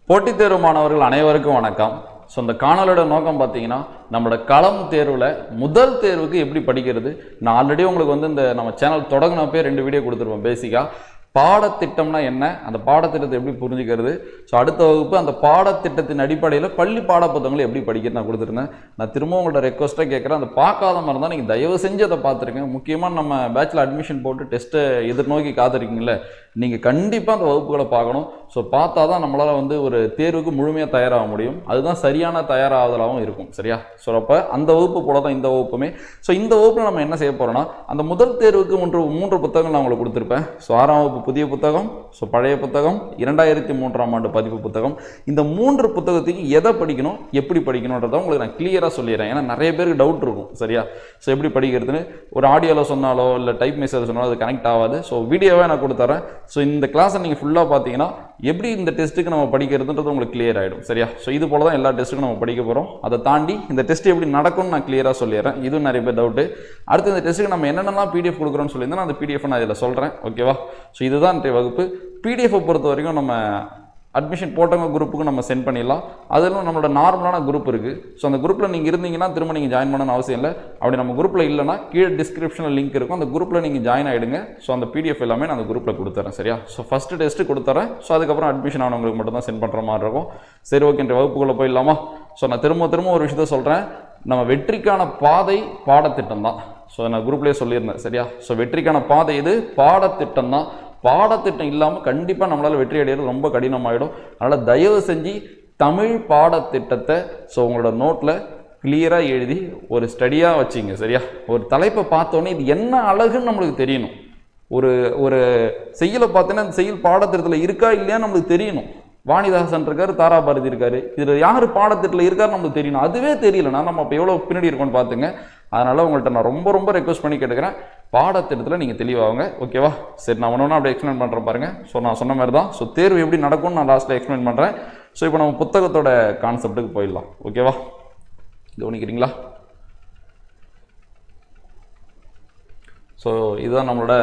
போட்டித் தேர்வு மாணவர்கள் அனைவருக்கும் வணக்கம். ஸோ இந்த காணொலியோட நோக்கம் பார்த்தீங்கன்னா, நம்மளோட களம் தேர்வில் முதல் தேர்வுக்கு எப்படி படிக்கிறது. நான் ஆல்ரெடி உங்களுக்கு இந்த நம்ம சேனல் தொடங்கினப்பே 2 வீடியோ கொடுத்துருப்போம். பேசிக்காக பாடத்திட்டம்னா என்ன, அந்த பாடத்திட்டத்தை எப்படி புரிஞ்சுக்கிறது, ஸோ அடுத்த வகுப்பு அந்த பாடத்திட்டத்தின் அடிப்படையில் பள்ளி பாடப்புத்தகங்களை எப்படி படிக்கிறது நான் கொடுத்துருந்தேன். நான் திரும்ப உங்களோட ரெக்வஸ்ட்டாக கேட்குறேன், அந்த பார்க்காத மாதிரி இருந்தால் நீங்கள் தயவு செஞ்சு அதை பார்த்துருங்க. முக்கியமாக நம்ம பேச்சில் அட்மிஷன் போட்டு டெஸ்ட்டை எதிர்நோக்கி காத்திருக்கீங்களே, நீங்கள் கண்டிப்பாக அந்த வகுப்புகளை பார்க்கணும். ஸோ பார்த்தா தான் நம்மளால் ஒரு தேர்வுக்கு முழுமையாக தயாராக முடியும். அதுதான் சரியான தயாராகுதலாகவும் இருக்கும். சரியா? ஸோ அப்போ அந்த வகுப்பு போல தான் இந்த வகுப்புமே. ஸோ இந்த வகுப்பில் நம்ம என்ன செய்ய போகிறோம்னா, அந்த முதல் தேர்வுக்கு 3 புத்தகங்கள் நான் உங்களுக்கு கொடுத்துருப்பேன். ஸோ 6ஆம் வகுப்பு புதிய புத்தகம், ஸோ பழைய புத்தகம், 2003ஆம் ஆண்டு பதிப்பு புத்தகம். இந்த 3 புத்தகத்துக்கு எதை படிக்கணும், எப்படி படிக்கணுன்றதை உங்களுக்கு நான் கிளியராக சொல்லிடுறேன். ஏன்னா நிறைய பேருக்கு டவுட் இருக்கும். சரியா? ஸோ எப்படி படிக்கிறதுன்னு ஒரு ஆடியோவில் சொன்னாலோ இல்லை டைப் மெசேஜ் சொன்னாலோ அது கனெக்ட் ஆகாது. ஸோ வீடியோவே நான் கொடுத்துறேன். ஸோ இந்த கிளாஸை நீங்கள் ஃபுல்லாக பார்த்தீங்கன்னா எப்படி இந்த டெஸ்ட்டுக்கு நம்ம படிக்கிறதுன்றது உங்களுக்கு கிளியர் ஆகிடும். சரியா? ஸோ இது போல தான் எல்லா டெஸ்ட்டுக்கும் நம்ம படிக்க போகிறோம். அதை தாண்டி இந்த டெஸ்ட் எப்படி நடக்கும்னு நான் கிளியராக சொல்லிடுறேன். இதுவும் நிறைய பேர் டவுட்டு. அடுத்து இந்த டெஸ்ட்டுக்கு நம்ம என்னென்னலாம் பிடிஎஃப் கொடுக்குறோன்னு சொல்லியிருந்தேன், அந்த பிடிஎஃப் நான் இதில் சொல்கிறேன். ஓகேவா? ஸோ இதுதான் இன்றைய வகுப்பு. பிடிஎஃப் பொறுத்த வரைக்கும் நம்ம அட்மிஷன் போட்டவங்க குரூப்புக்கு நம்ம சென்ட் பண்ணிடலாம். அதிலும் நம்மளோட நார்மலான குரூப் இருக்குது. ஸோ அந்த குரூப்பில் நீங்கள் இருந்தீங்கன்னா திரும்ப நீங்கள் ஜாயின் பண்ணணும்னு அவசியம் இல்லை. அப்படி நம்ம குரூப்பில் இல்லைனா கீழே டிஸ்கிரிப்ஷனில் லிங்க் இருக்கும், அந்த குரூப்பில் நீங்கள் ஜாயின் ஆகிடுங்க. ஸோ அந்த பிடிஎஃப் எல்லாமே நான் அந்த குரூப்பில் கொடுத்துறேன். சரியா? ஸோ ஃபஸ்ட்டு டெஸ்ட்டு கொடுத்துறேன். ஸோ அதுக்கப்புறம் அட்மிஷன் ஆனவங்களுக்கு மட்டும் தான் சென்ட் பண்ணுற மாதிரி இருக்கும். சரி, ஓகே, இந்த வகுப்புக்குள்ளே போயிடலாமா? ஸோ நான் திரும்ப ஒரு விஷயத்த சொல்கிறேன். நம்ம வெற்றிக்கான பாதை பாடத்திட்டம் தான். ஸோ நான் குரூப்லேயே சொல்லியிருந்தேன். சரியா? ஸோ வெற்றிக்கான பாதை இது பாடத்திட்டம் தான். பாடத்திட்டம் இல்லாமல் கண்டிப்பாக நம்மளால் வெற்றி அடைகிறது ரொம்ப கடினமாகிடும். அதனால் தயவு செஞ்சு தமிழ் பாடத்திட்டத்தை உங்களோட நோட்டில் கிளியராக எழுதி ஒரு ஸ்டடியாக வச்சிங்க. சரியா? ஒரு தலைப்பை பார்த்தோன்னே இது என்ன அழகுன்னு நம்மளுக்கு தெரியணும். ஒரு செய்யலை பார்த்தோன்னா அந்த செய்யல் பாடத்திட்டத்தில் இருக்கா இல்லையான்னு நம்மளுக்கு தெரியணும். வாணிதாசன் இருக்காரு, தாராபாரதி இருக்காரு, இதில் யார் பாடத்திட்டத்தில் இருக்காரு நம்மளுக்கு தெரியணும். அதுவே தெரியலனா நம்ம இப்போ எவ்வளோ பின்னாடி இருக்கோன்னு பார்த்துங்க. அதனால் உங்கள்கிட்ட நான் ரொம்ப ரெக்வஸ்ட் பண்ணி கேட்டுக்கிறேன், பாடத்திட்டத்தில் நீங்கள் தெளிவாகுங்க. ஓகேவா? சரி, நான் ஒன்று அப்படி எக்ஸ்பிளைன் பண்ணுறேன் பாருங்கள். ஸோ நான் சொன்ன மாதிரி தான். ஸோ தேர்வு எப்படி நடக்கும்னு நான் லாஸ்ட்டில் எக்ஸ்பிளைன் பண்ணுறேன். ஸோ இப்போ நம்ம புத்தகத்தோட கான்செப்ட்டுக்கு போயிடலாம். ஓகேவா? கவனிக்கிறீங்களா? ஸோ இதுதான் நம்மளோட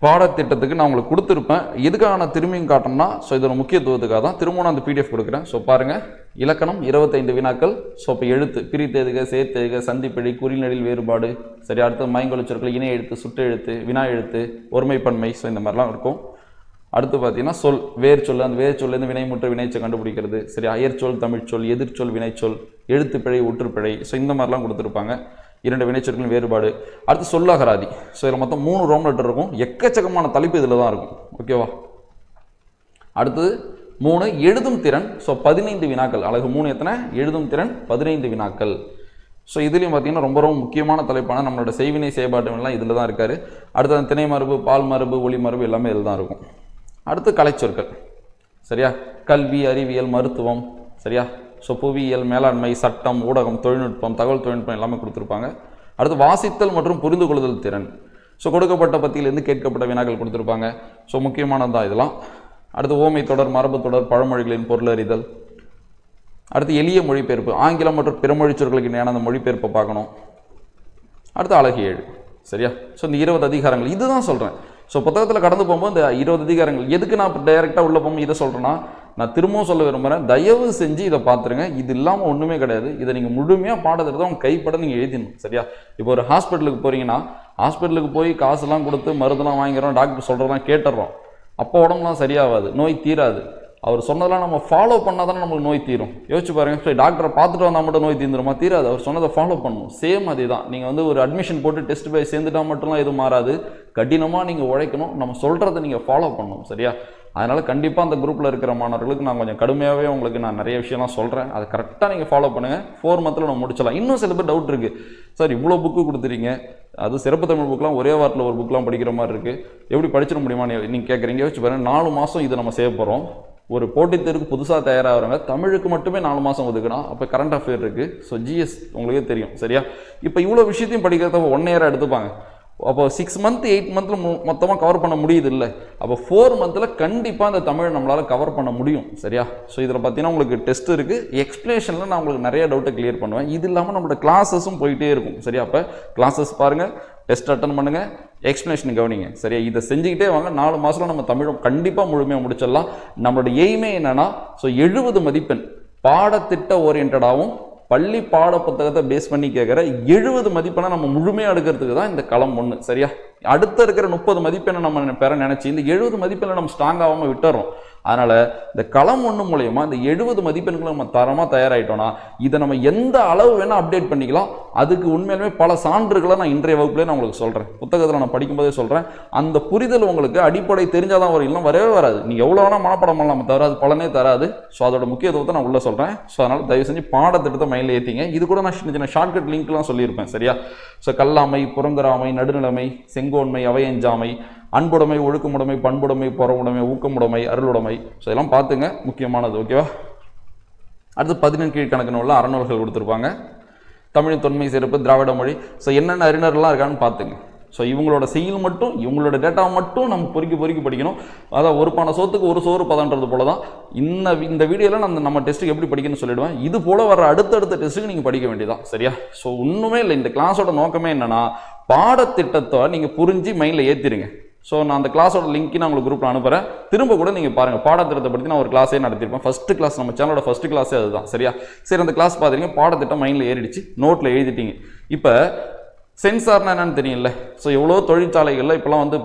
பாடத்திட்டத்துக்கு நான் உங்களுக்கு கொடுத்துருப்பேன். எதுக்காக நான் திரும்பியும் காட்டணும்னா, ஸோ இதோட முக்கியத்துவத்துக்காக தான் திரும்ப நான் அந்த பிடிஎஃப் கொடுக்குறேன். ஸோ பாருங்கள், இலக்கணம் 25 வினாக்கள். ஸோ இப்போ எழுத்து, பிரித்தெழுதுக, சேர்த்தெழுதுக, சந்திப்பிழை, குறிநெடில் வேறுபாடு. சரி, அடுத்து மயங்கொலிச்சொற்கள், இணை எழுத்து, சுட்டு எழுத்து, வினா எழுத்து, ஒருமைப்பன்மை. ஸோ இந்த மாதிரிலாம் இருக்கும். அடுத்து பார்த்தீங்கன்னா சொல், வேர் சொல், அந்த வேர் சொல்லேருந்து வினைமுற்று வினைச்சை கண்டுபிடிக்கிறது. சரி, அயற்சொல், தமிழ்ச்சொல், எதிர்ச்சொல், வினைச்சொல், எழுத்துப்பிழை, ஒற்றுப்பிழை. ஸோ இந்த மாதிரிலாம் கொடுத்துருப்பாங்க. 2 வினைச்சொற்களின் வேறுபாடு. அடுத்து சொல்லகராதி. ஸோ இதில் மொத்தம் 3 ரோம் லெட்டர் இருக்கும். எக்கச்சக்கமான தலைப்பு இதில் தான் இருக்கும். ஓகேவா? அடுத்தது 3 எழுதும் திறன். ஸோ 15 வினாக்கள். அழகு 3 எத்தனை? எழுதும் திறன் 15 வினாக்கள். ஸோ இதுலேயும் பார்த்தீங்கன்னா ரொம்ப முக்கியமான தலைப்பான நம்மளோட செய்வினை செயல்பாடுலாம் இதில் தான் இருக்காரு. அடுத்தது திணை மரபு, பால் மரபு, ஒளி மரபு எல்லாமே இதில் தான் இருக்கும். அடுத்து கலைச்சொற்கள். சரியா? கல்வி, அறிவியல், மருத்துவம். சரியா? ஸோ புவியியல், மேலாண்மை, சட்டம், ஊடகம், தொழில்நுட்பம், தகவல் தொழில்நுட்பம் எல்லாமே கொடுத்துருப்பாங்க. அடுத்து வாசித்தல் மற்றும் புரிந்து கொள்ளுதல் திறன். ஸோ கொடுக்கப்பட்ட பத்தியிலேருந்து கேட்கப்பட்ட வினாக்கள் கொடுத்துருப்பாங்க. ஸோ முக்கியமானது தான் இதெல்லாம். அடுத்து ஓமை தொடர், மரபு தொடர், பழமொழிகளின் பொருளறிதல். அடுத்து எளிய மொழிபெயர்ப்பு, ஆங்கிலம் மற்றும் பிற மொழி சொற்களுக்கு இணையான அந்த மொழிபெயர்ப்பை பார்க்கணும். அடுத்து அழகு 7. சரியா? ஸோ இந்த 20 அதிகாரங்கள் இதுதான் சொல்கிறேன். ஸோ புத்தகத்தில் கடந்து போகும்போது இந்த 20 அதிகாரங்கள் எதுக்கு நான் இப்போ டைரெக்டாக உள்ளே போகும்போது இதை சொல்கிறேன்னா, நான் திரும்பவும் சொல்ல விரும்புகிறேன், தயவு செஞ்சு இதை பார்த்துருங்க. இது இல்லாமல் ஒன்றுமே கிடையாது. இதை நீங்கள் முழுமையாக பாடத்திட்டத்தை உங்கள் கைப்பட நீங்கள் எழுதிடணும். சரியா? இப்போ ஒரு ஹாஸ்பிட்டலுக்கு போகிறீங்கன்னா, ஹாஸ்பிட்டலுக்கு போய் காசுலாம் கொடுத்து மருந்துலாம் வாங்கிறோம், டாக்டர் சொல்கிறதெல்லாம் கேட்டுடுறோம். அப்போ உடம்புலாம் சரியாகாது, நோய் தீராது. அவர் சொன்னதெல்லாம் நம்ம ஃபாலோ பண்ணால் தானே நம்மளுக்கு நோய் தீரும். யோசிச்சு பாருங்கள். சரி, டாக்டரை பார்த்துட்டு வந்தால் மட்டும் நோய் தீர்ந்துருமா? தீராது. அவர் சொன்னதை ஃபாலோ பண்ணணும். சேம் அதே தான். நீங்கள் ஒரு அட்மிஷன் போட்டு டெஸ்ட் போய் சேர்ந்துட்டால் மட்டும்லாம் எதுவும் மாறாது. கடினமாக நீங்கள் உழைக்கணும். நம்ம சொல்கிறத நீங்கள் ஃபாலோ பண்ணணும். சரியா? அதனால் கண்டிப்பாக அந்த குரூப்பில் இருக்கிற மாணவர்களுக்கு நான் கொஞ்சம் கடுமையாகவே உங்களுக்கு நான் நிறைய விஷயம்லாம் சொல்கிறேன். அதை கரெக்டாக நீங்கள் ஃபாலோ பண்ணுங்கள். 4 மந்த்தில் நம்ம முடிச்சலாம். இன்னும் சில பேர் டவுட் இருக்குது, சார் இவ்வளோ புக்கு கொடுத்துறீங்க, அது சிறப்பு தமிழ் புக்கெலாம் ஒரே வாரத்தில் ஒரு புக்கெலாம் படிக்கிற மாதிரி இருக்குது, எப்படி படிச்சிட முடியுமா நீங்கள் கேட்குறீங்க. யோசிச்சு பாருங்கள், 4 மாதம் இதை நம்ம செய்ய போகிறோம். ஒரு போட்டித் தேர்வுக்கு புதுசாக தயாராகிறவங்க தமிழுக்கு மட்டுமே 4 மாதம் ஒதுக்கணும். அப்போ கரண்ட் அஃபேர் இருக்குது. ஸோ ஜிஎஸ் உங்களுக்கே தெரியும். சரியா? இப்போ இவ்வளோ விஷயத்தையும் படிக்கிறத 1 இயராக எடுத்துப்பாங்க. அப்போ 6 மந்த் 8 மந்த்தில் மொத்தமாக கவர் பண்ண முடியுது இல்லை, அப்போ 4 மந்தில் கண்டிப்பாக அந்த தமிழை நம்மளால் கவர் பண்ண முடியும். சரியா? ஸோ இதில் பார்த்தீங்கன்னா உங்களுக்கு டெஸ்ட் இருக்குது, எக்ஸ்பிளேஷனில் நான் உங்களுக்கு நிறைய டவுட்டை கிளியர் பண்ணுவேன். இது இல்லாமல் நம்மளோட கிளாஸஸும் போயிட்டே இருக்கும். சரியா? அப்போ கிளாஸஸ் பாருங்கள், டெஸ்ட் அட்டன் பண்ணுங்கள், எக்ஸ்பிளேஷன் கவனிங்க. சரியா? இதை செஞ்சுக்கிட்டே வாங்க. 4 மாதத்தில் நம்ம தமிழை கண்டிப்பாக முழுமையாக முடிச்சிடலாம். நம்மளோட எய்மே என்னென்னா, ஸோ 70 மதிப்பெண் பாடத்திட்ட ஓரியன்டாகவும் பள்ளி பாட புத்தகத்தை பேஸ் பண்ணி கேட்குற 70 மதிப்பெண்ணை நம்ம முழுமையாக எடுக்கிறதுக்கு தான் இந்த களம் 1. சரியா? அடுத்த இருக்கிற 30 மதிப்பெண்ணை நம்ம பெற நினைச்சு இந்த 70 மதிப்பெண்ணை நம்ம ஸ்ட்ராங் ஆகாமல் விட்டுறோம். அதனால இந்த களம் 1 மூலயமா இந்த 70 மதிப்பெண்களை நம்ம தரமாக தயாராகிட்டோம்னா இதை நம்ம எந்த அளவு வேணால் அப்டேட் பண்ணிக்கலாம். அதுக்கு உண்மையிலுமே பல சான்றுகளை நான் இன்றைய வகுப்புலேயே நான் உங்களுக்கு சொல்கிறேன், புத்தகத்தில் நான் படிக்கும்போதே சொல்கிறேன். அந்த புரிதல் உங்களுக்கு அடிப்படை தெரிஞ்சாதான் வரும், இல்லைன்னா வரவே வராது. நீங்கள் எவ்வளோ வேணால் மனப்படம் பண்ணலாம், தவிர அது பலனே தராது. ஸோ அதோட முக்கியத்துவத்தை நான் உள்ளே சொல்கிறேன். ஸோ அதனால் தயவு செஞ்சு பாடத்திட்டத்தை மைண்டில் ஏற்றிங்க. இது கூட நான் சின்ன சின்ன ஷார்ட்கட் லிங்க்லாம் சொல்லியிருப்பேன். சரியா? ஸோ கல்லாமை, புறங்கராமை, நடுநிலைமை, செங்கோன்மை, அவையஞ்சாமை, அன்புடைமை, ஒழுக்கமுடைமை, பண்புடைமை, புறமுடைமை, ஊக்கமுடைமை, அருளுடைமை. ஸோ இதெல்லாம் பார்த்துங்க, முக்கியமானது. ஓகேவா? அடுத்து 14 கீழ்கணக்கு உள்ள அறநூல்கள் கொடுத்துருப்பாங்க. தமிழின் தொன்மை சிறப்பு, திராவிட மொழி. ஸோ என்னென்ன அறிஞர்லாம் இருக்கான்னு பார்த்துங்க. ஸோ இவங்களோட செயல் மட்டும், இவங்களோட டேட்டாவை மட்டும் நம்ம பொறுக்கி படிக்கணும். அதான் ஒரு பானை சோத்துக்கு ஒரு சோறு பதன்றது போல தான் இந்த வீடியோவில் நம்ம டெஸ்ட்டுக்கு எப்படி படிக்கணும்னு சொல்லிடுவேன். இது போல் வர அடுத்தடுத்த டெஸ்ட்டுக்கு நீங்கள் படிக்க வேண்டியதான். சரியா? ஸோ ஒன்றுமே இல்லை, இந்த கிளாஸோட நோக்கமே என்னென்னா பாடத்திட்டத்தை நீங்கள் புரிஞ்சு மைண்டில் ஏற்றிடுங்க. ஸோ நான் அந்த கிளாஸோட லிங்க் நான் உங்களுக்கு குரூப்பில் அனுப்புகிறேன். திரும்ப கூட நீங்கள் பாருங்கள், பாடத்திட்டத்தை பற்றி நான் ஒரு கிளாஸே நடத்திருப்பேன். ஃபஸ்ட்டு கிளாஸ், நம்ம சேனலோட ஃபஸ்ட்டு கிளாஸே அதுதான். சரியா? சரி, அந்த கிளாஸ் பார்த்துருங்க, பாடத்திட்டம் மைண்டில் ஏறிடுச்சு, நோட்டில் எழுதிட்டீங்க. இப்போ சென்சார்னா என்னன்னு தெரியல. ஸோ எவ்வளோ தொழிற்சாலைகளில் இப்போலாம் வந்து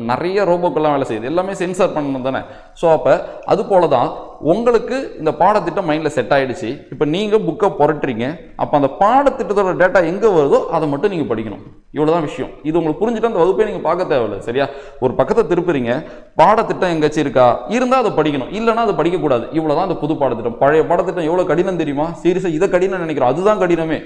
நிறைய ரோபோக்கெல்லாம் வேலை செய்யுது, எல்லாமே சென்சார் பண்ணணும் தானே. ஸோ அப்போ அது போல தான் உங்களுக்கு இந்த பாடத்திட்டம் மைண்டில் செட் ஆகிடுச்சு. இப்போ நீங்கள் புக்கை புரட்டுறீங்க, அப்போ அந்த பாடத்திட்டத்தோட டேட்டா எங்கே வருதோ அதை மட்டும் நீங்கள் படிக்கணும். இவ்வளோ தான் விஷயம். இது உங்களுக்கு புரிஞ்சுட்டு அந்த வகுப்பை நீங்கள் பார்க்க தேவையில்லை. சரியா? ஒரு பக்கத்தை திருப்புறீங்க, பாடத்திட்டம் எங்கேயாச்சும் இருக்கா, இருந்தால் அதை படிக்கணும், இல்லைனா அதை படிக்கக்கூடாது. இவ்வளோ தான் அந்த புது பாடத்திட்டம். பழைய பாடத்திட்டம் எவ்வளோ கடினம் தெரியுமா? சீரியஸாக இதை கடினம் நினைக்கிறோம், அதுதான் கடினமே.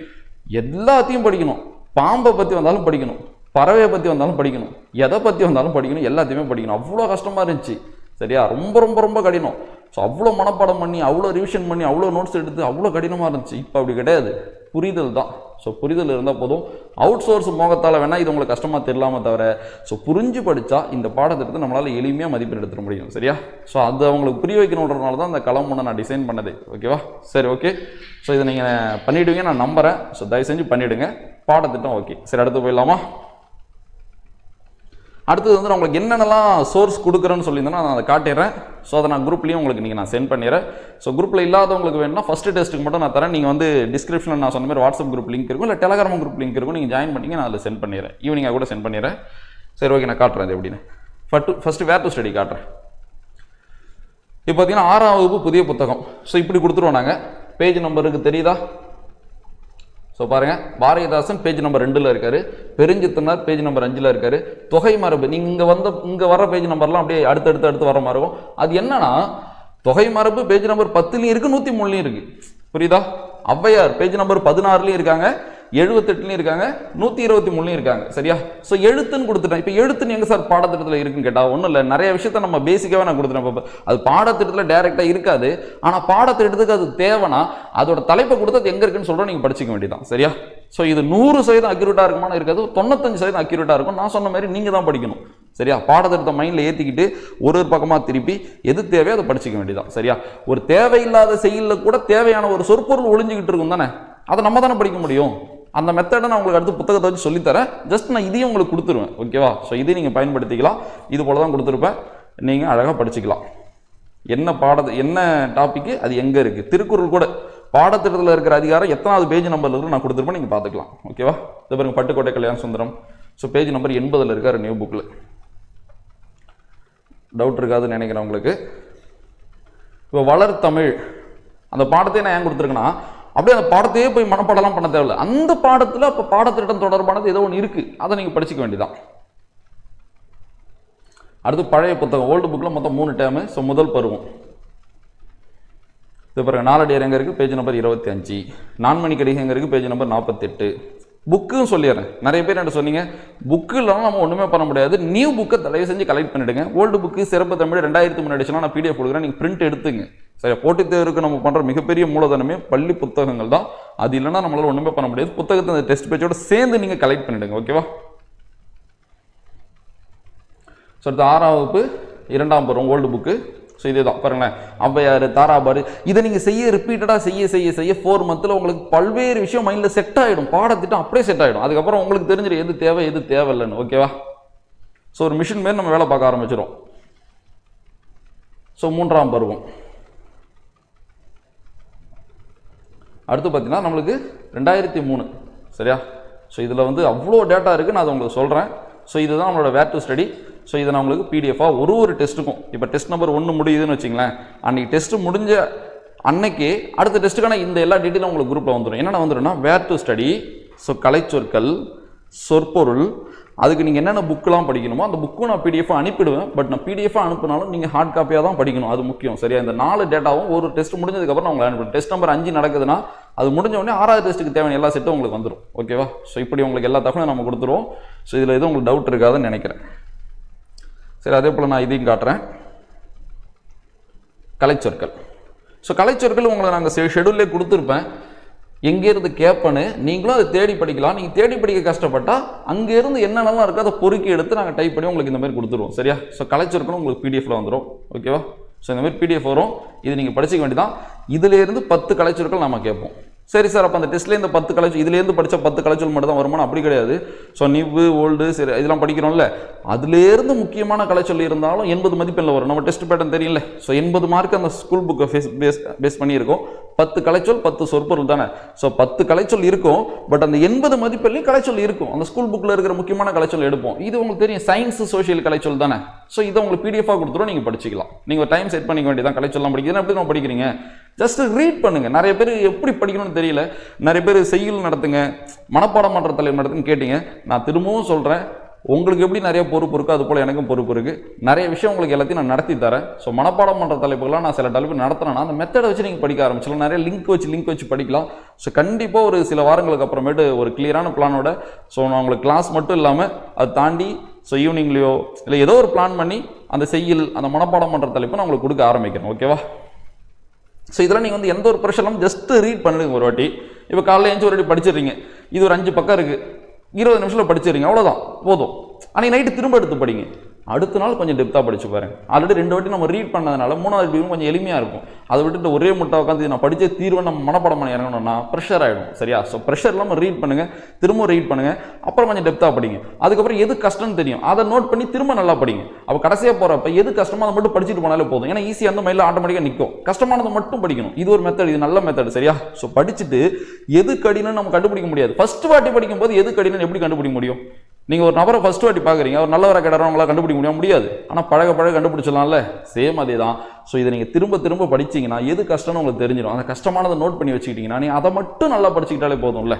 எல்லாத்தையும் படிக்கணும். பாம்பை பற்றி வந்தாலும் படிக்கணும், பறவையை பற்றி வந்தாலும் படிக்கணும், எதை பற்றி வந்தாலும் படிக்கணும், எல்லாத்தையுமே படிக்கணும். அவ்வளோ கஷ்டமாக இருந்துச்சு. சரியா? ரொம்ப ரொம்ப ரொம்ப கடினம். ஸோ அவ்வளோ மனப்பாடம் பண்ணி, அவ்வளோ ரிவிஷன் பண்ணி, அவ்வளோ நோட்ஸ் எடுத்து அவ்வளோ கடினமாக இருந்துச்சு. இப்போ அப்படி கிடையாது, புரிதல் தான். ஸோ புரிதல் இருந்தால் போதும். அவுட் சோர்ஸ் மோகத்தால் வேணால் இது உங்களுக்கு கஷ்டமாக தெரியலாமல் தவிர, ஸோ புரிஞ்சு படித்தா இந்த பாடத்திட்டத்தை நம்மளால் எளிமையாக மதிப்பெண் எடுத்துட முடியும். சரியா? ஸோ அது அவங்களுக்கு புரிய வைக்கணுன்றதுனால தான் இந்த களம் 1 நான் டிசைன் பண்ணது. ஓகேவா? சரி, ஓகே. ஸோ இதை நீங்கள் பண்ணிவிடுவீங்க நான் நம்புகிறேன். ஸோ தயவு செஞ்சு பண்ணிவிடுங்க. பாடத்திட்டம் ஓகே. சரி, அடுத்து போயிடலாமா? அடுத்தது வந்து நான் உங்களுக்கு என்னென்னலாம் சோர்ஸ் கொடுக்குறேன்னு சொல்லியிருந்தேன்னா நான் அதை காட்டிடுறேன். ஸோ அதை நான் குரூப்லேயும் உங்களுக்கு நான் சென்ட் பண்ணிடுறேன். ஸோ குரூப்பில் இல்லாதவங்களுக்கு வேணும்னா ஃபஸ்ட்டு டெஸ்ட்டுக்கு மட்டும் நான் தரேன். நீங்கள் வந்து டிஸ்கிரிப்ஷனில் நான் சொன்ன மாதிரி வாட்ஸ்அப் குரூப் லிங்க் இருக்கும், இல்லை டெலகிராம் குரூப் லிங்க் இருக்கும். நீங்கள் ஜாயின் பண்ணிங்க, நான் அதில் சென்ட் பண்ணிடுறேன். ஈவினிங்காக கூட சென்ட் பண்ணிடுறேன். சரி, ஓகே. நான் காட்டுறேன் அது எப்படின்னு. ஃபஸ்ட்டு வேர் டு ஸ்டடி காட்டுறேன். இப்போ பார்த்தீங்கன்னா 6ஆம் வகுப்பு புதிய புத்தகம். ஸோ இப்படி கொடுத்துருவோம் நாங்கள். பேஜ் நம்பருக்கு தெரியுதா? ஸோ பாருங்கள், பாரதிதாசன் பேஜ் நம்பர் 2ல் இருக்கார், பெருஞ்சித்தனார் பேஜ் நம்பர் 5ல் இருக்கார். தொகை மரபு நீங்கள் இங்கே வர பேஜ் நம்பர்லாம் அப்படியே அடுத்தடுத்து வர மாதிரி இருக்கும். அது என்னன்னா, தொகை மரபு பேஜ் நம்பர் 10லையும் இருக்குது, 103லையும் இருக்குது. புரியுதா? ஔவையார் பேஜ் நம்பர் 16லையும் இருக்காங்க, 78லையும் இருக்காங்க, 123லையும் இருக்காங்க. சரியா? ஸோ எழுத்துன்னு கொடுத்துட்டேன். இப்போ எழுத்துன்னு எங்கே சார் பாடத்திட்டத்தில் இருக்குன்னு கேட்டால் ஒன்றும் இல்லை, நிறைய விஷயத்த நம்ம பேசிக்காகவே நான் கொடுத்துட்டேன். இப்போ அது பாடத்திட்டத்தில் டைரெக்டாக இருக்காது, ஆனால் பாடத்திட்டத்துக்கு அது தேவைன்னா அதோட தலைப்பை கொடுத்து அது எங்கே இருக்குன்னு சொல்கிறோம், நீங்கள் படிச்சிக்க வேண்டியதான். சரியா? ஸோ இது 100% அக்யூரேட்டாக இருக்குமானா இருக்காது, 95% அக்யூரேட்டாக இருக்கும். நான் சொன்ன மாதிரி நீங்கள் தான் படிக்கணும். சரியா? பாடத்திட்டத்தை மைண்டில் ஏற்றிக்கிட்டு ஒரு பக்கமாக திருப்பி எது தேவையோ அதை படிச்சிக்க வேண்டியதான். சரியா? ஒரு தேவையில்லாத செயலில் கூட தேவையான ஒரு சொற்பொருள் ஒளிஞ்சிக்கிட்டு இருக்கும் தானே, அதை நம்ம தானே படிக்க முடியும். அந்த மெத்தடை நான் உங்களுக்கு அடுத்து புத்தகத்தை வச்சு சொல்லித்தரேன். ஜஸ்ட் நான் இதையும் உங்களுக்கு கொடுத்துருவேன். ஓகேவா? ஸோ இதையும் நீங்கள் பயன்படுத்திக்கலாம். இது போல தான் கொடுத்துருப்பேன், நீங்கள் அழகாக படிச்சுக்கலாம். என்ன டாப்பிக்கு, அது எங்கே இருக்குது. திருக்குறள் கூட பாடத்திட்டத்தில் இருக்கிற அதிகாரம் எத்தனாவது பேஜ் நம்பரில் இருக்குது நான் கொடுத்துருப்பேன், நீங்கள் பார்த்துக்கலாம். ஓகேவா? இது பாருங்க, Pattukkottai Kalyana Sundaram. So page number 80ல் இருக்கார் நியூ புக்கில். டவுட் இருக்காதுன்னு நினைக்கிறேன் உங்களுக்கு. இப்போ வளர் தமிழ் அந்த பாடத்தை நான் ஏன் கொடுத்துருக்கேன்னா, அப்படியே அந்த பாடத்தையே போய் மனப்பாடலாம் பண்ண தேவையில்லை. அந்த பாடத்தில் அப்போ பாடத்திட்டம் தொடர்பானது ஏதோ ஒன்று இருக்குது, அதை நீங்கள் படிச்சிக்க வேண்டியதான். அடுத்து பழைய புத்தகம், ஓல்டு புக்கில் மொத்தம் 3 டேமு. ஸோ முதல் பருவம் இது பாருங்க, நாலடியார் எங்கே இருக்குது, பேஜ் நம்பர் 25. நான்மணி கடிகை எங்கே இருக்குது, பேஜ் நம்பர் 48. புக்குன்னு சொல்லிடுறேன். நிறைய பேர் என்ன சொன்னீங்க, புக்கு இல்லாமல் நம்ம ஒன்றுமே பண்ண முடியாது. நியூ புக்கை தயவு செஞ்சு கலெக்ட் பண்ணிவிடுங்க. ஓல்டு புக்கு சிறப்பு தமிழ் 2003 எடிஷனாக நான் PDF கொடுக்குறேன், நீங்கள் பிரிண்ட் எடுத்துங்க. சரி, போட்டித் தேர்வுக்கு நம்ம பண்ணுற மிகப்பெரிய மூலதனமே பள்ளி புத்தகங்கள் தான். அது இல்லைன்னா நம்மளால் ஒன்றுமே பண்ண முடியாது. புத்தகத்தை அந்த டெஸ்ட் பேஜோட சேர்ந்து நீங்கள் கலெக்ட் பண்ணிவிடுங்க. ஓகேவா? ஸோ அடுத்து 6ஆம் வகுப்பு 2ஆம் பருவம் ஓல்டு புக்கு. ஸோ இதே தான் பாருங்களேன், ஔவையார், தாராபாரு, இதை நீங்கள் ரிப்பீட்டடாக செய்ய 4 மந்த்தில் உங்களுக்கு பல்வேறு விஷயம் மைண்டில் செட் ஆகிடும். பாடத்திட்டம் அப்படியே செட் ஆகிடும். அதுக்கப்புறம் உங்களுக்கு தெரிஞ்சிடும் எது தேவை எது தேவையில்லைன்னு. ஓகேவா? ஸோ ஒரு மிஷின் மாரி நம்ம வேலை பார்க்க ஆரம்பிச்சிடும். ஸோ 3ஆம் பருவம். அடுத்து பார்த்தீங்கன்னா நம்மளுக்கு 2003. சரியா? ஸோ இதில் வந்து அவ்வளோ டேட்டா இருக்குது, நான் அதை உங்களுக்கு சொல்கிறேன். ஸோ இதுதான் நம்மளோட வேர் டு ஸ்டடி. ஸோ இதை நான் உங்களுக்கு பிடிஎஃபாக ஒரு டெஸ்ட்டுக்கும், இப்போ டெஸ்ட் நம்பர் 1 முடியுதுன்னு வச்சிங்களேன், அன்றைக்கி டெஸ்ட்டு முடிஞ்ச அன்னைக்கு அடுத்த டெஸ்ட்டுக்கான இந்த எல்லா டீட்டெயிலும் உங்களுக்கு குரூப்பில் வந்துடும். என்னென்ன வந்துடும்னா வேர் டு ஸ்டடி, ஸோ கலைச்சொற்கள், சொற்பொருள், அதுக்கு நீங்கள் என்னென்ன புக்கெலாம் படிக்கணுமோ அந்த புக்கும் நான் பிடிஎஃபாக அனுப்பிடுவேன். பட் நான் பிடிஎஃபாக அனுப்பினாலும் நீங்கள் ஹார்ட் காப்பியாக தான் படிக்கணும், அது முக்கியம். சரியா? இந்த 4 டேட்டாவும் ஒரு டெஸ்ட் முடிஞ்சதுக்கப்புறம் நான் உங்களுக்கு அனுப்பிடுவேன். டெஸ்ட் நம்பர் 5 நடக்குதுன்னா அது முடிஞ்ச உடனே 6வது டெஸ்ட்டுக்கு தேவையான எல்லா செட்டும் உங்களுக்கு வந்துடும். ஓகேவா? ஸோ இப்படி உங்களுக்கு எல்லா தகவலும் நம்ம கொடுத்துருவோம். ஸோ இதில் எதுவும் உங்களுக்கு டவுட் இருக்காதுன்னு நினைக்கிறேன். சரி, அதே போல் நான் இதையும் காட்டுறேன். கலைச்சொற்கள். ஸோ கலைச்சொற்கள் உங்களை நாங்கள் ஷெடியூல்லே கொடுத்துருப்பேன். எங்கேருந்து கேட்பேன்னு நீங்களும் அதை தேடி படிக்கலாம். நீங்கள் தேடி படிக்க கஷ்டப்பட்டால் அங்கேருந்து என்னென்னலாம் இருக்கோ அதை பொறுக்கி எடுத்து நாங்கள் டைப் பண்ணி உங்களுக்கு இந்த மாதிரி கொடுத்துருவோம். சரியா? ஸோ கலைச்சொற்களும் உங்களுக்கு பிடிஎஃப்ல வந்துடும். ஓகேவா? ஸோ இந்த மாதிரி பிடிஎஃப் வரும், இது நீங்கள் படிச்சிக்க வேண்டியதான். இதுலேருந்து 10 கலைச்சொற்கள் நம்ம கேட்போம். சரி சார், அப்போ அந்த டெஸ்ட்லேயே இந்த 10 கலைச்சொல் இதுலேருந்து படித்த 10 கலைச்சொல் மட்டும் தான் வருமானம்? அப்படி கிடையாது. ஸோ நிவ்வு, ஓல்டு, சரி இதெல்லாம் படிக்கிறோம்ல, அதுலேருந்து முக்கியமான கலைச்சொல் இருந்தாலும் 80 மதிப்பெண்ணில் வரும். நம்ம டெஸ்ட் பேட்டர்ன் தெரியல. ஸோ 80 மார்க் அந்த ஸ்கூல் புக்கை பேஸ் பண்ணியிருக்கோம். 10 கலைச்சொல் 10 சொற்பொருள் தானே. ஸோ 10 கலைச்சொல் இருக்கும். பட் அந்த 80 மதிப்பெண்லையும் கலைச்சொல் இருக்கும். அந்த ஸ்கூல் புக்கில் இருக்கிற முக்கியமான கலைச்சொல் எடுப்போம். இது உங்களுக்கு தெரியும், சயின்ஸ் சோஷியல் கலைச்சொல் தானே. ஸோ இதை உங்களுக்கு பிடிஎஃபாக கொடுத்துரும், நீங்கள் படிச்சிக்கலாம். நீங்கள் ஒரு டைம் செட் பண்ணிக்க வேண்டியதான். கலைச்சொல்லாம் படிக்கிறதுனா எப்படி நம்ம படிக்கிறீங்க? ஜஸ்ட் ரீட் பண்ணுங்க. நிறைய பேர் எப்படி படிக்கணும்னு தெரியல. நிறைய பேர் செய்யுள் நடத்துங்க, மனப்பாடம் பண்ணுற தலைவர் நடத்துன்னு கேட்டீங்க. நான் திரும்பவும் சொல்கிறேன், உங்களுக்கு எப்படி நிறைய பொறுப்பு இருக்கோ அது போல் எனக்கும் பொறுப்பு இருக்குது. நிறைய விஷயம் உங்களுக்கு எல்லாத்தையும் நான் நடத்தி தரேன். ஸோ மனப்பாடம் பண்ணுற தலைப்புகள்லாம் நான் சில தலைப்பு நடத்துறேன்னா அந்த மெத்தடை வச்சு நீங்கள் படிக்க ஆரம்பிச்சிடலாம். நிறைய லிங்க் வச்சு படிக்கலாம். ஸோ கண்டிப்பாக ஒரு சில வாரங்களுக்கு அப்புறமேட்டு ஒரு கிளியரான பிளானோட, ஸோ நான் உங்களுக்கு கிளாஸ் மட்டும் இல்லாமல் அதை தாண்டி ஸோ ஈவினிங்லேயோ இல்லை ஏதோ ஒரு பிளான் பண்ணி அந்த செய்யுள் அந்த மனப்பாடம் பண்ணுற தலைப்பு நான் உங்களுக்கு கொடுக்க ஆரம்பிக்கிறேன். ஓகேவா? ஸோ இதெல்லாம் நீங்கள் வந்து எந்த ஒரு ப்ரெஷர்லாம் ஜஸ்ட் ரீட் பண்ணுங்க ஒரு வாட்டி. இப்போ காலையில் எழுந்து ஒரு வாட்டி படிச்சிடுறீங்க, இது ஒரு 5 பக்கம் இருக்குது, 20 நிமிஷத்தில் படிச்சிடுறீங்க, அவ்வளோதான் போதும். அன்றைக்கி நைட்டு திரும்ப எடுத்து படிங்க. அடுத்த நாள் கொஞ்சம் டெப்த்தாக படிச்சு பாருங்க. ஆல்ரெடி 2 வாட்டி நம்ம ரீட் பண்ணதுனால 3வது வீடியோ கொஞ்சம் எளிமையாக இருக்கும். அதை விட்டுட்டு ஒரே முட்டை உட்காந்து நான் படித்தே தீர்வை நம்ம மனப்பாடம் பண்ணி இறங்கணும்னா ப்ரெஷர் ஆகிடும். சரியா? ஸோ ப்ரெஷர் இல்லாமல் ரீட் பண்ணுங்கள், திரும்ப ரீட் பண்ணுங்கள், அப்புறம் கொஞ்சம் டெப்த்தாக படிங்க. அதுக்கப்புறம் எது கஷ்டம்னு தெரியும், அதை நோட் பண்ணி திரும்ப நல்லா படிங்க. அப்போ கடைசியாக போகிறப்ப எது கஷ்டமோ அதை மட்டும் படிச்சுட்டு போனாலே போதும். ஏன்னா ஈஸியாக அந்த மைண்டில் ஆட்டோமேட்டிக்காக நிற்கும். கஷ்டமானதை மட்டும் படிக்கணும். இது ஒரு மெத்தட், இது நல்ல மெத்தட். சரியா? ஸோ படிச்சுட்டு எது கடினம்னு நம்ம கண்டுபிடிக்க முடியாது. ஃபர்ஸ்ட் வாட்டி படிக்கும்போது எது கடினம்னு எப்படி கண்டுபிடிக்க முடியும்? நீங்கள் ஒரு நபரை ஃபர்ஸ்ட் வாட்டி பார்க்குறீங்க, ஒரு நல்லவரை கெடறவங்களா கண்டுபிடிக்க முடியாது. ஆனால் பழக கண்டுபிடிச்சிடலாம்ல. சேம் அதே தான். ஸோ இதை நீங்கள் திரும்ப படிச்சிங்கன்னா எது கஷ்டம்னு உங்களுக்கு தெரிஞ்சிடும். அந்த கஷ்டமானதை நோட் பண்ணி வச்சுக்கிட்டீங்கன்னா நீங்கள் அதை மட்டும் நல்லா படிச்சுக்கிட்டாலே போதும்ல.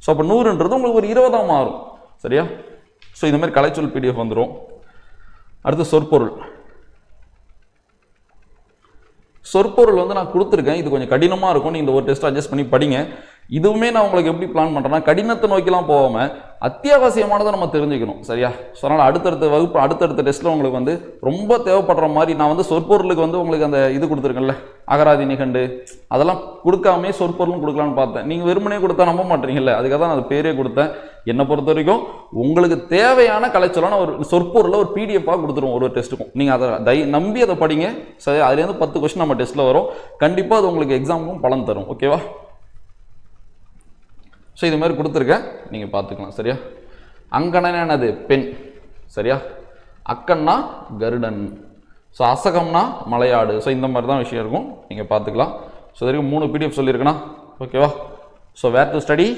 ஸோ அப்போ 100ன்றது உங்களுக்கு ஒரு 20 மாறும். சரியா? ஸோ இந்த மாதிரி கலைச்சொல் பிடிஎஃப் வந்துடும். அடுத்து சொற்பொருள். சொற்பொருள் வந்து நான் கொடுத்துருக்கேன். இது கொஞ்சம் கடினமாக இருக்கும். நீங்கள் இந்த ஒரு டெஸ்ட் அட்ஜஸ்ட் பண்ணி படிங்க. இதுவுமே நான் உங்களுக்கு எப்படி பிளான் பண்ணுறேன்னா, கடினத்தை நோக்கிலாம் போகாமல் அத்தியாவசியமானதை நம்ம தெரிஞ்சுக்கணும். சரியா? ஸோ அதனால் அடுத்தடுத்த வகுப்பு அடுத்தடுத்த டெஸ்ட்டில் உங்களுக்கு வந்து ரொம்ப தேவைப்படுற மாதிரி நான் வந்து சொற்பொருளுக்கு வந்து உங்களுக்கு அந்த இது கொடுத்துருக்கேன்ல, அகராதி நிகண்டு அதெல்லாம் கொடுக்காமே சொற்பொருளும் கொடுக்கலான்னு பார்த்தேன். நீங்கள் வெறுமனே கொடுத்தா நம்ப மாட்டீங்கல்ல, அதுக்காக தான் நான் அது பேரே கொடுத்தேன். என்னை பொறுத்த வரைக்கும் உங்களுக்கு தேவையான கலைச்சொல்லான ஒரு சொற்பொருளை ஒரு பிடிஎஃபாக கொடுத்துருவோம் ஒரு டெஸ்ட்டுக்கும். நீங்கள் அதை நம்பி அதை படிங்க. சரி, அதுலேருந்து 10 கொஸ்டின் நம்ம டெஸ்ட்டில் வரும். கண்டிப்பாக அது உங்களுக்கு எக்ஸாமுக்கும் பலன் தரும். ஓகேவா? ஸோ இது மாதிரி கொடுத்துருக்கேன், நீங்கள் பார்த்துக்கலாம். சரியா? அங்கணன் என்னது? பெண். சரியா? அக்கன்னா கருடன். ஸோ அசகம்னா மலையாடு. ஸோ இந்த மாதிரி தான் விஷயம் இருக்கும், நீங்கள் பார்த்துக்கலாம். ஸோ இது வரைக்கும் 3 பிடிஎஃப் சொல்லியிருக்கேன்னா ஓகேவா? ஸோ வேர் டு ஸ்டடி,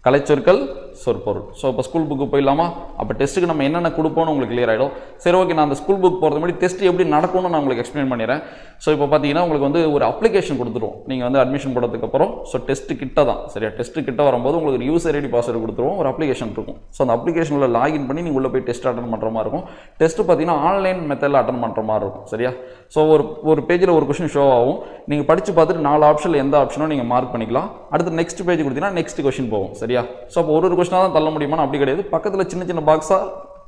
கலைச்சொற்கள், சொற்பொருள். ஸோ இப்போ ஸ்கூல் புக்கு போயிடலாமா? அப்போ டெஸ்ட்டுக்கு நம்ம என்னென்ன கொடுப்போம்னு உங்களுக்கு கிளியர் ஆகிடும். சரி, ஓகே. நான் அந்த ஸ்கூல் புக் போகிறது மாதிரி டெஸ்ட் எப்படி நடக்கும்னு நான் உங்களுக்கு எக்ஸ்பிளைன் பண்ணிடுறேன். ஸோ இப்போ பார்த்தீங்கன்னா உங்களுக்கு வந்து ஒரு அப்ளிகேஷன் கொடுத்துருவோம். நீங்கள் வந்து அட்மிஷன் போட்டதுக்கப்புறம் ஸோ டெஸ்ட்டு கிட்ட தான். சரியா? டெஸ்ட்டு கிட்ட வரும்போது உங்களுக்கு ஒரு யூசர் ஐடி பாஸ்வேர்டு கொடுத்துருவோம், ஒரு அப்ளிகேஷன் இருக்கும். ஸோ அந்த அப்ளிகேஷனில் லாகின் பண்ணி நீங்கள் உள்ளே போய் டெஸ்ட் அட்டன் பண்ணுற மாதிரி இருக்கும். டெஸ்ட்டு பார்த்தீங்கன்னா ஆன்லைன் மெத்தடில் அட்டன் பண்ணுற மாதிரி இருக்கும். சரியா? ஸோ ஒரு பேஜில் ஒரு கொஸ்டின் ஷோ ஆகும். நீங்கள் படித்து பார்த்துட்டு 4 ஆப்ஷனில் எந்த ஆப்ஷனும் நீங்கள் மார்க் பண்ணிக்கலாம். அடுத்து நெக்ஸ்ட் பேஜ் கொடுத்தீங்கன்னா நெக்ஸ்ட் கொஸ்டின் போகும். சரியா? ஸோ அப்போ ஒரு கொஸ்டினாக தான் தள்ள முடியுமா? அப்படி கிடையாது. பக்கத்தில் சின்ன பாக்ஸாக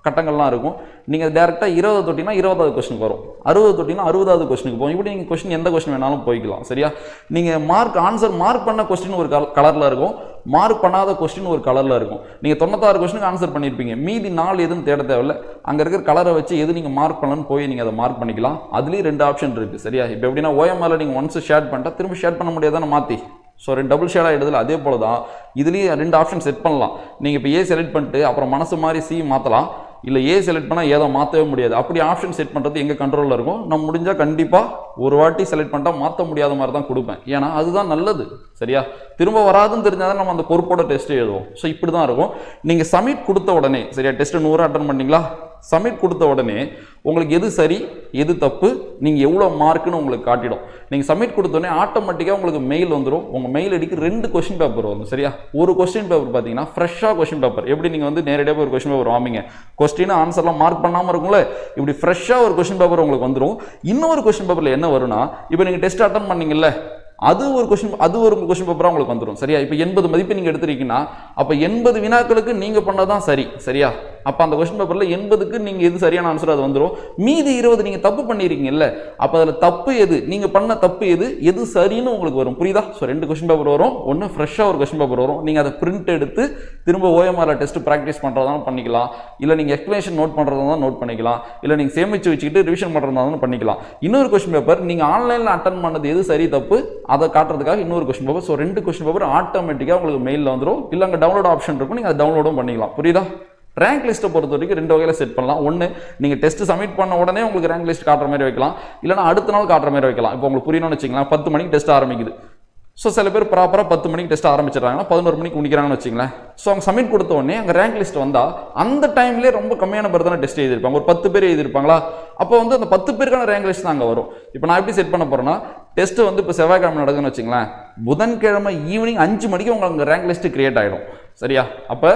கட்டங்கள்லாம் இருக்கும். நீங்கள் டேரெக்டாக 20 தொட்டினா 20வது கொஸ்டினுக்கு வரும், 60 தொட்டினா 60வது கொஸ்டினுக்கு போகும். இப்படி நீங்கள் கொஸ்டின் எந்த கொஸ்டின் வேணாலும் போய்க்கலாம். சரியா? நீங்கள் ஆன்சர் மார்க் பண்ண கொஸ்டின் ஒரு கலரில் இருக்கும், மார்க் பண்ணாத கொஸ்டின் ஒரு கலரில் இருக்கும். நீங்கள் 96 கொஸ்டினுக்கு ஆன்சர் பண்ணியிருப்பீங்க, மீதி 4 எதுன்னு தேட தேவையில்ல, அங்கே இருக்கிற கலரை வச்சு எது நீங்கள் மார்க் பண்ணலன்னு போய் நீங்கள் அதை மார்க் பண்ணிக்கலாம். அதுலேயும் 2 ஆப்ஷன் இருக்குது. சரியா? இப்போ எப்படின்னா OMRல நீங்கள் ஒன்ஸ் ஷேர் பண்ணிட்டா திரும்ப ஷேர் பண்ண முடியாதானே மாற்றி, ஸோ 2 டபுள் ஷேட் ஆகிடுதுல, அதே போல தான் இதுலேயும் 2 ஆப்ஷன் செட் பண்ணலாம். நீங்கள் இப்போ ஏ செலக்ட் பண்ணிட்டு அப்புறம் மனசு மாதிரி சி மாற்றலாம், இல்லை ஏ செலக்ட் பண்ணால் ஏதோ மாற்றவே முடியாது. அப்படி ஆப்ஷன் செட் பண்ணுறது எங்கள் கண்ட்ரோலில் இருக்கும். நம்ம முடிஞ்சால் கண்டிப்பாக ஒரு வாட்டி செலக்ட் பண்ணிட்டா மாற்ற முடியாத மாதிரி தான் கொடுப்பேன், ஏன்னா அதுதான் நல்லது. சரியா? திரும்ப வராதுன்னு தெரிஞ்சால் தான் நம்ம அந்த பொறுப்போட டெஸ்ட் எழுதுவோம். ஸோ இப்படி தான் இருக்கும். நீங்கள் சப்மிட் கொடுத்த உடனே, சரியா, டெஸ்ட்டு 100 அட்டன் பண்ணிங்களா, சப்மிட் கொடுத்த உடனே உங்களுக்கு எது சரி எது தப்பு, நீங்கள் எவ்வளோ மார்க்குன்னு உங்களுக்கு காட்டிடும். நீங்கள் சப்மிட் கொடுத்தோடனே ஆட்டோமேட்டிக்காக உங்களுக்கு மெயில் வந்துடும். உங்கள் மெயில் ஐடிக்கு 2 கொஸ்டின் பேப்பர் வரும். சரியா? ஒரு கொஸ்டின் பேப்பர் பார்த்தீங்கன்னா ஃப்ரெஷ்ஷாக கொஸ்டின் பேப்பர், எப்படி நீங்கள் வந்து நேரடியாக ஒரு கொஸ்டின் பேப்பர் வாங்கிங்க, கொஸ்டின் ஆன்சர்லாம் மார்க் பண்ணாமல் இருக்கும்ல, இப்படி ஃப்ரெஷ்ஷாக ஒரு கொஸ்டின் பேப்பர் உங்களுக்கு வந்துடும். இன்னொரு கொஸ்டின் பேப்பரில் என்ன வரும்னா, இப்போ நீங்கள் டெஸ்ட் அட்டன் பண்ணீங்கல்ல, அது ஒரு கொஸ்டின் பேப்பராக உங்களுக்கு வந்துடும். சரியா? இப்போ 80 மதிப்பு நீங்கள் எடுத்துருக்கீங்கன்னா அப்போ 80 வினாக்களுக்கு நீங்கள் பண்ணதான் சரி. சரியா? அப்போ அந்த கொஸ்டின் பேப்பரில் 80க்கு நீங்கள் எது சரியான ஆன்சர் அது வந்துடும். மீதி 20 நீங்கள் தப்பு பண்ணியிருக்கீங்கல்ல, அப்போ அதில் தப்பு எது, நீங்கள் பண்ண தப்பு எது, எது சரின்னு உங்களுக்கு வரும். புரியுதா? ஸோ 2 கொஸ்டின் பேப்பர் வரும். ஒன்று ஃப்ரெஷ்ஷாக ஒரு கொஸ்டின் பேப்பர் வரும். நீங்கள் அதை பிரிண்ட் எடுத்து திரும்ப OMRல டெஸ்ட் ப்ராக்டிஸ் பண்ணுறதாலும் பண்ணிக்கலாம், இல்லை நீங்கள் எக்ஸ்பிளேஷன் நோட் பண்ணுறதா தான் நோட் பண்ணிக்கலாம், இல்லை நீங்கள் சேமித்து வச்சுக்கிட்டு ரிவிஷன் பண்ணுறதாலும் பண்ணிக்கலாம். இன்னொரு கொஸ்டின் பேப்பர் நீங்கள் ஆன்லைனில் அட்டன் பண்ணது எது சரி தப்பு அதை காட்டுறதுக்காக இன்னொரு question paper. So 2 question paper ஆட்டோமேட்டிக்காக உங்களுக்கு மெயிலில் வந்துடும், இல்லை அங்கே டவுன்லோட் ஆப்ஷன் இருக்கும், நீங்கள் அதை டவுன்லோடும் பண்ணிக்கலாம். புரியுதா? ரேங்க் லிஸ்ட்டை பொறுத்த வரைக்கும் 2 வகையில் செட் பண்ணலாம். ஒன்று, நீங்கள் டெஸ்ட் சப்மிட் பண்ண உடனே உங்களுக்கு ரேங்க் லிஸ்ட் காட்டுற மாதிரி வைக்கலாம், இல்லைனா அடுத்த நாள் காட்டுற மாதிரி வைக்கலாம். இப்போ உங்களுக்கு புரியணும்னு வச்சுக்கலாம், 10 மணிக்கு டெஸ்ட் ஆரம்பிக்குது. ஸோ சில பேர் ப்ராப்பராக 10 மணிக்கு டெஸ்ட் ஆரம்பிச்சிடறாங்கன்னா 11 மணிக்கு முடிக்கிறாங்கன்னு வச்சுங்களேன். ஸோ அவங்க சப்மிட் கொடுத்த உடனே அங்கே ரேங்க் லிஸ்ட் வந்தால் அந்த டைம்லேயே ரொம்ப கம்மியான பேர் தானே டெஸ்ட் எழுதிருப்பாங்க, ஒரு 10 பேர் எழுதிருப்பாங்களா, அப்போ வந்து அந்த 10 பேருக்கான ரேங்க் லிஸ்ட் தான் அங்கே வரும். இப்போ நான் எப்படி செட் பண்ண போகிறேன்னா, டெஸ்ட் வந்து இப்போ செவ்வாய்க்கிழமை நடக்குதுன்னு வச்சுங்களேன், புதன்கிழமை ஈவினிங் 5 மணிக்கு உங்களுக்கு அங்கே ரேங்க் லிஸ்ட் கிரியேட் ஆகிடும். சரியா? அப்போ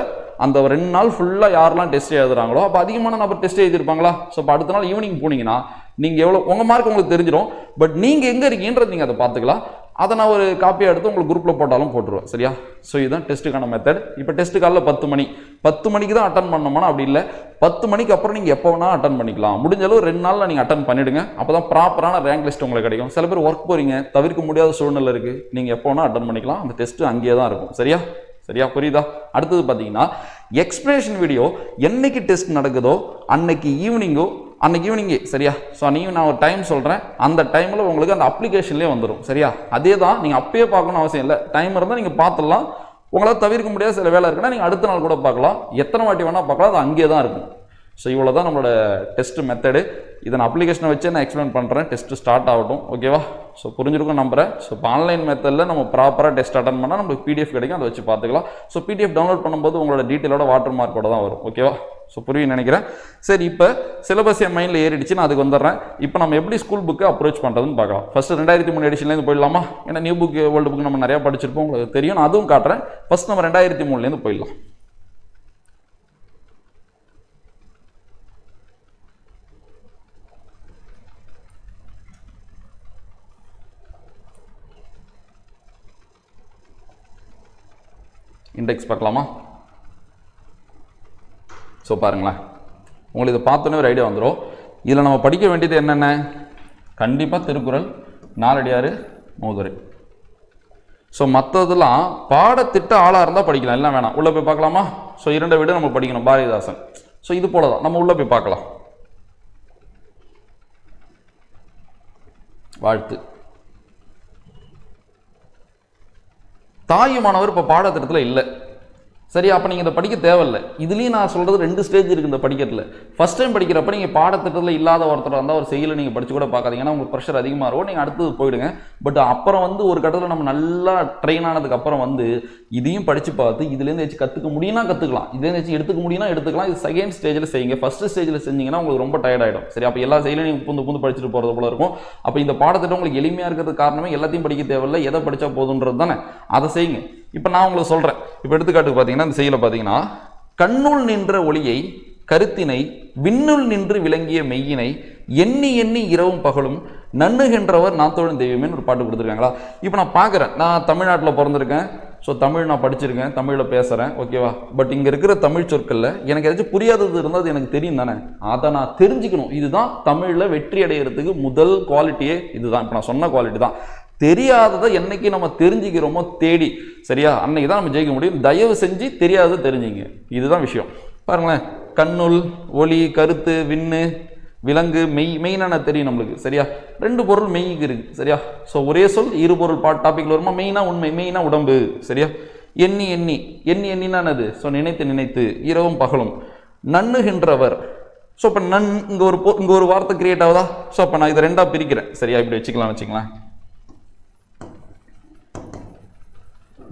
அந்த 2 நாள் ஃபுல்லாக யாரெல்லாம் டெஸ்ட் எழுதுறாங்களோ அப்போ அதிகமான நபர் டெஸ்ட் எழுதிருப்பாங்களா. ஸோ இப்போ அடுத்த நாள் ஈவினிங் போனீங்கன்னா நீங்கள் எவ்வளோ உங்கள் மார்க் உங்களுக்கு தெரிஞ்சிடும். பட் நீங்கள் எங்கே இருக்கீங்கன்றது நீங்கள் அதை பார்த்துக்கலாம். அதை நான் ஒரு காப்பியாக எடுத்து உங்களுக்கு குரூப்பில் போட்டாலும் போட்டுருவேன். சரியா? ஸோ இதுதான் டெஸ்ட்டுக்கான மெத்தட். இப்போ டெஸ்ட்டு காலையில் 10 மணிக்கு தான் அட்டன் பண்ணோம்னா அப்படி இல்லை, 10 மணிக்கு அப்புறம் நீங்கள் எப்போ வேணால் அட்டன் பண்ணிக்கலாம். முடிஞ்ச அளவு 2 நாளில் நீங்கள் அட்டன் பண்ணிவிடுங்க. அப்போ தான் ப்ராப்பரான ரேங்க் லிஸ்ட் உங்களுக்கு கிடைக்கும். சில பேர் ஒர்க் போகிறீங்க, தவிர்க்க முடியாத சூழ்நிலை இருக்குது, நீங்கள் எப்போ வேணால் அட்டன் பண்ணிக்கலாம். அந்த டெஸ்ட்டு அங்கேயே தான் இருக்கும். சரியா? புரியுதா? அடுத்தது பார்த்தீங்கன்னா, எக்ஸ்பிளேஷன் வீடியோ என்னைக்கு டெஸ்ட் நடக்குதோ அன்னைக்கு ஈவினிங்கே. சரியா? ஸோ நீங்கள் நான் ஒரு டைம் சொல்கிறேன், அந்த டைமில் உங்களுக்கு அந்த அப்ளிகேஷன்லேயே வந்துடும். சரியா? அதே தான், நீங்கள் அப்பயே பார்க்கணும் அவசியம் இல்லை. டைம் இருந்தால் நீங்கள் பார்த்துடலாம். உங்களால் தவிர்க்க முடியாத சில வேலை இருக்குன்னா நீங்கள் அடுத்த நாள் கூட பார்க்கலாம், எத்தனை வாட்டி வேணால் பார்க்கலாம், அது அங்கேயே தான் இருக்கும். ஸோ இவ்வளோ தான் நம்மளோட டெஸ்ட் மெத்தடு. இதை நான் அப்ளிகேஷனை வச்சு நான் எக்ஸ்பிளைன் பண்ணுறேன். டெஸ்ட்டு ஸ்டார்ட் ஆகட்டும். ஓகேவா? ஸோ புரிஞ்சிருக்கும் நம்புறேன். ஸோ இப்போ ஆன்லைன் மெத்தடில் நம்ம ப்ராப்பராக டெஸ்ட் அட்டன் பண்ணால் நம்மளுக்கு PDF கிடைக்கும், அதை வச்சு பார்த்துக்கலாம். ஸோ PDF டவுன்லோட் பண்ணும்போது உங்களோட டீட்டெயிலோட வாட்டர் மார்க்கோட தான் வரும். ஓகேவா? ஸோ புரியும் நினைக்கிறேன். சரி, இப்போ சிலபஸ் என் மைண்டில் ஏறிடுச்சு, நான் அதுக்கு வந்துடுறேன். இப்போ நம்ம எப்படி ஸ்கூல் புக்கு அப்ரோச் பண்ணுறதுன்னு பார்க்கலாம். ஃபஸ்ட்டு 2003 எடிஷன்லேருந்து போயிடலாமா? ஏன்னா நியூ புக் ஓல்டு புக் நம்ம நிறையா படிச்சிருப்போம், உங்களுக்கு தெரியும், நான் அதுவும் காட்டுறேன். ஃபஸ்ட் நம்ம 2003லேருந்து போயிடலாம். இண்டெக்ஸ் பார்க்கலாமா? ஸோ பாருங்களேன், உங்களுக்கு இதை பார்த்தோன்னே ஒரு ஐடியா வந்துடும். இதில் நம்ம படிக்க வேண்டியது என்னென்ன? கண்டிப்பாக திருக்குறள், நாலடியார், மூதுரை. ஸோ மற்றதெல்லாம் பாடத்திட்ட ஆளாக இருந்தால் படிக்கலாம், எல்லாம் வேணாம். உள்ளே போய் பார்க்கலாமா? ஸோ 2 விட நம்ம படிக்கணும், பாரதிதாசன். ஸோ இது போல தான் நம்ம உள்ளே போய் பார்க்கலாம். வாழ்த்து. தாயுமானவர் இப்போ பாடத்திட்டத்தில் இல்லை. சரி, அப்போ நீங்கள் இதை படிக்க தேவையில்லை. இதுலேயும் நான் சொல்கிறது 2 ஸ்டேஜ் இருக்குது இந்த படிக்கிறதுல. ஃபஸ்ட் டைம் படிக்கிறப்ப நீங்கள் பாடத்திட்டத்தில் இல்லாத ஒருத்தர் இருந்தால் ஒரு செயலை நீங்கள் படித்து கூட பார்க்காதீங்கன்னா உங்களுக்கு ப்ரெஷர் அதிகமாக இருக்கும், நீங்கள் அடுத்தது போயிடுங்க. பட் அப்புறம் வந்து ஒரு கட்டத்தில் நம்ம நல்லா ட்ரெயின் ஆனதுக்கப்புறம் வந்து இதையும் படித்து பார்த்து இதுலேருந்து வச்சு கற்றுக்க முடியும்னா கற்றுக்கலாம், இதுலேருந்து வச்சு எடுத்துக்க முடியும்னா எடுத்துக்கலாம். இது செகண்ட் ஸ்டேஜில் செய்யுங்க. ஃபஸ்ட்டு ஸ்டேஜில் செஞ்சிங்கன்னா உங்களுக்கு ரொம்ப டயர்ட் ஆகிடும். சரி, அப்போ எல்லா செயலையும் நீங்கள் புந்து படிச்சுட்டு போகிறது போல இருக்கும். அப்போ இந்த பாடத்திட்டம் உங்களுக்கு எளிமையாக இருக்கிறதுக்கு காரணமே எல்லாத்தையும் படிக்க தேவையில்லை, எதை படித்தா போதுன்றது தானே, அதை செய்யுங்க. இப்போ நான் உங்களுக்கு சொல்கிறேன். இப்போ எடுத்துக்காட்டுக்கு பார்த்தீங்கன்னா இந்த செயலை பார்த்தீங்கன்னா, கண்ணுள் நின்ற ஒளியை கருத்தினை விண்ணுள் நின்று விளங்கிய மெய்யினை எண்ணி எண்ணி இரவும் பகலும் நண்ணுகின்றவர் நாத்தோடு தெய்வமேன்னு ஒரு பாட்டு கொடுத்துருக்காங்களா. இப்போ நான் பார்க்குறேன், நான் தமிழ்நாட்டில் பிறந்திருக்கேன். ஸோ தமிழ் நான் படிச்சிருக்கேன், தமிழில் பேசுகிறேன். ஓகேவா? பட் இங்கே இருக்கிற தமிழ் சொற்களில் எனக்கு ஏதாச்சும் புரியாதது இருந்தால் அது எனக்கு தெரியும் தானே, அதை நான் தெரிஞ்சுக்கணும். இதுதான் தமிழில் வெற்றி அடைகிறதுக்கு முதல் குவாலிட்டியே இதுதான். இப்போ நான் சொன்ன குவாலிட்டி தான். தெரியாததை என்னைக்கு நம்ம தெரிஞ்சுக்கிறோமோ தேடி, சரியா, அன்னைக்கு தான் நம்ம ஜெயிக்க முடியும். தயவு செஞ்சு தெரியாததை தெரிஞ்சுங்க, இதுதான் விஷயம். பாருங்களேன், கண்ணுள், ஒளி, கருத்து, விண்ணு, விலங்கு, மெயினான தெரியும் நம்மளுக்கு, சரியா. 2 பொருள் மெய்க்கு இருக்கு, சரியா. ஸோ ஒரே சொல் இரு பொருள் டாபிக்ல வருமா, மெயினா உண்மை, மெயினா உடம்பு, சரியா. எண்ணினா என்னது, ஸோ நினைத்து இரவும் பகலும். நண்ணுகின்றவர், ஸோ இப்போ இங்கே ஒரு வார்த்தை கிரியேட் ஆகுதா. ஸோ அப்போ நான் இதை 2ஆக பிரிக்கிறேன், சரியா. இப்படி வச்சுக்கலாம்.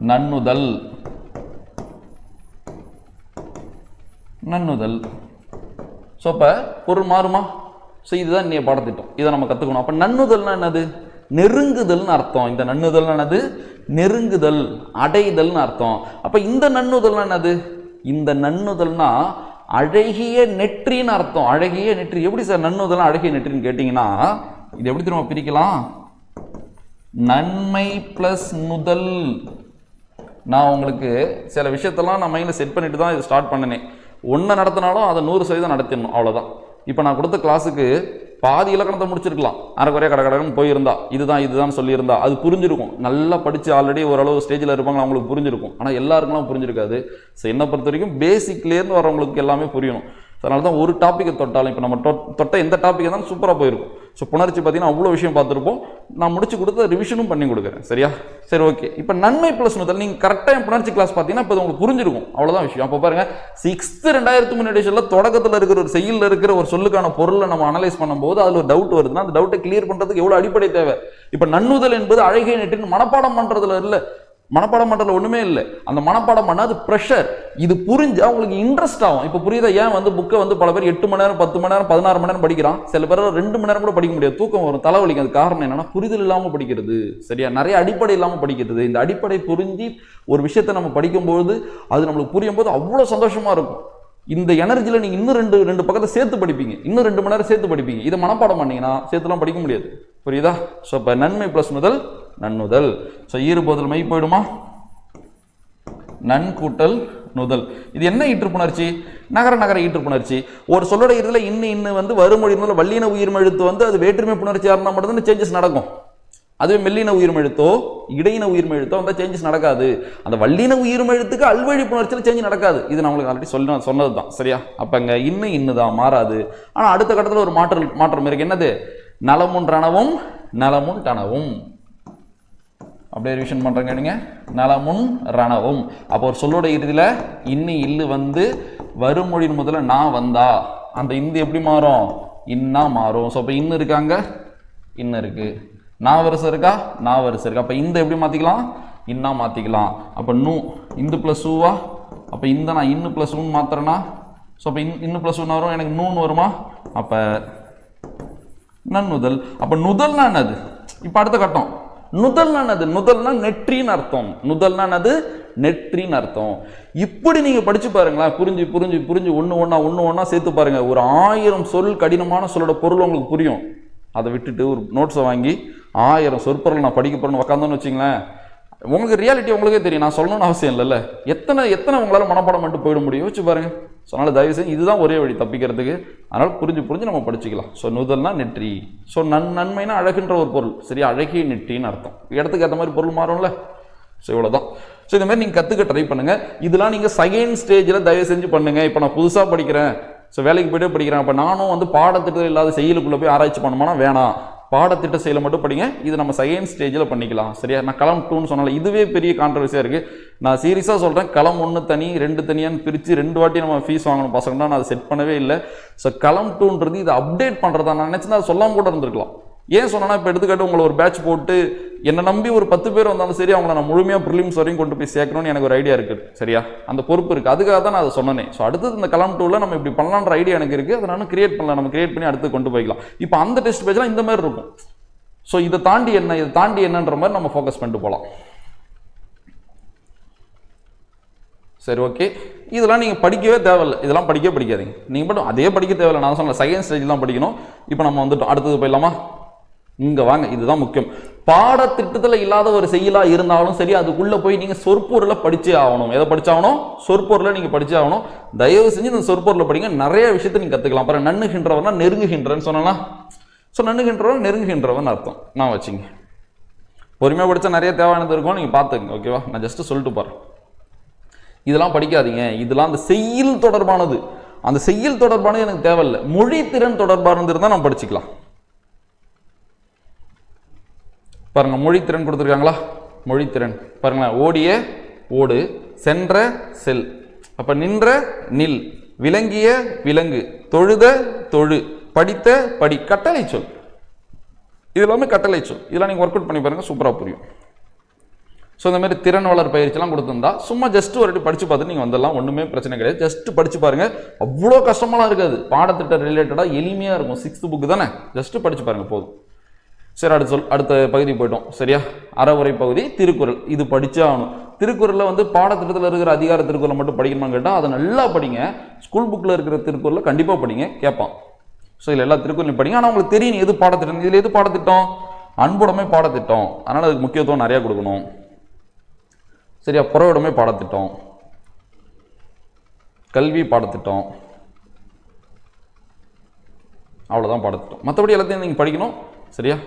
நன்னுதல். ஸோ அப்போ பொருள் மாறுமா. ஸோ இதுதான் இன்னைய பாடத்திட்டம், இதை நம்ம கற்றுக்கணும். அப்போ நன்னுதல்னா என்னது, நெருங்குதல்னு அர்த்தம். இந்த நன்னுதல் என்னது, நெருங்குதல், அடைதல்னு அர்த்தம். அப்போ இந்த நன்னுதல்னா என்னது, இந்த நன்னுதல்னா அழகிய நெற்றின்னு அர்த்தம். அழகிய நெற்றி. எப்படி சார் நன்னுதல் அழகிய நெற்றின்னு கேட்டீங்கன்னா, இது எப்படி திரும்ப பிரிக்கலாம், நன்மை பிளஸ் நுதல். நான் உங்களுக்கு சில விஷயத்தெல்லாம் நான் மைண்டில் செட் பண்ணிட்டு தான் இது ஸ்டார்ட் பண்ணினேன். ஒன்று நடத்தினாலும் அதை 100% நடத்திடணும், அவ்வளோதான். இப்போ நான் கொடுத்த கிளாஸுக்கு பாதி இலக்கணத்தை முடிச்சிருக்கலாம், அரைக்குறையாக கடகடன்னு போயிருந்தா, இதுதான் சொல்லியிருந்தா அது புரிஞ்சிருக்கும். நல்லா படித்து ஆல்ரெடி ஓரளவு ஸ்டேஜில் இருப்பாங்க, அவங்களுக்கு புரிஞ்சிருக்கும். ஆனால் எல்லாருக்குலாம் புரிஞ்சிருக்காது. ஸோ என்னை பொறுத்த வரைக்கும் பேசிக்லேருந்து வரவங்களுக்கு எல்லாமே புரியணும். அதனால தான் ஒரு டாப்பிக்கை தொட்டாலும், இப்போ நம்ம தொட்ட எந்த டாப்பிக்கை தான் சூப்பராக போயிருக்கும். ஸோ புணர்ச்சி பார்த்தீங்கன்னா அவ்வளோ விஷயம் பார்த்துருப்போம். நான் முடிச்சு கொடுத்து ரிவிஷனும் பண்ணி கொடுக்குறேன், சரியா. சரி, ஓகே. இப்போ நன்மை ப்ளஸ் நுதல் நீங்கள் கரெக்டாக புணர்ச்சி கிளாஸ் பார்த்தீங்கன்னா இப்போ உங்களுக்கு புரிஞ்சிருக்கும், அவ்வளோதான் விஷயம். அப்போ பாருங்க, 6th 2003 எடிஷனில் தொடக்கத்தில் இருக்கிற ஒரு செய்யுளில் இருக்கிற ஒரு சொல்லுக்கான பொருளை நம்ம அனலைஸ் பண்ணும்போது அதில் ஒரு டவுட் வருதுன்னா அந்த டவுட்டை கிளியர் பண்ணுறதுக்கு எவ்வளோ அடிப்படை தேவை. இப்போ நன்னுதல் என்பது அழகிய நெற்றின்னு மனப்பாடம் பண்ணுறதுல இல்லை, மனப்பாடம் பண்ணுறதுல ஒன்றுமே இல்லை. அந்த மனப்பாடம் பண்ணால் அது ப்ரெஷர். இது புரிஞ்சா உங்களுக்கு இன்ட்ரெஸ்ட் ஆகும். இப்போ புரியுதா, ஏன் புக்கை பல பேர் 8 மணி நேரம் 10 மணி நேரம் 16 மணி நேரம் படிக்கிறான். சில பேர் 2 மணி நேரம் கூட படிக்க முடியாது, தூக்கம் வரும், தலைவலிக்கும். அது காரணம் என்னன்னா புரிதல் இல்லாமல் படிக்கிறது, சரியா. நிறைய அடிப்படை இல்லாமல் படிக்கிறது. இந்த அடிப்படை புரிஞ்சு ஒரு விஷயத்தை நம்ம படிக்கும்போது அது நம்மளுக்கு புரியும் போது அவ்வளோ சந்தோஷமா இருக்கும். இந்த எனர்ஜியில் நீங்கள் இன்னும் ரெண்டு பக்கத்தை சேர்த்து படிப்பீங்க, இன்னும் 2 மணி நேரம் சேர்த்து படிப்பீங்க. இதை மனப்பாடம் பண்ணீங்கன்னா சேர்த்துலாம் படிக்க முடியாது, புரியுதா. ஸோ இப்போ நன்மை ப்ளஸ் முதல் நன்னுதல். ஸோ ஈறுபோதல் மெய் போயிடுமா, நன் கூட்டல் நுதல். இது என்ன ஈற்றுப்புணர்ச்சி, நகர ஈற்றுப்புணர்ச்சி. ஒரு சொல்லோட இறுதியில் இன்னு வருமொழி வல்லின உயிர்மெழுத்து அது வேற்றுமை புணர்ச்சியாக இருந்தால் மட்டும்தான் சேஞ்சஸ் நடக்கும். அதுவே மெல்லின உயிர்மெழுத்தோ இடையின உயிர்மெழுத்தோ சேஞ்சஸ் நடக்காது. அந்த வல்லின உயிர்மெழுத்துக்கு அல்வழி புணர்ச்சியில் சேஞ்ச் நடக்காது. இது நம்மளுக்கு ஆல்ரெடி சொன்னது தான், சரியா. அப்போ இங்கே இன்னுதான் மாறாது. ஆனால் அடுத்த கட்டத்தில் ஒரு மாற்றம் இருக்கு. என்னது, நலமுன் ரணவும் நலமுன் டனவும். அப்படியே ரிவிஷன் பண்றேங்க நீங்க, நலமுன் ரணவும். அப்போ ஒரு சொல்லோட இறுதியில் இல்லு வருமொழியின் முதல்ல நான் வந்தா அந்த இந்து எப்படி மாறும், இன்னா மாறும். ஸோ அப்போ இருக்காங்க, இருக்கு. நான் வரிசை இருக்கா, நான் வரிசை இருக்கா. அப்போ இந்த எப்படி மாற்றிக்கலாம், இன்னா மாற்றிக்கலாம். அப்போ இந்து ப்ளஸ் ஊவா. அப்போ நான் இன்னு ப்ளஸ் ஊன்னு மாத்திரனா, ஸோ அப்போ இன்னு ப்ளஸ் ஊன்னு வரும், எனக்கு நூன்னு வருமா. அப்போ நன்னுதல். அப்போ நுதல்னா என்னது, இப்போ அடுத்த கட்டம். நுதல்னா என்னது, நுதல்னா நெற்றின்னு அர்த்தம். நுதல்னா என்னது, நெற்றின்னு அர்த்தம். இப்படி நீங்க படிச்சு பாருங்களேன், புரிஞ்சு புரிஞ்சு புரிஞ்சு ஒன்று ஒன்றா சேர்த்து பாருங்க. ஒரு 1000 சொல் கடினமான சொல்லோட பொருள் உங்களுக்கு புரியும். அதை விட்டுட்டு ஒரு நோட்ஸை வாங்கி 1000 சொற்பொருள் நான் படிக்க போறேன்னு உட்காந்தோன்னு வச்சிங்களேன், உங்களுக்கு ரியாலிட்டி உங்களுக்கே தெரியும். நான் சொல்லணும்னு அவசியம் இல்லைல்ல. எத்தனை உங்களால் மனப்பாடம் பண்ணிட்டு போயிட முடியும், யோசிச்சு பாருங்க. ஸோ அதனால் தயவு செஞ்சு இதுதான் ஒரே வழி தப்பிக்கிறதுக்கு. அதனால் புரிஞ்சு நம்ம படிச்சுக்கலாம். ஸோ நுதல்னா நெற்றி. ஸோ நன்மைனா அழகுன்ற ஒரு பொருள், சரியா. அழகிய நெற்றின்னு அர்த்தம். இடத்துக்கு ஏற்ற மாதிரி பொருள் மாறும்ல. ஸோ இவ்வளோதான். ஸோ இந்த மாதிரி நீங்கள் கற்றுக்க ட்ரை பண்ணுங்க. இதெல்லாம் நீங்கள் செகண்ட் ஸ்டேஜில் தயவு செஞ்சு பண்ணுங்க. இப்போ நான் புதுசாக படிக்கிறேன், ஸோ வேலைக்கு போய்ட்டே படிக்கிறேன், அப்போ நானும் பாடத்திட்டம் இல்லாத செயலுக்குள்ளே போய் ஆராய்ச்சி பண்ணணுமானா வேணாம், பாடத்திட்ட செயலை மட்டும் படிங்க. இது நம்ம செகண்ட் ஸ்டேஜில் பண்ணிக்கலாம், சரியா. நான் களம் 2ன்னு சொன்னால இதுவே பெரிய கான்ட்ரவர்சியாக இருக்குது. நான் சீரியஸாக சொல்கிறேன், களம் 1 தனி 2 தனியான்னு பிரித்து 2 வாட்டி நம்ம ஃபீஸ் வாங்கணும் பசங்கன்னா, நான் அதை செட் பண்ணவே இல்லை. ஸோ களம் 2ன்றது இது அப்டேட் பண்ணுறதா நான் நினச்சிருந்தா அதை சொல்லாமல் கூட இருந்திருக்கலாம். ஏன் சொன்னா, இப்போ எடுத்துக்காட்டு உங்களை ஒரு பேட்ச் போட்டு என்னை நம்பி ஒரு 10 பேர் வந்தாலும் சரி, அவங்கள நான் முழுமையாக ப்ரிலிம்ஸ் வரையும் கொண்டு போய் சேர்க்கணும்னு எனக்கு ஒரு ஐடியா இருக்குது, சரியா. அந்த பொறுப்பு இருக்குது. அதுக்காக தான் நான் அதை சொன்னேன். ஸோ அடுத்தது இந்த களம் 2ல் நம்ம இப்படி பண்ணலான்ற ஐடியா எனக்கு இருக்குது. அதை நான் கிரியேட் பண்ணலாம், நம்ம கிரியேட் பண்ணி அடுத்து கொண்டு போய்க்கலாம். இப்போ அந்த டெஸ்ட் பேஜ்லாம் இந்த மாதிரி இருக்கும். ஸோ இதை தாண்டி என்னன்ற மாதிரி நம்ம ஃபோக்கஸ் பண்ணிட்டு போகலாம். சரி, ஓகே. இதெல்லாம் நீங்கள் படிக்கவே தேவையில்லை, இதெல்லாம் படிக்காதீங்க. நீங்கள் மட்டும் அதே படிக்க தேவையில்லை. நான் சொன்ன செகண்ட் ஸ்டேஜ் தான் படிக்கணும். இப்போ நம்ம வந்துட்டோம், அடுத்தது போயிடலாமா. இங்கே வாங்க, இதுதான் முக்கியம். பாடத்திட்டத்தில் இல்லாத ஒரு செயலா இருந்தாலும் சரி, அதுக்குள்ளே போய் நீங்கள் சொற்பொருளை படிச்சே ஆகணும். எதை படிச்சாகணும், சொற்பொருளை நீங்கள் படிச்சே ஆகணும். தயவு செஞ்சு இந்த சொற்பொருளை படிங்க, நிறைய விஷயத்தை நீங்கள் கற்றுக்கலாம். அப்புறம் நன்னுகின்றவனா நெருங்குகின்றன்னு சொன்னா, ஸோ நன்னுகின்றவன் நெருங்குகின்றவன் அர்த்தம் நான் வச்சுங்க. பொறுமையாக படித்தா நிறைய தேவையானது இருக்கும், நீங்கள் பார்த்துங்க. ஓகேவா, நான் ஜஸ்ட்டு சொல்லிட்டு போகிறேன். இதெல்லாம் படிக்காதீங்க, இதெல்லாம் அந்த செய்யுள் தொடர்பானது. அந்த செய்யுள் தொடர்பானது எனக்கு தேவையில்லை, மொழி திறன் தொடர்பானது இருந்தால் நம்ம படிச்சுக்கலாம். பாருங்க, மொழித்திறன் கொடுத்துருக்காங்களா? மொழித்திறன் பாருங்களேன். ஓடிய ஓடு, சென்ற செல், அப்ப நின்ற நில், விளங்கிய விலங்கு, தொழுத தொழு, படித்த படி, கட்டளை சொல். இது எல்லாமே கட்டளை சொல். இதெல்லாம் நீங்கள் ஒர்க் அவுட் பண்ணி பாருங்க, சூப்பராக புரியும். ஸோ இந்த மாதிரி திறன் வளர் பயிற்சிலாம் கொடுத்துருந்தா சும்மா ஜஸ்ட் ஒரு வாட்டி படிச்சு பார்த்து நீங்கள் வந்துடலாம், ஒன்றுமே பிரச்சனை கிடையாது. ஜஸ்ட் படிச்சு பாருங்க, அவ்வளோ கஷ்டமாலாம் இருக்காது, பாடத்திட்ட ரிலேட்டடாக எளிமையாக இருக்கும். 6th புக்கு தானே, ஜஸ்ட் படிச்சு பாருங்க போதும். சரி, அடுத்த பகுதி போயிட்டோம். சரியா, அறவுரை பகுதி திருக்குறள். இது படிச்சே ஆகணும். திருக்குறளில் வந்து பாடத்திட்டத்தில் இருக்கிற அதிகார திருக்குறளை மட்டும் படிக்கணுமான்னு கேட்டால் அதை நல்லா படிங்க. ஸ்கூல் புக்கில் இருக்கிற திருக்குறளை கண்டிப்பாக படிங்க, கேட்பான். ஸோ இதில் எல்லா திருக்குறளையும் படிங்க. ஆனால் உங்களுக்கு தெரியும் எது பாடத்திட்டம். இதில் எது பாடத்திட்டம்? அன்புடைமை பாடத்திட்டம். அதனால் அதுக்கு முக்கியத்துவம் நிறையா கொடுக்கணும். சரியா, புறவுடைமை பாடத்திட்டம், கல்வி பாடத்திட்டம், அவ்வளோதான் பாடத்திட்டம். மற்றபடி எல்லாத்தையும் நீங்கள் படிக்கணும். சரியா,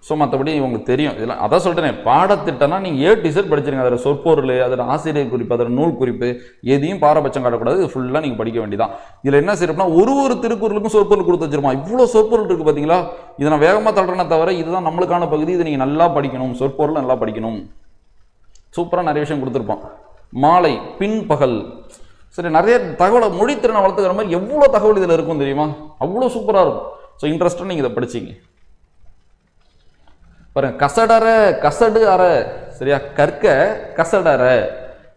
ஸோ மற்றபடி உங்களுக்கு தெரியும் இதெல்லாம். அதான் சொல்லிட்டேன், பாடத்திட்டம்னா நீங்கள் A to Z படிச்சிருங்க. அதில் சொற்பொருள், அதில் ஆசிரியர் குறிப்பு, அதில் நூல் குறிப்பு, எதையும் பாரபட்சம் காட்டக்கூடாது. இது ஃபுல்லாக நீங்கள் படிக்க வேண்டியதான். இதில் என்ன சிறப்புனா ஒரு திருக்குறளுக்கும் சொற்பொருள் கொடுத்து வச்சிருமா. இவ்வளோ சொற்பொருள் இருக்குது பார்த்தீங்களா. இதை நான் வேகமாக தள்ளுறேனே தவிர இதுதான் நம்மளுக்கான பகுதி. இதை நீங்கள் நல்லா படிக்கணும், சொற்பொருள் நல்லா படிக்கணும். சூப்பராக நிறைய விஷயம் கொடுத்துருப்பான். மாலை, பின்பகல், சரி, நிறைய தகவலை மொழித்திறனை வளர்த்துக்கிற மாதிரி எவ்வளோ தகவல் இதில் இருக்கும் தெரியுமா. அவ்வளோ சூப்பராக இருக்கும். ஸோ இன்ட்ரெஸ்ட்டாக நீங்கள் இதை படிச்சிங்க பாருங்க. கசடற கசடு அற, சரியா, கற்க கசடற.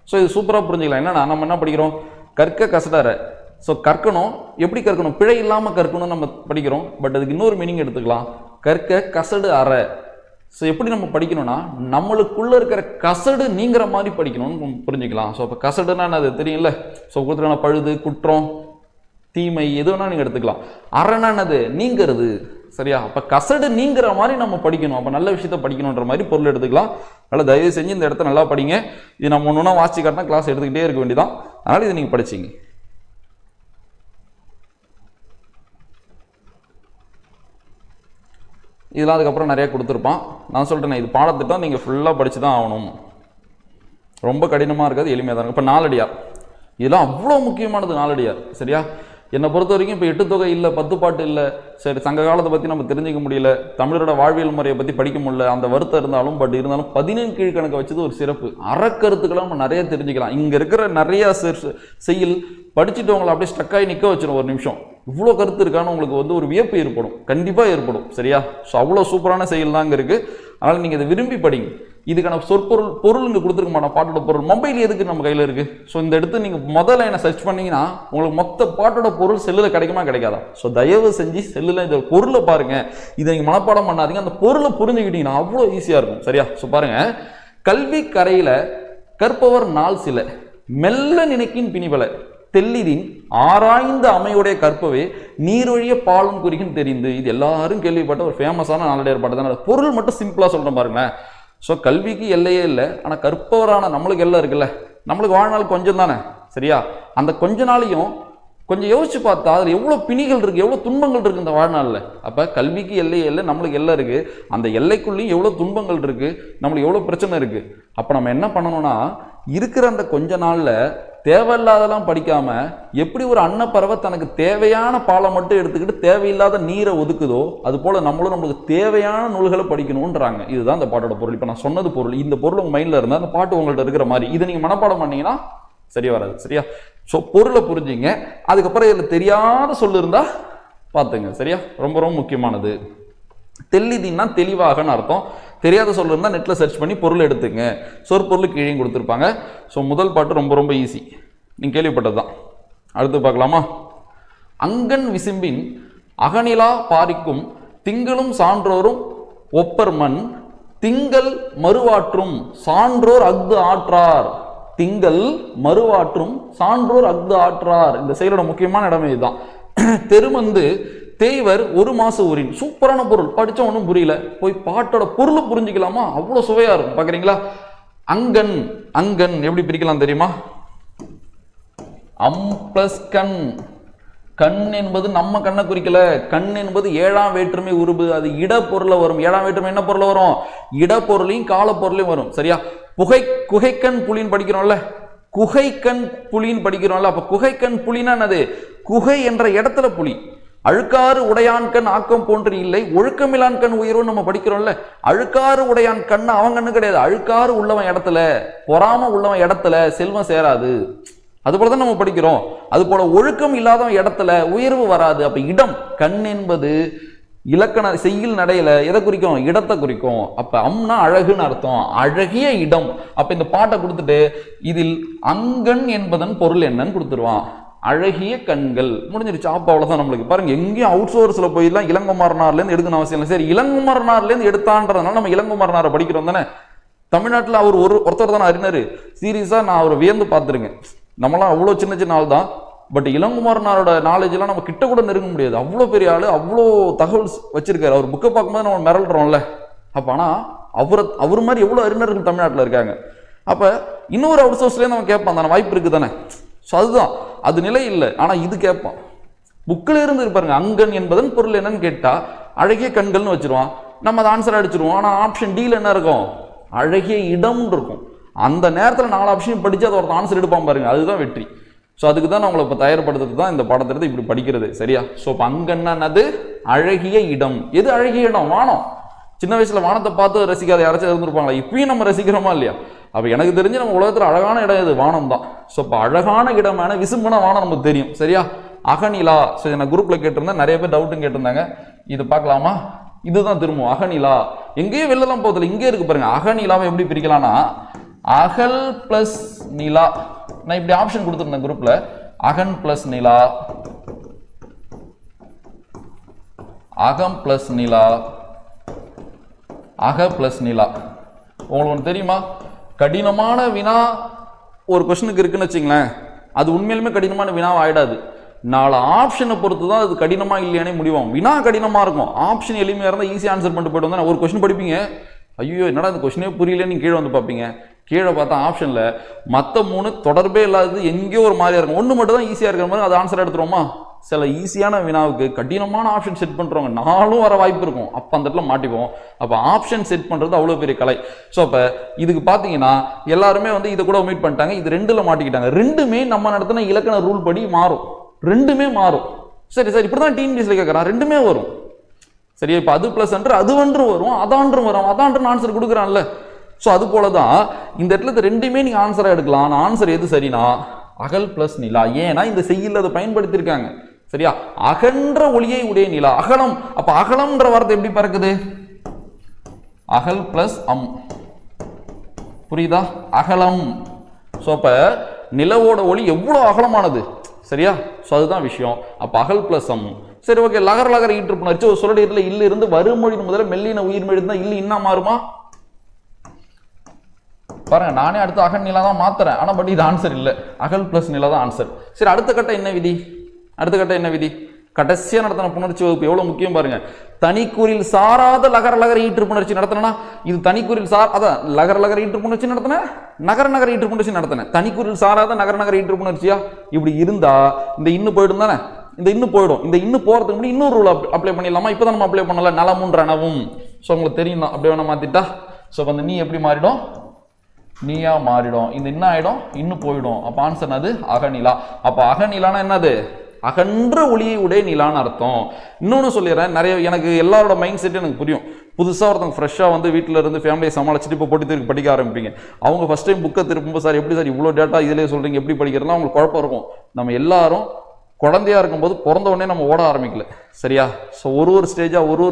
ஸோ இது சூப்பராக புரிஞ்சுக்கலாம். என்னன்னா நம்ம என்ன படிக்கிறோம்? கற்க கசடற. ஸோ கற்கணும், எப்படி கற்கணும்? பிழை இல்லாமல் கற்கணும்னு நம்ம படிக்கிறோம். பட் அதுக்கு இன்னொரு மீனிங் எடுத்துக்கலாம், கற்க கசடு அற. ஸோ எப்படி நம்ம படிக்கணும்னா நம்மளுக்குள்ள இருக்கிற கசடு நீங்கிற மாதிரி படிக்கணும்னு புரிஞ்சுக்கலாம். ஸோ அப்போ கசடுன்னா அது தெரியும்ல. ஸோ கொடுத்துருக்கான பழுது, குற்றம், தீமை, எது வேணா நீங்கள் எடுத்துக்கலாம். அறன்னா என்னது? நீங்கிறது. சரியா, அப்போ கசடு நீங்கிற மாதிரி நம்ம படிக்கணும். அப்போ நல்ல விஷயத்த படிக்கணுன்ற மாதிரி பொருள் எடுத்துக்கலாம். அதனால் தயவு செஞ்சு இந்த இடத்த நல்லா படிங்க. இது நம்ம ஒன்று ஒன்றா வாசிச்சு காட்டினா கிளாஸ் எடுத்துக்கிட்டே இருக்க வேண்டியதான். அதனால் இதை நீங்கள் படிச்சிங்க. இதெல்லாம் அதுக்கப்புறம் நிறையா கொடுத்துருப்பான். நான் சொல்கிறேன், இது பாடத்திட்டம் நீங்கள் ஃபுல்லாக படித்து தான் ஆகணும். ரொம்ப கடினமாக இருக்காது, எளிமையாக தான் இருக்கும். இப்போ நாலடியார், இதெல்லாம் அவ்வளோ முக்கியமானது. நாலடியார், சரியா, என்னை பொறுத்த வரைக்கும் இப்போ 8 தொகை இல்லை, 10 பாட்டு இல்லை, சரி, சங்க காலத்தை பற்றி நம்ம தெரிஞ்சிக்க முடியல, தமிழரோட வாழ்வியல் முறையை பற்றி படிக்க முடியல, அந்த வருத்தம் இருந்தாலும், பட் இருந்தாலும் 17 கீழ்கணக்கை வச்சது ஒரு சிறப்பு. அறக்கருத்துக்கெல்லாம் நம்ம நிறைய தெரிஞ்சுக்கலாம். இங்கே இருக்கிற நிறையா செய்யுள் படிச்சுட்டு உங்களை அப்படியே ஸ்டக்காகி நிற்க வச்சிடும் ஒரு நிமிஷம். இவ்வளோ கருத்து இருக்கான்னு உங்களுக்கு வந்து ஒரு வியப்பு ஏற்படும், கண்டிப்பாக ஏற்படும். சரியா, ஸோ அவ்வளோ சூப்பரான செயல் தான் இங்கே இருக்குது. அதனால் நீங்கள் இதை விரும்பி படிங்க. இதுக்கான பொருள் இங்கே கொடுத்துருக்க மாட்டோம். பாட்டோட பொருள் மொபைல் எதுக்கு நம்ம கையில் இருக்குது. ஸோ இந்த இடத்து நீங்கள் முதல்ல என்ன சர்ச் பண்ணிங்கன்னா உங்களுக்கு மொத்த பாட்டோட பொருள் செல்லில் கிடைக்குமா கிடைக்காதா. ஸோ தயவு செஞ்சு செல்லில் இந்த பொருளை பாருங்கள். இதை நீங்கள் மனப்பாடம் பண்ணாதீங்க, அந்த பொருளை புரிஞ்சுக்கிட்டீங்கன்னா அவ்வளோ ஈஸியாக இருக்கும். சரியா, ஸோ பாருங்கள், கல்வி கரையில் கற்பவர் நாள் சில, மெல்ல நினைக்கின் பிணிபல, தெல்லிதின் ஆராய்ந்த அமையுடைய கற்பவே நீரொழிய பாலும் குறிக்கும் தெரிந்து. இது எல்லாரும் கேள்விப்பட்ட ஒரு ஃபேமஸான நாலடியார் பாட்டு தானே. பொருள் மட்டும் சிம்பிளாக சொல்கிறேன் பாருங்களேன். ஸோ கல்விக்கு எல்லையே இல்லை, ஆனால் கற்பவரான நம்மளுக்கு எல்லாம் இருக்குல்ல. நம்மளுக்கு வாழ்நாள் கொஞ்சம் தானே. சரியா, அந்த கொஞ்ச நாளையும் கொஞ்சம் யோசிச்சு பார்த்தா அதில் எவ்வளோ பிணிகள் இருக்குது, எவ்வளோ துன்பங்கள் இருக்குது இந்த வாழ்நாளில். அப்போ கல்விக்கு எல்லையே இல்லை, நம்மளுக்கு எல்லாம் இருக்குது. அந்த எல்லைக்குள்ளேயும் எவ்வளோ துன்பங்கள் இருக்குது, நம்மளுக்கு எவ்வளோ பிரச்சனை இருக்குது. அப்போ நம்ம என்ன பண்ணணும்னா இருக்கிற அந்த கொஞ்ச நாளில் தேவையில்லாதெல்லாம் படிக்காம எப்படி ஒரு அன்னப்பறவை தனக்கு தேவையான பாலை மட்டும் எடுத்துக்கிட்டு தேவையில்லாத நீரை ஒதுக்குதோ அது போல நம்மளும் நம்மளுக்கு தேவையான நூல்களை படிக்கணும்ன்றாங்க. இதுதான் இந்த பாட்டோட பொருள். இப்போ நான் சொன்னது பொருள். இந்த பொருள் உங்கள் மைண்டில் இருந்தால் அந்த பாட்டு உங்கள்கிட்ட இருக்கிற மாதிரி இதை நீங்கள் மனப்பாடம் பண்ணீங்கன்னா சரியா வராது. சரியா, ஸோ பொருளை புரிஞ்சுங்க. அதுக்கப்புறம் இதில் தெரியாத சொல்லு இருந்தால் பார்த்துங்க. சரியா, ரொம்ப ரொம்ப முக்கியமானது. தெளிதின்னா தெளிவாகன்னு அர்த்தம். தெரியாத சொல்ல இருந்தால் நெட்டில் சர்ச் பண்ணி பொருள் எடுத்துங்க. சொற்பொருள் கீழே கொடுத்துருப்பாங்க. ஸோ முதல் பாட்டு ரொம்ப ரொம்ப ஈஸி, நீங்கள் கேள்விப்பட்டது தான். அடுத்து பார்க்கலாமா? அங்கன் விசும்பின் அகனிலா பாரிக்கும் திங்களும் சான்றோரும் ஒப்பர் மண், திங்கள் மறுவாற்றும் சான்றோர் அஃது ஆற்றார். திங்கள் மறுவாற்றும் சான்றோர் அஃது ஆற்றார். இந்த செயலோட முக்கியமான இடமே இதுதான். தெருமந்து தேய்வர் ஒரு மாச ஊரின். சூப்பரான பொருள், படிச்ச ஒன்றும் புரியல, போய் பாட்டோட பொருள் புரிஞ்சுக்கலாமா, அவ்வளோ சுவையா இருக்கும். பாக்குறீங்களா? அங்கன், அங்கன் எப்படி பிரிக்கலாம் தெரியுமா? அம் பிளஸ் கண், கண் என்பது நம்ம கண்ணை குறிக்கல. கண் என்பது 7ஆம் வேற்றுமை உருபு. அது இடப்பொருள வரும். 7ஆம் வேற்றுமை என்ன பொருள் வரும்? இடப்பொருளையும் காலப்பொருளையும் வரும். சரியா? குகைக்கண் புலின்னு படிக்கிறோம்ல, குகைக்கண் புலின்னு படிக்கிறோம்ல. அப்ப குகைக்கண் புலின்னா என்னது? குகை என்ற இடத்துல புலி. அழுக்காறு உடையான் கண் ஆக்கம் போன்று இல்லை, ஒழுக்கமில்லான் கண் உயர்வு நம்ம படிக்கிறோம்ல. அழுக்காறு உடையான் கண் அவன் கண்ணு கிடையாது. அழுக்காறு உள்ளவன் இடத்துல, பொறாம உள்ளவன் இடத்துல செல்வம் சேராது. அது போலதான் நம்ம படிக்கிறோம். அது போல ஒழுக்கம் இல்லாதவன் இடத்துல உயர்வு வராது. அப்ப இடம், கண் என்பது இலக்கண செய்யுள் நடையில எதை குறிக்கும்? இடத்தை குறிக்கும். அப்ப அம்னா அழகுன்னு அர்த்தம், அழகிய இடம். அப்ப இந்த பாட்டை கொடுத்துட்டு இதில் அங்கண் என்பதன் பொருள் என்னன்னு கொடுத்துருவான். அழகிய கண்கள், முடிஞ்சிருச்சு. அப்ப அவ்வளவுதான். நம்மளுக்கு பாருங்க, எங்கேயும் அவுட் சோர்ஸ்ல போயிடலாம். இளங்குமரனார்ல இருந்து எடுக்கணும் அவசியம் இல்லை. சரி, இளங்குமரனார்ல இருந்து எடுத்தான்றதுனால நம்ம இளங்குமரனாரை படிக்கிறோம் தானே. தமிழ்நாட்டில் அவர் ஒருத்தர் தானே அறிஞர். சீரியஸா நான் அவரை வியந்து பார்த்துருக்கேன். நம்மளாம் அவ்வளோ சின்ன சின்ன ஆள் தான். பட் இளங்குமரனாரோட நாலேஜ் எல்லாம் நம்ம கிட்ட கூட நெருங்க முடியாது. அவ்வளோ பெரிய ஆளு, அவ்வளோ தகவல் வச்சிருக்காரு. அவர் புக்கை பார்க்கும்போது நம்ம மிரள்றோம்ல. அப்ப ஆனா அவர் மாதிரி எவ்வளோ அறிஞர்கள் தமிழ்நாட்டில் இருக்காங்க. அப்ப இன்னொரு அவுட் சோர்ஸ்லேயே நம்ம கேட்பான் தானே, வாய்ப்பு இருக்கு தானே. ஸோ அதுதான், அது நிலை இல்லை. ஆனா இது கேட்பான். புக்கில் இருந்து இருப்பாருங்க. அங்கன் என்பதன் பொருள் என்னன்னு கேட்டா அழகிய கண்கள்னு வச்சிருவான். நம்ம அதை ஆன்சர் அடிச்சிருவோம். ஆனா ஆப்ஷன் டியில் என்ன இருக்கும்? அழகிய இடம் இருக்கும். அந்த நேரத்தில் 4 ஆப்ஷன் படிச்சு அதை ஒருத்தர் ஆன்சர் எடுப்பான் பாருங்க, அதுதான் வெற்றி. ஸோ அதுக்கு தான் நான் உங்களை இப்போ தயார்படுத்துறது தான் இந்த பாடத்திட்டத்தை இப்படி படிக்கிறது. சரியா? ஸோ இப்போ அங்கன்னது அழகிய இடம். எது அழகிய இடம்? வானம். சின்ன வயசுல வானத்தை பார்த்து ரசிக்காத யாராச்சும் இருந்திருப்பாங்களா? இப்பயும் நம்ம ரசிக்கிறோமா இல்லையா? அப்ப எனக்கு தெரிஞ்சு நம்ம உலகத்துல அழகான இடம் எது? வானம் தான். ஸோ இப்போ அழகான இடமான விசும்பன வானம் நமக்கு தெரியும். சரியா? அகநிலா. ஸோ நான் குரூப்ல கேட்டிருந்தேன், நிறைய பேர் டவுட்டும் கேட்டிருந்தாங்க. இது பார்க்கலாமா? இதுதான் திரும்பவும் அகநிலா. எங்கேயும் வெளிலலாம் போதில்லை, இங்கே இருக்கு பாருங்க. அகநிலாவை எப்படி பிரிக்கலாம்னா அகல் பிளஸ் நிலா. நான் இப்படி ஆப்ஷன் கொடுத்துருந்தேன் குரூப்ல. அகன் பிளஸ் நிலா, அகம் பிளஸ் நிலா, அக பிளஸ் நிலா. உங்களுக்கு ஒன்று தெரியுமா? கடினமான வினா ஒரு கொஸ்டினுக்கு இருக்குன்னு வச்சுங்களேன், அது உண்மையிலுமே கடினமான வினாவை ஆயிடாது. 4 ஆப்ஷனை பொறுத்து தான் அது கடினமா இல்லையானே முடிவாகும். வினா கடினமா இருக்கும், ஆப்ஷன் எளிமையா இருந்தால் ஈஸியாக ஆன்சர் பண்ணிட்டு போயிட்டு வந்தா ஒரு கொஸ்டின் படிப்பீங்க, ஐயோ என்னடா இந்த கொஸ்டினே புரியல, நீங்க கீழே வந்து பார்ப்பீங்க. கீழே பார்த்தா ஆப்ஷன்ல மற்ற 3 தொடர்பே இல்லாதது எங்கேயோ ஒரு மாதிரியா இருக்கும். ஒன்று மட்டும் தான் ஈஸியா இருக்கிற மாதிரி அது ஆன்சர் எடுத்துருவோமா? சில ஈஸியான வினாவுக்கு கடினமான ஆப்ஷன் செட் பண்றவங்க 4 வர வாய்ப்பு இருக்கும். அப்ப அந்த இடத்துல மாட்டிப்போம். அப்ப ஆப்ஷன் செட் பண்றது அவ்வளவு பெரிய கலை. ஸோ அப்ப இதுக்கு பாத்தீங்கன்னா எல்லாருமே வந்து இதை கூட ஒமிட் பண்ணிட்டாங்க. இது 2ல மாட்டிக்கிட்டாங்க. 2மே நம்ம நடத்தின இலக்கண ரூல் படி மாறும். 2மே மாறும். சரி சரி, இப்படிதான் டிஎன்பிஎஸ்சில கேட்கறான். 2மே வரும். சரியா? இப்ப அது பிளஸ் அன்று அது ஒன்று வரும், அதான்றும் வரும். அதான்று ஆன்சர் கொடுக்குறான்ல. ஸோ அது போலதான் இந்த இடத்துல 2மே நீங்க ஆன்சரா எடுக்கலாம். ஆன்சர் எது சரினா அகல் பிளஸ் நிலா. ஏன்னா இந்த செய்யுள் அதை பயன்படுத்தியிருக்காங்க. சரியா? அகன்ற ஒளியை உடைய நிலா, அகலம். அப்ப அகலம்ன்ற வார்த்தை எப்படி பறக்குது? அகல் பிளஸ் அம். புரியுதா? அகலம். ஸோ அப்ப நிலவோட ஒளி எவ்வளவு அகலமானது. சரியா? ஸோ அதுதான் விஷயம். அப்ப அகல் பிளஸ் அம். சரி, ஓகே. லகர் லகர் ஈற்று புணர்ச்சி ஒரு சொல்லடியில் இல்லு இருந்து வருமொழி முதல்ல மெல்லின உயிர் மெழுது தான் இல்லு இன்னும் மாறுமா பாருங்க. நானே அடுத்து அகல் நிலா தான் மாத்துறேன். ஆனா பட் இது ஆன்சர் இல்லை, அகல் பிளஸ் நிலா தான் ஆன்சர். சரி, அடுத்த கட்டம் என்ன விதி? அடுத்த கட்டம் என்ன விதி? கடைசியா நடத்தின புணர்ச்சி வகுப்பு எவ்வளவு முக்கியம் பாருங்க. தனிக்குறில் சாராத லகர லகர ஈற்று புணர்ச்சி நடத்தினா இது தனிக்குறில் அதான் லகர லகர ஈற்று புணர்ச்சி நடத்தின, நகர நகர ஈற்று புணர்ச்சி நடத்தின. தனிக்குறில் சாராத நகர நகர ஈற்று புணர்ச்சியா இப்படி இருந்தா இந்த இன்னும் போயிடும் தானே. இந்த இன்னும் போயிடும். இந்த இன்னும் போறதுக்கு முன்னாடி இன்னொரு ரூல் அப்ளை பண்ணிடலாமா? இப்பதான் நம்ம அப்ளை பண்ணல. நலமும் ரணவும். ஸோ உங்களுக்கு தெரியும் தான். அப்படியே வேணா மாத்திட்டா. ஸோ அந்த நீ எப்படி மாறிடும்? நீயா மாறிடும். இந்த என்ன ஆயிடும்? இன்னும் போயிடும். அப்ப ஆன்சர் அது அகநிலா. அப்ப அகநிலானா என்னது? அகன்ற ஒளியை உடைய நிலான்னு அர்த்தம். இன்னொன்னு சொல்லிடுறேன், நிறைய எனக்கு எல்லாரோட மைண்ட் செட் எனக்கு புரியும். புதுசாக ஒருத்தவங்க ஃப்ரெஷ்ஷாக வந்து வீட்டில் இருந்து ஃபேமிலியை சமாளிச்சுட்டு இப்போ போட்டு திருப்பி படிக்க ஆரம்பிப்பீங்க. அவங்க ஃபர்ஸ்ட் டைம் புக்கை திருப்பும்போது சார் எப்படி சார் இவ்வளோ டேட்டா இதிலே சொல்றீங்க, எப்படி படிக்கிறதுலாம் அவங்களுக்கு குழப்பம் இருக்கும். நம்ம எல்லாரும் குழந்தையா இருக்கும்போது பிறந்த உடனே நம்ம ஓட ஆரம்பிக்கல. சரியா? ஸோ ஒரு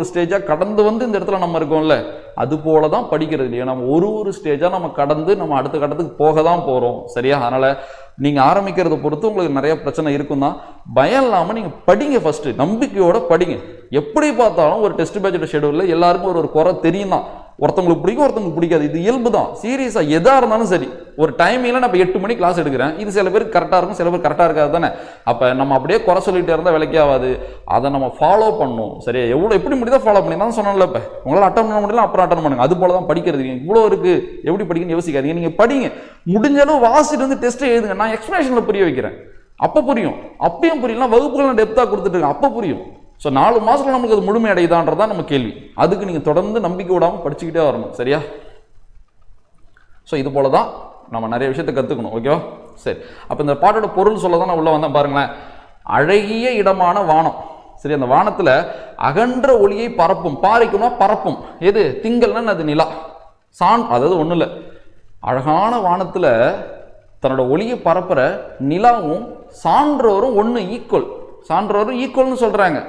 ஸ்டேஜா கடந்து வந்து இந்த இடத்துல நம்ம இருக்கோம்ல, அது போலதான் படிக்கிறது இல்லையா? நம்ம ஒரு ஸ்டேஜா நம்ம கடந்து நம்ம அடுத்த கட்டத்துக்கு போக தான் போறோம். சரியா? அதனால நீங்க ஆரம்பிக்கிறத பொறுத்து உங்களுக்கு நிறைய பிரச்சனை இருக்கும் தான். பயம் இல்லாம நீங்க படிங்க. ஃபர்ஸ்ட் நம்பிக்கையோட படிங்க. எப்படி பார்த்தாலும் ஒரு டெஸ்ட் பேட்சோட ஷெடியூல்ல எல்லாருக்கும் ஒரு குறை தெரியும் தான். ஒருத்தவங்களுக்கு பிடிக்கும், ஒருத்தவங்களுக்கு பிடிக்காது. இது இயல்பு தான். சீரியஸா எதா இருந்தாலும் சரி, ஒரு டைமிங்ல நான் 8 மணி கிளாஸ் எடுக்கிறேன், இது சில பேருக்கு கரெக்டா இருக்கும், சில பேர் கரெக்டா இருக்காது தானே. அப்ப நம்ம அப்படியே குறை சொல்லிட்டே இருந்தா விலைக்கே ஆகாது. அதை நம்ம ஃபாலோ பண்ணணும். சரியா? எப்படி முடியுதோ ஃபாலோ பண்ணி தான் சொன்னோம்ல. இப்ப உங்களால் அட்டன் பண்ண முடியல, அப்புறம் அட்டன் பண்ணுங்க. அது போலதான் படிக்கிறது. இவ்வளவு இருக்கு, எப்படி படிக்கணும்னு யோசிக்காதீங்க. நீங்க படிங்க. முடிஞ்ச அளவு வாசிட்டு வந்து டெஸ்ட் எழுதுங்க. நான் எக்ஸ்பிளேஷன்ல புரிய வைக்கிறேன். அப்போ புரியும். அப்பயும் புரியலாம், வகுப்புகள் டெப்த்தாக கொடுத்துட்டு இருக்கேன், அப்போ புரியும். ஸோ 4 மாதத்துல நமக்கு அது முழுமை அடையுதான்றதான் நம்ம கேள்வி. அதுக்கு நீங்கள் தொடர்ந்து நம்பிக்கை விடாமல் படிச்சுக்கிட்டே வரணும். சரியா? ஸோ இது போல தான் நம்ம நிறைய விஷயத்தை கற்றுக்கணும். ஓகேவா? சரி, அப்போ இந்த பாட்டோட பொருள் சொல்ல தான் நான் உள்ளே வந்தேன். பாருங்களேன், அழகிய இடமான வானம். சரி, அந்த வானத்தில் அகன்ற ஒளியை பரப்பும். பாறைக்குமா பரப்பும். எது? திங்கள்னா அது நிலா. அதாவது ஒன்றும் இல்லை, அழகான வானத்தில் தன்னோட ஒளியை பரப்புற நிலாவும் சான்றோரும் ஒன்று ஈக்குவல். சான்றோரும் ஈக்குவல்னு சொல்கிறாங்க.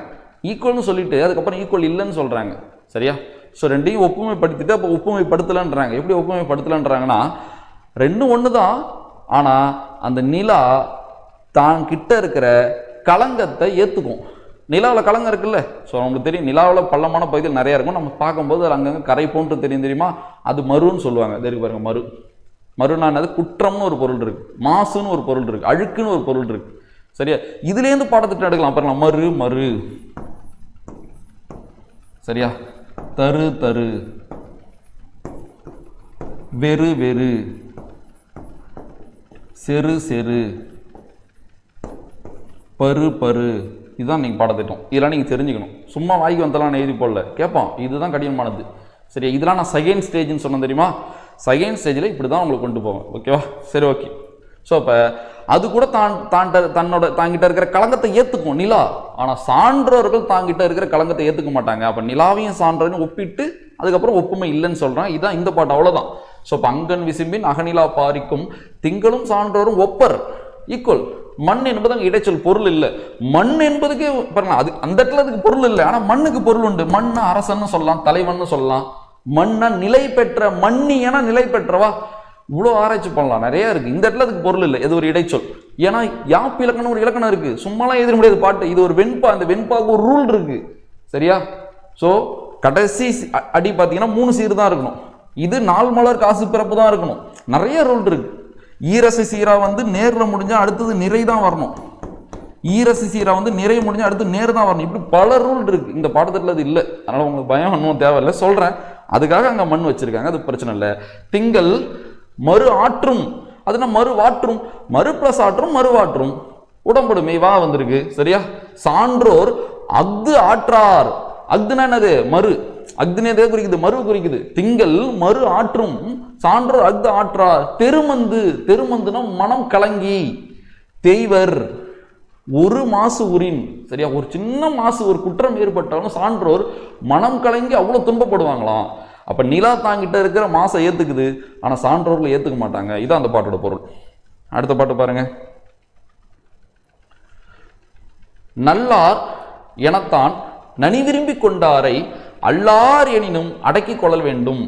ஈக்குவல்னு சொல்லிட்டு அதுக்கப்புறம் ஈக்குவல் இல்லைன்னு சொல்கிறாங்க. சரியா? ஸோ ரெண்டையும் ஒப்புமைப்படுத்திட்டு அப்போ ஒப்புமைப்படுத்தலைன்றாங்க. எப்படி ஒப்புமைப்படுத்தலைன்றாங்கன்னா, ரெண்டும் ஒன்று தான். ஆனால் அந்த நிலா தான் கிட்ட இருக்கிற களங்கத்தை ஏற்றுக்கும். நிலாவில் களங்கம் இருக்குல்ல. ஸோ நமக்கு தெரியும், நிலாவில் பள்ளமான பகுதியில் நிறையா இருக்கும். நம்ம பார்க்கும்போது அது அங்கங்கே கரை போன்று தெரியுமா? அது மருன்னு சொல்லுவாங்க. தெரியும் பாருங்க, மரு. மருனா என்னது? குற்றம்னு ஒரு பொருள் இருக்கு, மாசுன்னு ஒரு பொருள் இருக்கு, அழுக்குன்னு ஒரு பொருள் இருக்கு. சரியா? இதுலேருந்து பாடத்திட்டம் எடுக்கலாம். பாருங்க, மரு மரு. சரியா? தரு தரு, வெறு வெறு, செரு செரு, பரு பரு. இதுதான் நீங்கள் பாடத்திட்டம். இதெல்லாம் நீங்கள் தெரிஞ்சுக்கணும். சும்மா வாய்க்கு வந்தெல்லாம் எழுதி போடல, கேட்பான். இதுதான் கடினமானது. சரியா? இதெல்லாம் நான் செகண்ட் ஸ்டேஜ்னு சொன்னேன் தெரியுமா? செகண்ட் ஸ்டேஜில் இப்படி தான் உங்களுக்கு கொண்டு போவேன். ஓகேவா? சரி, ஓகே. ஸோ அப்போ அது கூட தாங்கிட்ட இருக்கிற களங்கத்தை ஏற்றுக்கும் நிலா. ஆனால் சான்றோர்கள் தாங்கிட்ட இருக்கிற களங்கத்தை ஏற்றுக்க மாட்டாங்க. அப்போ நிலாவையும் சான்றோரையும் ஒப்பிட்டு அதுக்கப்புறம் ஒப்புமை இல்லைன்னு சொல்கிறான். இதுதான் இந்த பாட்டு. அவ்வளோதான். ஸோ இப்போ அங்கன் விசிம்பின் அகநிலா பாரிக்கும் திங்களும் சான்றோரும் ஒப்பர், ஈக்குவல். மண் என்பது அங்கே இடைச்சொல், பொருள் இல்லை. மண் என்பதுக்கு பாருங்க, அது அந்த இடத்துல அதுக்கு பொருள் இல்லை. ஆனால் மண்ணுக்கு பொருள் உண்டு. மண்ணை அரசன்னு சொல்லலாம், தலைவன்னு சொல்லலாம். மண்ணா நிலை பெற்ற, மண்ணியனா நிலை பெற்றவா. இவ்வளோ ஆராய்ச்சி பண்ணலாம், நிறைய இருக்கு. இந்த இடத்துல அதுக்கு பொருள் இல்லை, இது ஒரு இடைச்சொல். ஏன்னா யாப்பு இலக்கணம் ஒரு இலக்கணம் இருக்கு, சும்மாலாம் எழுத முடியாது பாட்டு. இது ஒரு வெண்பா, அந்த வெண்பாவுக்கு ஒரு ரூல் இருக்கு. சரியா? ஸோ கடைசி அடி பார்த்தீங்கன்னா 3 சீர் தான் இருக்கணும். இது 4 மலர் காசு பிறப்பு தான் இருக்கணும். நிறைய ரூல் இருக்கு. ஈரசை சீரா வந்து நேரில் முடிஞ்சா அடுத்தது நிறை தான் வரணும். ஈரசை சீரா வந்து நிறை முடிஞ்சா அடுத்து நேர் தான் வரணும். இப்படி பல ரூல் இருக்கு. இந்த பாடத்தில் அது இல்லை. அதனால உங்களுக்கு பயம் ஒன்றும் தேவையில்லை, சொல்றேன். அதுக்காக அங்கே மண் வச்சிருக்காங்க, அது பிரச்சனை இல்லை. திங்கள் மறு ஆற்றும், அதுனா மறு வாற்றும். மறு பிளஸ் ஆற்றும், மறுவாற்றும். உடம்படுமை வா வந்திருக்கு. சரியா? சான்றோர் அஃது ஆற்றார். அஃதுனா என்னது? மறு. அஃதுனே குறிக்குது, மறு குறிக்குது. திங்கள் மறு ஆற்றும், சான்றோர் அஃது ஆற்றார். தெருமந்து, தெருமந்துனா மனம் கலங்கி. தெய்வர் ஒரு மாசு உரின். சரியா? ஒரு சின்ன மாசு, ஒரு குற்றம் ஏற்பட்டாலும் சான்றோர் மனம் கலங்கி அவ்வளவு துன்பப்படுவாங்களாம். அப்ப நிலா தாங்கிட்ட இருக்கிற மாசை ஏத்துக்குது, ஆனா சான்றோர்கள் ஏத்துக்க மாட்டாங்க. இதான் அந்த பாட்டோட பொருள். அடுத்த பாட்டு பாருங்க. நல்லார் எனத்தான் நனி விரும்பி கொண்டாரை அல்லார் எனினும் அடக்கி கொள்ளல் வேண்டும்.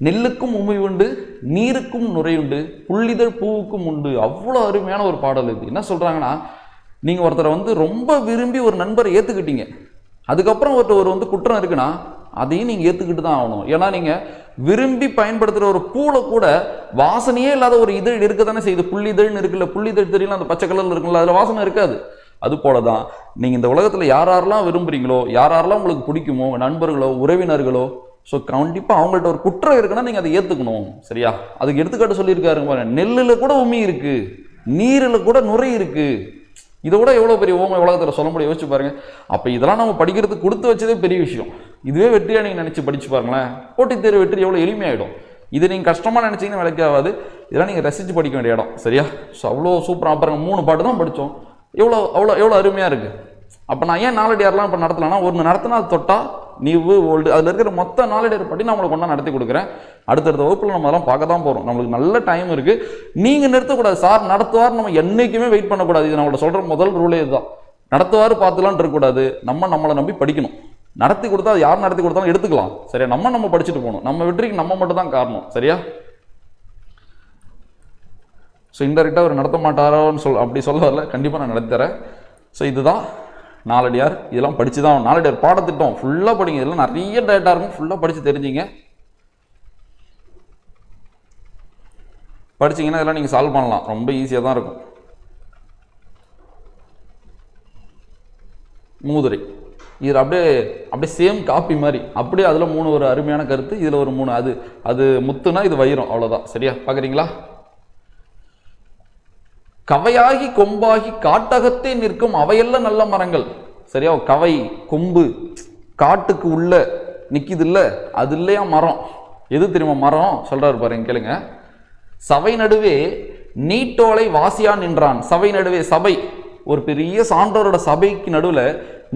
நெல்லுக்கும் உமை உண்டு, நீருக்கும் நுரையுண்டு, புள்ளிதழ் பூவுக்கும் உண்டு. அவ்வளோ அருமையான ஒரு பாடல் இது. என்ன சொல்றாங்கன்னா, நீங்க ஒருத்தரை வந்து ரொம்ப விரும்பி ஒரு நண்பரை ஏத்துக்கிட்டீங்க, அதுக்கப்புறம் ஒருத்தர் வந்து குற்றம் இருக்குன்னா அதையும் நீங்க ஏத்துக்கிட்டு தான் ஆகணும். ஏன்னா நீங்க விரும்பி பயன்படுத்துற ஒரு பூல கூட வாசனையே இல்லாத ஒரு இதழ் இருக்க தானே செய்யுது. புள்ளிதழ்னு இருக்குல்ல, புள்ளிதழ் தெரியல, அந்த பச்சை கலர்ல இருக்குல்ல, அதுல வாசனை இருக்காது. அது போலதான் நீங்க இந்த உலகத்துல யாரெல்லாம் விரும்புறீங்களோ, யாரெல்லாம் உங்களுக்கு பிடிக்குமோ, நண்பர்களோ உறவினர்களோ, ஸோ கண்டிப்பா அவங்கள்ட்ட ஒரு குற்றம் இருக்குன்னா நீங்க அதை ஏத்துக்கணும். சரியா? அதுக்கு எடுத்துக்காட்டு சொல்லியிருக்காருங்க பாருங்க. நெல்லுல கூட உமி இருக்கு, நீரில் கூட நுரை இருக்கு. இதை விட எவ்வளோ பெரிய ஓமை உலகத்தில் சொல்ல முடியும், யோசிச்சு பாருங்க. அப்போ இதெல்லாம் நம்ம படிக்கிறதுக்கு கொடுத்து வச்சதே பெரிய விஷயம். இதுவே வெற்றியாக நீங்கள் நினச்சி படிச்சு பாருங்களேன், போட்டித் தேர்வு வெற்றி எவ்வளோ எளிமையாயிடும். இது நீங்கள் கஷ்டமாக நினச்சிங்கன்னா விலைக்கு ஆகாது. இதெல்லாம் நீங்கள் ரசித்து படிக்க வேண்டிய இடம். சரியா? ஸோ அவ்வளோ சூப்பராக பாருங்க. 3 பாட்டு தான் படித்தோம். எவ்வளோ அருமையாக இருக்குது. அப்போ நான் ஏன் நாலடியாரெலாம் இப்போ நடத்தலைன்னா, ஒன்று நடத்தினா அது தொட்டா நீவு ஓல்டு அதில் இருக்கிற மொத்த நாலடியார் பற்றி நான் உங்களுக்கு ஒன்றா நடத்தி கொடுக்குறேன். அடுத்தடுத்த வகுப்பில் நம்ம அதெல்லாம் பார்க்க தான் போகிறோம். நம்மளுக்கு நல்ல டைம் இருக்குது. நீங்கள் நிறுத்தக்கூடாது. சார் நடத்துவார் நம்ம என்றைக்குமே வெயிட் பண்ணக்கூடாது. இது நம்மளோட சொல்கிற முதல் ரூலே இதுதான். நடத்துவார் பார்த்துலான் இருக்கக்கூடாது. நம்மளை நம்பி படிக்கணும். நடத்தி கொடுத்தா அது யார் நடத்தி கொடுத்தாலும் எடுத்துக்கலாம். சரியா? நம்ம படிச்சுட்டு போகணும். நம்ம வெற்றிக்கு நம்ம மட்டும் தான் காரணம். சரியா? ஸோ இன்டெரக்டாக அவர் நடத்த மாட்டாரோன்னு அப்படி சொல்ல வரல, கண்டிப்பாக நான் நடத்தி தரேன். ஸோ இதுதான் நாலடியார். இதெல்லாம் படித்து தான் நாலடியார் பாடத்திட்டம் ஃபுல்லாக படிங்க. இதெல்லாம் நிறைய டேட்டா இருக்கும், ஃபுல்லாக படித்து தெரிஞ்சிங்க. படிச்சிங்கன்னா இதெல்லாம் நீங்கள் சால்வ் பண்ணலாம், ரொம்ப ஈஸியாக தான் இருக்கும். மூதுரை இதில் அப்படியே சேம் காப்பி மாதிரி, அப்படியே அதில் 3 ஒரு அருமையான கருத்து, இதில் ஒரு 3. அது முத்துனா இது வைரம், அவ்வளோதான். சரியா? பார்க்குறீங்களா? கவையாகி கொம்பாகி காட்டகத்தே நிற்கும் அவையெல்லாம் நல்ல மரங்கள். சரியா? கவை கொம்பு காட்டுக்கு உள்ள நிக்குது இல்ல, அது இல்லையா மரம். எது தெரியுமா மரம்? சொல்றாரு பாருங்க, கேளுங்க. சபை நடுவே நீட்டோலை வாசியா நின்றான். சபை நடுவே, சபை ஒரு பெரிய சான்றோரோட சபைக்கு நடுவுல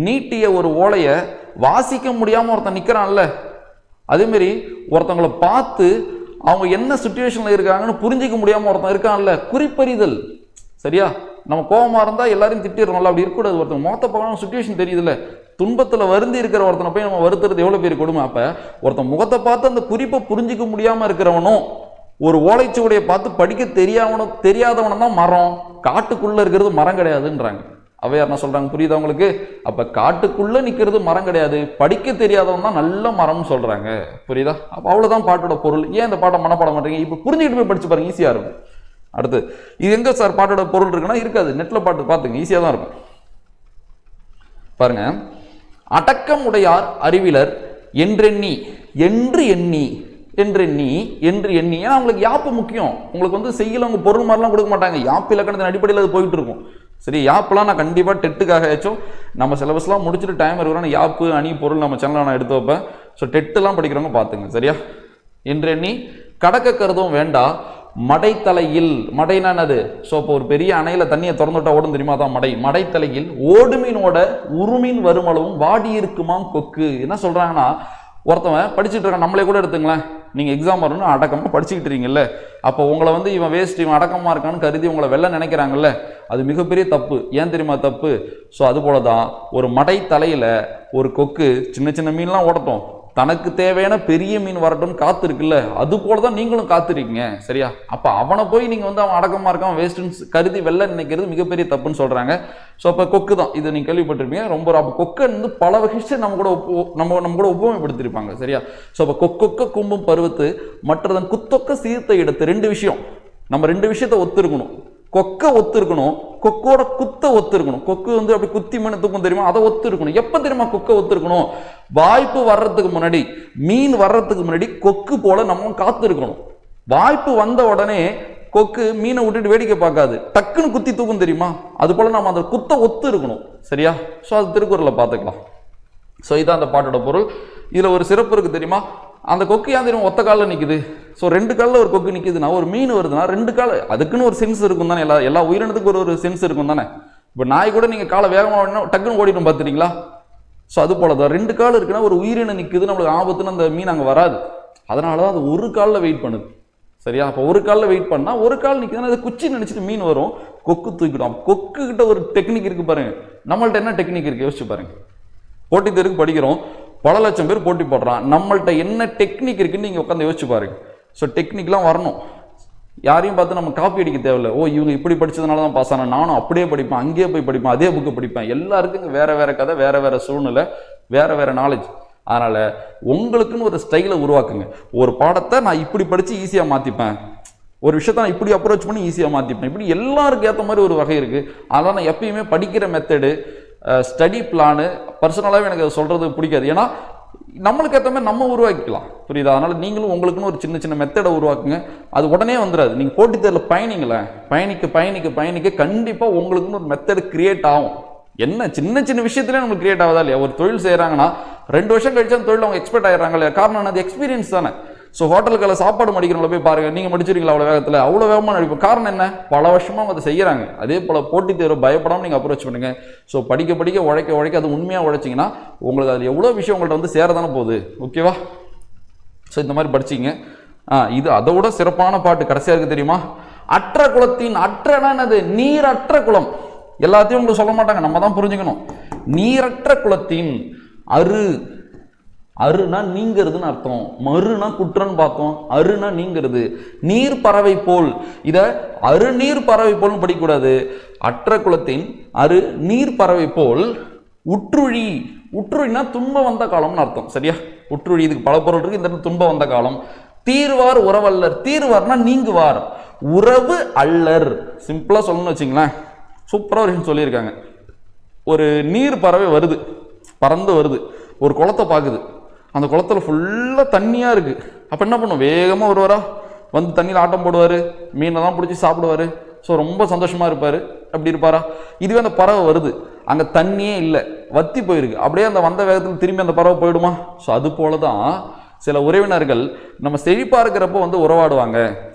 நீட்டிய ஒரு ஓலைய வாசிக்க முடியாம ஒருத்தன் நிக்கிறான்ல, அதே மாதிரி ஒருத்தவங்களை பார்த்து அவங்க என்ன சுச்சுவேஷன்ல இருக்காங்கன்னு புரிஞ்சிக்க முடியாம ஒருத்தன் இருக்கான்ல, குறிப்பறிதல். சரியா? நம்ம கோபமா இருந்தா எல்லாரையும் திட்டிடுறோம்ல, அப்படி இருக்கக்கூடாது. ஒருத்தன் முகத்தை பார்க்கணும், சுச்சுவேஷன் தெரியுதுல்ல. துன்பத்துல வருந்தி இருக்கிற ஒருத்தனை போய் நம்ம வருத்துறது எவ்வளவு பேர் கொடுமை. அப்ப ஒருத்தன் முகத்தை பார்த்து அந்த குறிப்பை புரிஞ்சிக்க முடியாம இருக்கிறவனும் ஒரு ஓலைச்சுவடையை பார்த்து படிக்க தெரியாதவனும் தான் மரம். காட்டுக்குள்ள இருக்கிறது மரம் கிடையாதுன்றாங்க. அவையார் என்ன சொல்றாங்க புரியுதா உங்களுக்கு? அப்ப காட்டுக்குள்ள நிக்கிறது மரம் கிடையாது, படிக்க தெரியாதவன் தான் நல்ல மரம்னு சொல்றாங்க. புரியுதா? அப்ப அவ்வளவுதான் பாட்டோட பொருள். ஏன் இந்த பாட்டை மனப்பாடம் பண்றீங்க? இப்ப புரிஞ்சுக்கிட்டு போய் படிச்சு பாருங்க, ஈஸியா இருக்கும். அடுத்து, இது எங்க சார் பாட்டோட பொருள் இருக்குன்னா இருக்காது, நெட்ல பாட்டு பார்த்துங்க, ஈஸியா தான் இருக்கும். பாருங்க, அடக்கம் உடையார் அறிவிலர் என்றெண்ணி என்று எண்ணி என்றெண்ணி என்று எண்ணி. ஏன்னா உங்களுக்கு யாப்பு முக்கியம். உங்களுக்கு வந்து செய்யல உங்க பொருள் மாதிரிலாம் கொடுக்க மாட்டாங்க, யாப்பு இலக்கணத்தின் அடிப்படையில் அது போயிட்டு இருக்கும். சரி, யாப்பெல்லாம் நான் கண்டிப்பாக டெட்டுக்காக ஏச்சும் நம்ம சிலபஸ்லாம் முடிச்சுட்டு டைம் இருக்கிறோம், யாப்பு அணி பொருள் நம்ம சேனலில் நான் எடுத்து வைப்பேன். ஸோ டெட்டுலாம் படிக்கிறவங்க பார்த்துங்க. சரியா? என்றெண்ணி கடக்க கருதும் வேண்டா மடைத்தலையில். மடைனா என்னது? ஸோ இப்போ ஒரு பெரிய அணையில தண்ணியை திறந்துட்டா ஓடும் தெரியுமா? தான் மடை. மடைத்தலையில் ஓடுமீனோட உருமீன் வருமளவும் வாடி இருக்குமாம் கொக்கு. என்ன சொல்றாங்கன்னா, ஒருத்தவன் படிச்சுட்டு இருக்கான், நம்மளே கூட எடுத்துங்களேன், நீங்க எக்ஸாம் வரணும்னு அடக்கமா படிச்சுக்கிட்டு இருக்கீங்கல்ல, அப்போ உங்களை வந்து இவன் வேஸ்ட், இவன் அடக்கமா இருக்கான்னு கருதி உங்களை வெல்ல நினைக்கிறாங்கல்ல, அது மிகப்பெரிய தப்பு. ஏன் தெரியுமா தப்பு? ஸோ அது போலதான் ஒரு மடை தலையில ஒரு கொக்கு சின்ன சின்ன மீன்லாம் ஓடட்டும், தனக்கு தேவையான பெரிய மீன் வரட்டும்னு காத்து இருக்குல்ல, அது போலதான் நீங்களும் காத்திருக்கீங்க. சரியா? அப்ப அவனை போய் நீங்க வந்து அவன் அடக்கமா இருக்கான் வேஸ்ட்னு கருதி வெல்ல நினைக்கிறது மிகப்பெரிய தப்புன்னு சொல்றாங்க. ஸோ அப்ப கொக்கு தான், இதை நீங்க கேள்விப்பட்டிருப்பீங்க. ரொம்ப அப்ப கொக்கை வந்து பல வகை நம்ம கூட ஒப்புமைப்படுத்திருப்பாங்க. சரியா? ஸோ அப்ப கொக்கொக்க கும்பும் பருவத்து மற்றதன் குத்தொக்க சீர்த்த இடத்து. ரெண்டு விஷயம், நம்ம ரெண்டு விஷயத்த ஒத்து இருக்கணும். கொக்க ஒத்து இருக்கணும், கொக்கோட குத்த ஒத்து இருக்கணும். கொக்கு வந்து அப்படி குத்தி மீன் தூக்கம் தெரியுமா, அதை ஒத்து இருக்கணும். எப்ப தெரியுமா கொக்க ஒத்து இருக்கணும்? வாய்ப்பு வர்றதுக்கு முன்னாடி, மீன் வர்றதுக்கு முன்னாடி கொக்கு போல நம்ம காத்து இருக்கணும். வாய்ப்பு வந்த உடனே கொக்கு மீனை விட்டுட்டு வேடிக்கை பார்க்காது, டக்குன்னு குத்தி தூக்கம் தெரியுமா, அது போல நம்ம அந்த குத்த ஒத்து இருக்கணும். சரியா? ஸோ அது திருக்குறளை பார்த்துக்கலாம். ஸோ இதான் அந்த பாட்டோட பொருள். இதுல ஒரு சிறப்பு இருக்கு தெரியுமா? அந்த கொக்கு ஏன் தெரியும் ஒத்த காலில் நிற்குது? ஸோ ரெண்டு காலில் ஒரு கொக்கு நிற்குதுன்னா, ஒரு மீன் வருதுன்னா ரெண்டு கால், அதுக்குன்னு ஒரு சென்ஸ் இருக்கும் தானே. எல்லா உயிரினத்துக்கு ஒரு சென்ஸ் இருக்கும் தானே. இப்போ நாய் கூட நீங்கள் காலை வேகமாக டக்குன்னு ஓடிடும் பார்த்துட்டீங்களா? ஸோ அது போல தான் ரெண்டு கால் இருக்குன்னா ஒரு உயிரினம் நிற்குது, நம்மளுக்கு ஆபத்துன்னு அந்த மீன் அங்கே வராது. அதனால தான் அது ஒரு காலில் வெயிட் பண்ணுது. சரியா? அப்போ ஒரு காலில் வெயிட் பண்ணால் ஒரு கால் நிற்குதுன்னா அது குச்சி நினச்சிட்டு மீன் வரும், கொக்கு தூக்கிடும். கொக்கு கிட்ட ஒரு டெக்னிக் இருக்கு பாருங்க. நம்மள்ட்ட என்ன டெக்னிக் இருக்கு யோசிச்சு பாருங்க. போட்டி தேர்வுக்கு படிக்கிறோம், பல லட்சம் பேர் போட்டி போடுறான், நம்மள்ட்ட என்ன டெக்னிக் இருக்குன்னு நீங்க உட்காந்து யோசிச்சு பாருங்க. ஸோ டெக்னிக்லாம் வரணும். யாரையும் பார்த்து நம்ம காப்பி அடிக்க தேவையில்லை. ஓ இவங்க இப்படி படிச்சதுனால தான் பாஸ் ஆனேன், நானும் அப்படியே படிப்பேன், அங்கேயே போய் படிப்பேன், அதே புக்கு படிப்பேன். எல்லாருக்கும் வேற வேற கதை, வேற வேற சூழ்நிலை, வேற வேற நாலேஜ். அதனால உங்களுக்குன்னு ஒரு ஸ்டைலை உருவாக்குங்க. ஒரு பாடத்தை நான் இப்படி படிச்சு ஈஸியா மாத்திப்பேன், ஒரு விஷயத்த நான் இப்படி அப்ரோச் பண்ணி ஈஸியா மாத்திப்பேன். இப்படி எல்லாருக்கும் ஏற்ற மாதிரி ஒரு வகை இருக்கு. அதனால நான் எப்பயுமே படிக்கிற மெத்தடு, ஸ்டடி பிளானு பர்சனலாகவே எனக்கு அதை சொல்றது பிடிக்காது. ஏன்னா நம்மளுக்கு ஏற்ற மாதிரி நம்ம உருவாக்கிக்கலாம். புரியுதா? அதனால நீங்களும் உங்களுக்குன்னு ஒரு சின்ன சின்ன மெத்தடை உருவாக்குங்க. அது உடனே வந்துடாது. நீங்கள் போட்டித் தேர்வில் பயணிங்களேன், பயணிக்க கண்டிப்பாக உங்களுக்குன்னு ஒரு மெத்தடு கிரியேட் ஆகும். என்ன சின்ன சின்ன விஷயத்துலேயே நம்மளுக்கு கிரியேட் ஆகுதா இல்லையா? ஒரு தொழில் செய்கிறாங்கன்னா 2 வருஷம் கழிச்சு அந்த தொழில் அவங்க எக்ஸ்பர்ட் ஆயிடுறாங்க இல்லையா? காரணம் அது எக்ஸ்பீரியன்ஸ் தானே. ஸோ ஹோட்டலுக்கால சாப்பாடு மடிக்கிறவங்கள போய் பாருங்க, நீங்கள் மடிச்சிருக்கீங்களா அவ்வளோ வேகத்தில்? அவ்வளோ வேகமாக நடிப்போம். காரணம் என்ன? பல வருஷமாக அவங்க அதை செய்கிறாங்க. அதே போல் போட்டித் தேர்வு பயப்படாமல் நீங்கள் அப்ரோச் பண்ணுங்க. ஸோ படிக்க உழைக்க அது உண்மையாக உழைச்சிங்கன்னா உங்களுக்கு அதில் எவ்வளோ விஷயம் உங்கள்கிட்ட வந்து சேரதானே போகுது. ஓகேவா? ஸோ இந்த மாதிரி படிச்சிங்க. இது அதை விட சிறப்பான பாட்டு கடைசியாக இருக்குது தெரியுமா? அற்ற குலத்தின், அற்றனா என்னது? நீரற்ற குலம். எல்லாத்தையும் உங்களுக்கு சொல்ல மாட்டாங்க, நம்ம தான் புரிஞ்சுக்கணும். நீரற்ற குலத்தின் அரு, அருனா நீங்கிறதுன்னு அர்த்தம், மறுனா குற்றன்னு பார்த்தோம், அருனா நீங்கிறது. நீர் பறவை போல், இத அருநீர் பறவை போல்னு படிக்கக்கூடாது. அற்ற குலத்தின் அரு நீர் பறவை போல் உற்றுழி. உற்றுழினா துன்பம் வந்த காலம்னு அர்த்தம். சரியா? உற்றுழி இதுக்கு பல பொருள் இருக்கு, இந்த துன்பம் வந்த காலம். தீர்வார் உறவல்லர். தீர்வார்னா நீங்குவார், உறவு அல்லர். சிம்பிளா சொல்லணும்னு வச்சுங்களேன், சூப்பரா ஒரு விஷயம் சொல்லியிருக்காங்க. ஒரு நீர் பறவை வருது, பறந்து வருது, ஒரு குளத்தை பார்க்குது. அந்த குளத்துல ஃபுல்லா தண்ணியா இருக்கு. அப்ப என்ன பண்ணும்? வேகமா வருவாரா, வந்து தண்ணியில் ஆட்டம் போடுவாரு, மீனை தான் பிடிச்சி சாப்பிடுவாரு. ஸோ ரொம்ப சந்தோஷமாக இருப்பார். அப்படி இருப்பாரா? இதுவே அந்த பறவை வருது, அங்கே தண்ணியே இல்லை, வத்தி போயிருக்கு, அப்படியே அந்த வந்த வேகத்தில் திரும்பி அந்த பறவை போயிடுமா? ஸோ அது போல தான் சில உறவினர்கள் நம்ம செழிப்பாக இருக்கிறப்போ வந்து உறவாடுவாங்க,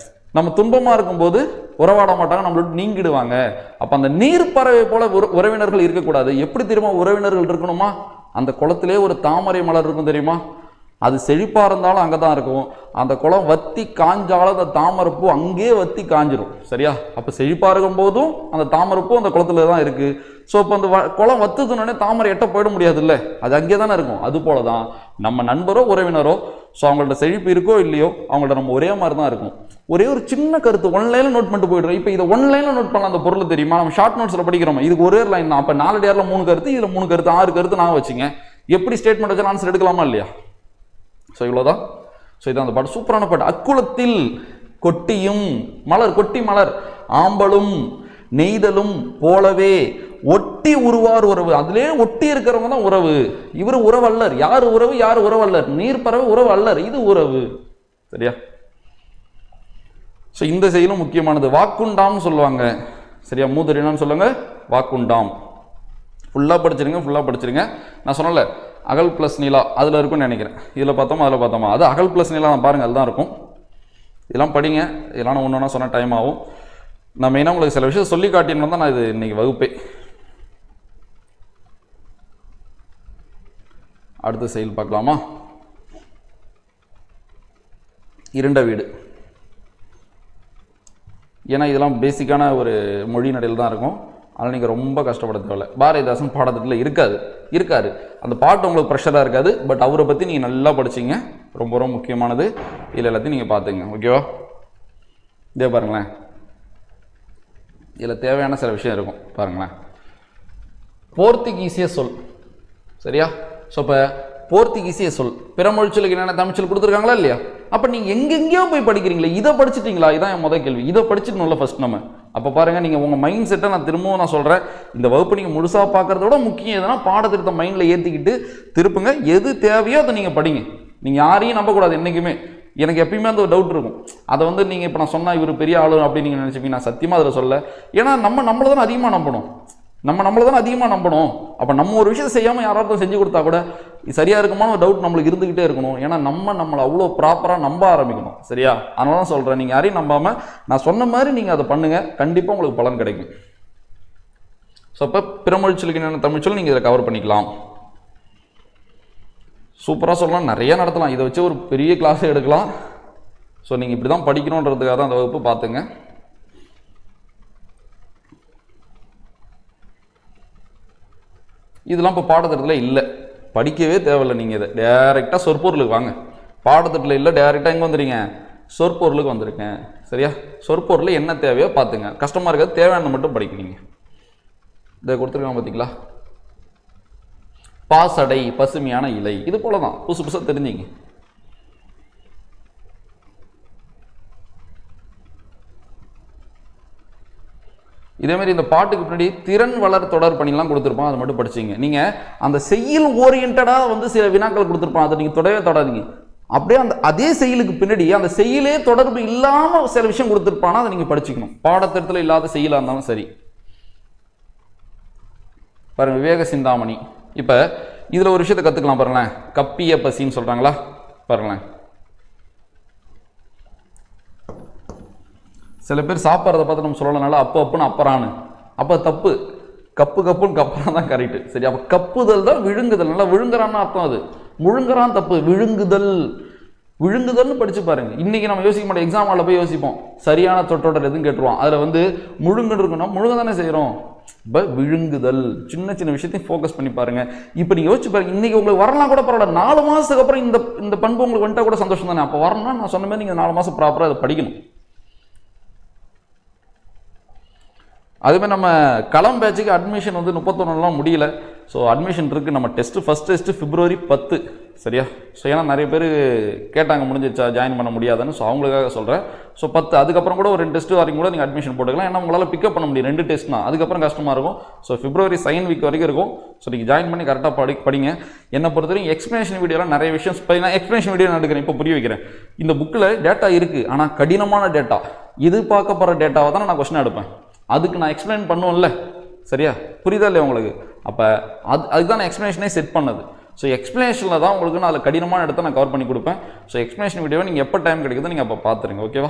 நம்ம துன்பமாக இருக்கும்போது உறவாட மாட்டாங்க, நம்மளோட நீங்கிடுவாங்க. அப்போ அந்த நீர் பறவை போல உறவினர்கள் இருக்கக்கூடாது. எப்படி தெரியுமா உறவினர்கள் இருக்கணுமா? அந்த குளத்திலே ஒரு தாமரை மலர் இருக்கும் தெரியுமா? அது செழிப்பாக இருந்தாலும் அங்கே தான் இருக்கும். அந்த குளம் வத்தி காஞ்சாலும் அந்த தாமரைப்பூ அங்கேயே வத்தி காஞ்சிரும். சரியா? அப்போ செழிப்பாக இருக்கும் போதும் அந்த தாமரைப்பூ அந்த குளத்துல தான் இருக்குது. ஸோ இப்போ அந்த குளம் வத்துதுன்னொடனே தாமரை எட்ட போயிட முடியாது இல்லை, அது அங்கே தானே இருக்கும். அது போல தான் நம்ம நண்பரோ உறவினரோ, ஸோ அவங்கள்ட்ட செழிப்பு இருக்கோ இல்லையோ அவங்கள்ட்ட நம்ம ஒரே மாதிரி தான் இருக்கும். ஒரே ஒரு சின்ன கருத்து ஒன்லைனில் நோட் பண்ணிட்டு போயிடுறோம். இப்போ இதை ஒன்லைனில் நோட் பண்ணலாம். அந்த பொருள் தெரியுமா? நம்ம ஷார்ட் நோட்ஸில் படிக்கிறோம், இதுக்கு ஒரே லைன் தான். அப்போ 4 டேரில் 3 கருத்து, இதில் 3 கருத்து, 6 கருத்து நான் வச்சுங்க. எப்படி ஸ்டேட்மெண்ட் வச்சு ஆன்சர் எடுக்கலாமா இல்லையா? ஸோ இவ்வளோதான். ஸோ இதான் அந்த பாட்டு, சூப்பரான பாட்டு. அக்குளத்தில் கொட்டியும் மலர், கொட்டி மலர் ஆம்பலும் நெய்தலும் போலவே ஒட்டி உருவார் உறவு. அதுலேயே ஒட்டி இருக்கிறவங்க தான் உறவு. இவர் உறவு அல்லர். யார் உறவு? யார் உறவு அல்லர்? நீர் பறவை உறவு அல்லர், இது உறவு. சரியா? ஸோ இந்த செயலும் முக்கியமானது. வாக்குண்டாம்னு சொல்லுவாங்க. சரியா? மூதர் என்னன்னு சொல்லுங்க, வாக்குண்டாம். ஃபுல்லாக படிச்சிருங்க. நான் சொன்னல அகல் ப்ளஸ் நீலா அதில் இருக்குன்னு நினைக்கிறேன். இதில் பார்த்தோமா அது அகல் ப்ளஸ் நீலா தான், பாருங்கள் அதுதான் இருக்கும். இதெல்லாம் படிங்க. இதெல்லாம் நான் ஒன்று சொன்ன டைம் ஆகும். நான் மெயினாக உங்களுக்கு சில விஷயம் சொல்லி காட்டினோம் தான் நான் இது இன்னைக்கு வகுப்பே. அடுத்த செயல் பார்க்கலாமா? இருண்ட வீடு. ஏன்னா இதெல்லாம் பேசிக்கான ஒரு மொழி நடையில் தான் இருக்கும். அதனால் நீங்கள் ரொம்ப கஷ்டப்பட தேவையில்லை. பாரதிதாசன் பாடத்திட்டத்தில் இருக்காரு. அந்த பாட்டு உங்களுக்கு ப்ரெஷராக இருக்காது. பட் அவரை பற்றி நீங்கள் நல்லா படிச்சிங்க. ரொம்ப ரொம்ப முக்கியமானது. இதில் எல்லாத்தையும் நீங்கள் பார்த்துங்க. ஓகேவா? இதே பாருங்களேன், இதில் தேவையான சில விஷயம் இருக்கும். பாருங்களேன், போர்த்துகீசிய சொல். சரியா? ஸோ இப்போ போர்த்துகீசிய சொல் பிறமொழி சொல்லுக்கு என்னென்ன தமிழ்ச்சொல் கொடுத்துருக்காங்களா இல்லையா? அப்போ நீங்கள் எங்கெங்கேயோ போய் படிக்கிறீங்களே, இதை படிச்சுட்டீங்களா? இதான் என் முதல் கேள்வி. இதை படிச்சுட்டோம்ல ஃபர்ஸ்ட் நம்ம. அப்போ பாருங்கள், நீங்கள் உங்கள் மைண்ட் செட்டை நான் திரும்பவும் சொல்கிறேன், இந்த வகுப்பு நீங்கள் முழுசாக பார்க்குறத விட முக்கியம் எதுனா பாடத்திட்டத்தை மைண்டில் ஏற்றிக்கிட்டு திருப்புங்க. எது தேவையோ அதை நீங்கள் படிங்க. நீங்கள் யாரையும் நம்பக்கூடாது என்றைக்குமே. எனக்கு எப்பயுமே அந்த ஒரு டவுட் இருக்கும். அதை வந்து நீங்கள் இப்போ நான் சொன்னால் இவர் பெரிய ஆளு அப்படின்னு நீங்கள் நினச்சிப்பீங்க. நான் சத்தியமாக அதில் சொல்ல. ஏன்னா நம்மளை தானே அதிகமாக நம்பணும். அப்போ நம்ம ஒரு விஷயத்தை செய்யாமல் யாராவது செஞ்சு கொடுத்தா கூட சரியாக இருக்குமான ஒரு டவுட் நம்மளுக்கு இருந்துக்கிட்டே இருக்கணும். ஏன்னா நம்மளை அவ்வளோ ப்ராப்பராக நம்ப ஆரம்பிக்கணும். சரியா? அதனால தான் சொல்கிறேன், நீங்கள் யாரையும் நம்பாமல் நான் சொன்ன மாதிரி நீங்கள் அதை பண்ணுங்கள். கண்டிப்பாக உங்களுக்கு பலன் கிடைக்கும். ஸோ அப்போ பிறமொழி சொல்லுக்கு என்னென்ன தமிழ் சொல்லி நீங்கள் இதை கவர் பண்ணிக்கலாம். சூப்பராக சொல்லலாம், நிறைய நடத்தலாம். இதை வச்சு ஒரு பெரிய கிளாஸே எடுக்கலாம். ஸோ நீங்கள் இப்படி தான் படிக்கணுன்றதுக்காக தான் அந்த வகுப்பு பார்த்துங்க. இதெல்லாம் இப்போ பாடத்திட்டத்தில் இல்லை, படிக்கவே தேவையில்லை. நீங்கள் இதை டேரெக்டாக சொற்பொருளுக்கு வாங்க. பாடத்திட்டத்தில் இல்லை, டேரெக்டாக எங்கே வந்துடுங்க? சொற்பொருளுக்கு வந்துருக்கேன். சரியா? சொற்பொருள் என்ன தேவையோ பார்த்துங்க. கஷ்டமாக இருக்காது, தேவையான மட்டும் படிக்கிறீங்க. இதை கொடுத்துருக்காங்க பார்த்தீங்களா? பாசடை, பசுமையான இலை. இது போல தான் புதுசாக தெரிஞ்சிங்க. இதேமாதிரி இந்த பாட்டுக்கு பின்னாடி திறன் வளர் தொடர் பணிலாம் கொடுத்துருப்பான், அதை மட்டும் படிச்சிங்க. நீங்கள் அந்த செய்யுள் ஓரியன்டாக வந்து சில வினாக்கள் கொடுத்துருப்பான், அதை நீங்கள் தொடாதீங்க. அப்படியே அதே செயலுக்கு பின்னாடி அந்த செயலே தொடர்பு இல்லாமல் சில விஷயம் கொடுத்துருப்பானா அதை நீங்கள் படிச்சுக்கணும். பாடத்திட்டத்தில் இல்லாத செயலாக இருந்தாலும் சரி. பாருங்க, விவேக சிந்தாமணி. இப்போ இதில் ஒரு விஷயத்தை கற்றுக்கலாம் பாருங்களேன். கப்பிய பசின்னு சொல்கிறாங்களா? பாருங்களேன், சில பேர் சாப்பிட்றத பார்த்து நம்ம சொல்லனால அப்புன்னு அப்பறான்னு. அப்போ தப்பு. கப்புன்னு கப்பறான் தான் கரெக்டு. சரி, அப்போ கப்புதல் தான் விழுங்குதல். நல்லா விழுங்குறான்னு அர்த்தம். அது முழுங்குறான் தப்பு. விழுங்குதல்னு படிச்சு பாருங்க. இன்னைக்கு நம்ம யோசிக்க மாட்டோம். எக்ஸாம் ஹாலில் போய் யோசிப்போம், சரியான சொற்றொடர் எதுவும் கேட்டுருவோம். அதில் வந்து முழுங்குன்னு இருக்குன்னா முழுங்க தானே செய்கிறோம். இப்போ விழுங்குதல், சின்ன சின்ன விஷயத்தையும் ஃபோக்கஸ் பண்ணி பாருங்க. இப்போ நீங்கள் யோசிச்சு பாருங்க, இன்னைக்கு உங்களுக்கு வரலாம் கூட பரவாயில்ல, 4 மாதத்துக்கு அப்புறம் இந்த பண்பு உங்களுக்கு வந்துட்டா கூட சந்தோஷம் தானே. அப்போ வரணும்னா நான் சொன்ன மாதிரி நீங்கள் 4 மாதம் ப்ராப்பராக அதை படிக்கணும். அதுமாதிரி நம்ம களம் பேட்சுக்கு அட்மிஷன் வந்து 31 முடியல. ஸோ அட்மிஷன் இருக்குது. நம்ம ஃபஸ்ட் டெஸ்ட்டு February 10. சரியா? ஸோ ஏன்னா நிறைய பேர் கேட்டாங்க முடிஞ்சிச்சா ஜாயின் பண்ண முடியாதுன்னு. ஸோ அவங்களுக்காக சொல்கிறேன். ஸோ 10 அதுக்கப்புறம் கூட ஒரு 2 டெஸ்ட்டு வரைக்கும் கூட நீங்கள் அட்மிஷன் போட்டுக்கலாம். ஏன்னா உங்களால் பிக்கப் பண்ண முடியும் 2 டெஸ்ட்னா. அதுக்கப்புறம் கஷ்டமாக இருக்கும். ஸோ February 2nd வீக் வரைக்கும் இருக்கும். ஸோ நீங்கள் ஜாயின் பண்ணி கரெக்டாக படிங்க. என்னை பொறுத்தவரைக்கும் எக்ஸ்பிளேஷன் வீடியோலாம் நிறைய விஷயம் நான் எக்ஸ்பிளேஷன் வீடியோ நான் எடுக்கிறேன். இப்போ புரிய வைக்கிறேன். இந்த புக்கில் டேட்டா இருக்குது, ஆனால் கடினமான டேட்டா. இது பார்க்கப்படுற டேட்டாவை தான் நான் கொஸ்டின் எடுப்பேன். அதுக்கு நான் எக்ஸ்பிளைன் பண்ணுவேன்ல, சரியா? புரியுதா இல்லையா உங்களுக்கு? அப்போ அதுக்கு தான் நான் எக்ஸ்பிளனேஷனே செட் பண்ணது. ஸோ எக்ஸ்பிளனேஷனில் தான் உங்களுக்கு நான் அதில் கடினமான இடத்த நான் கவர் பண்ணி கொடுப்பேன். ஸோ எக்ஸ்பிளனேஷன் வீடியோவை நீங்கள் எப்போ டைம் கிடைக்குதோ நீங்கள் அப்போ பார்த்துருங்க, ஓகேவா?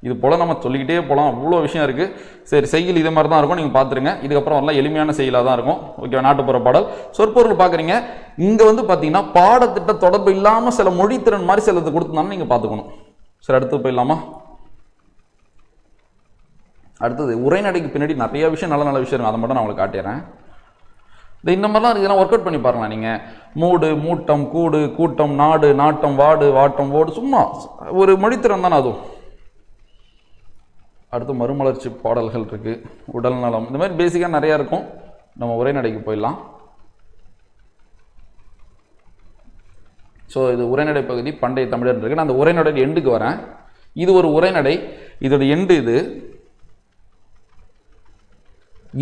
இது போல் நம்ம சொல்லிக்கிட்டே போகலாம், அவ்வளோ விஷயம் இருக்குது. சரி, செய்யுள் இதே மாதிரி தான் இருக்கும், நீங்கள் பார்த்துருங்க. இதுக்கப்புறம் வரலாம் எளிமையான செய்யலாக தான் இருக்கும், ஓகேவா? நாட்டுப்புற பாடல் சொற்பொருள் பார்க்குறீங்க. இங்கே வந்து பார்த்தீங்கன்னா பாடத்திட்ட தொடர்பு இல்லாமல் சில மொழித்திறன் மாதிரி சிலது கொடுத்துருந்தாலும் நீங்கள் பார்த்துக்கணும். சரி, அடுத்து போயிடலாமா? அடுத்தது உரைநடைக்கு பின்னாடி நிறைய விஷயம், நல்ல நல்ல விஷயம் இருக்கும், அதை மட்டும் நான் உங்களுக்கு காட்டிடுறேன். இந்த மாதிரிலாம் இதெல்லாம் ஒர்க் அவுட் பண்ணி பாருங்களா நீங்கள். மூடு, மூட்டம், கூடு, கூட்டம், நாடு, நாட்டம், வாடு, வாட்டம், ஓடு, சும்மா ஒரு மொழித்திறன் தானே அதுவும். அடுத்து மறுமலர்ச்சி பாடல்கள் இருக்குது, உடல் நலம், இந்த மாதிரி பேசிக்காக நிறையா இருக்கும். நம்ம உரைநடைக்கு போயிடலாம். ஸோ இது உரைநடை பகுதி, பண்டைய தமிழர் இருக்கு. நான் அந்த உரைநடை எண்டுக்கு வரேன். இது ஒரு உரைநடை, இதோட எண்டு இது.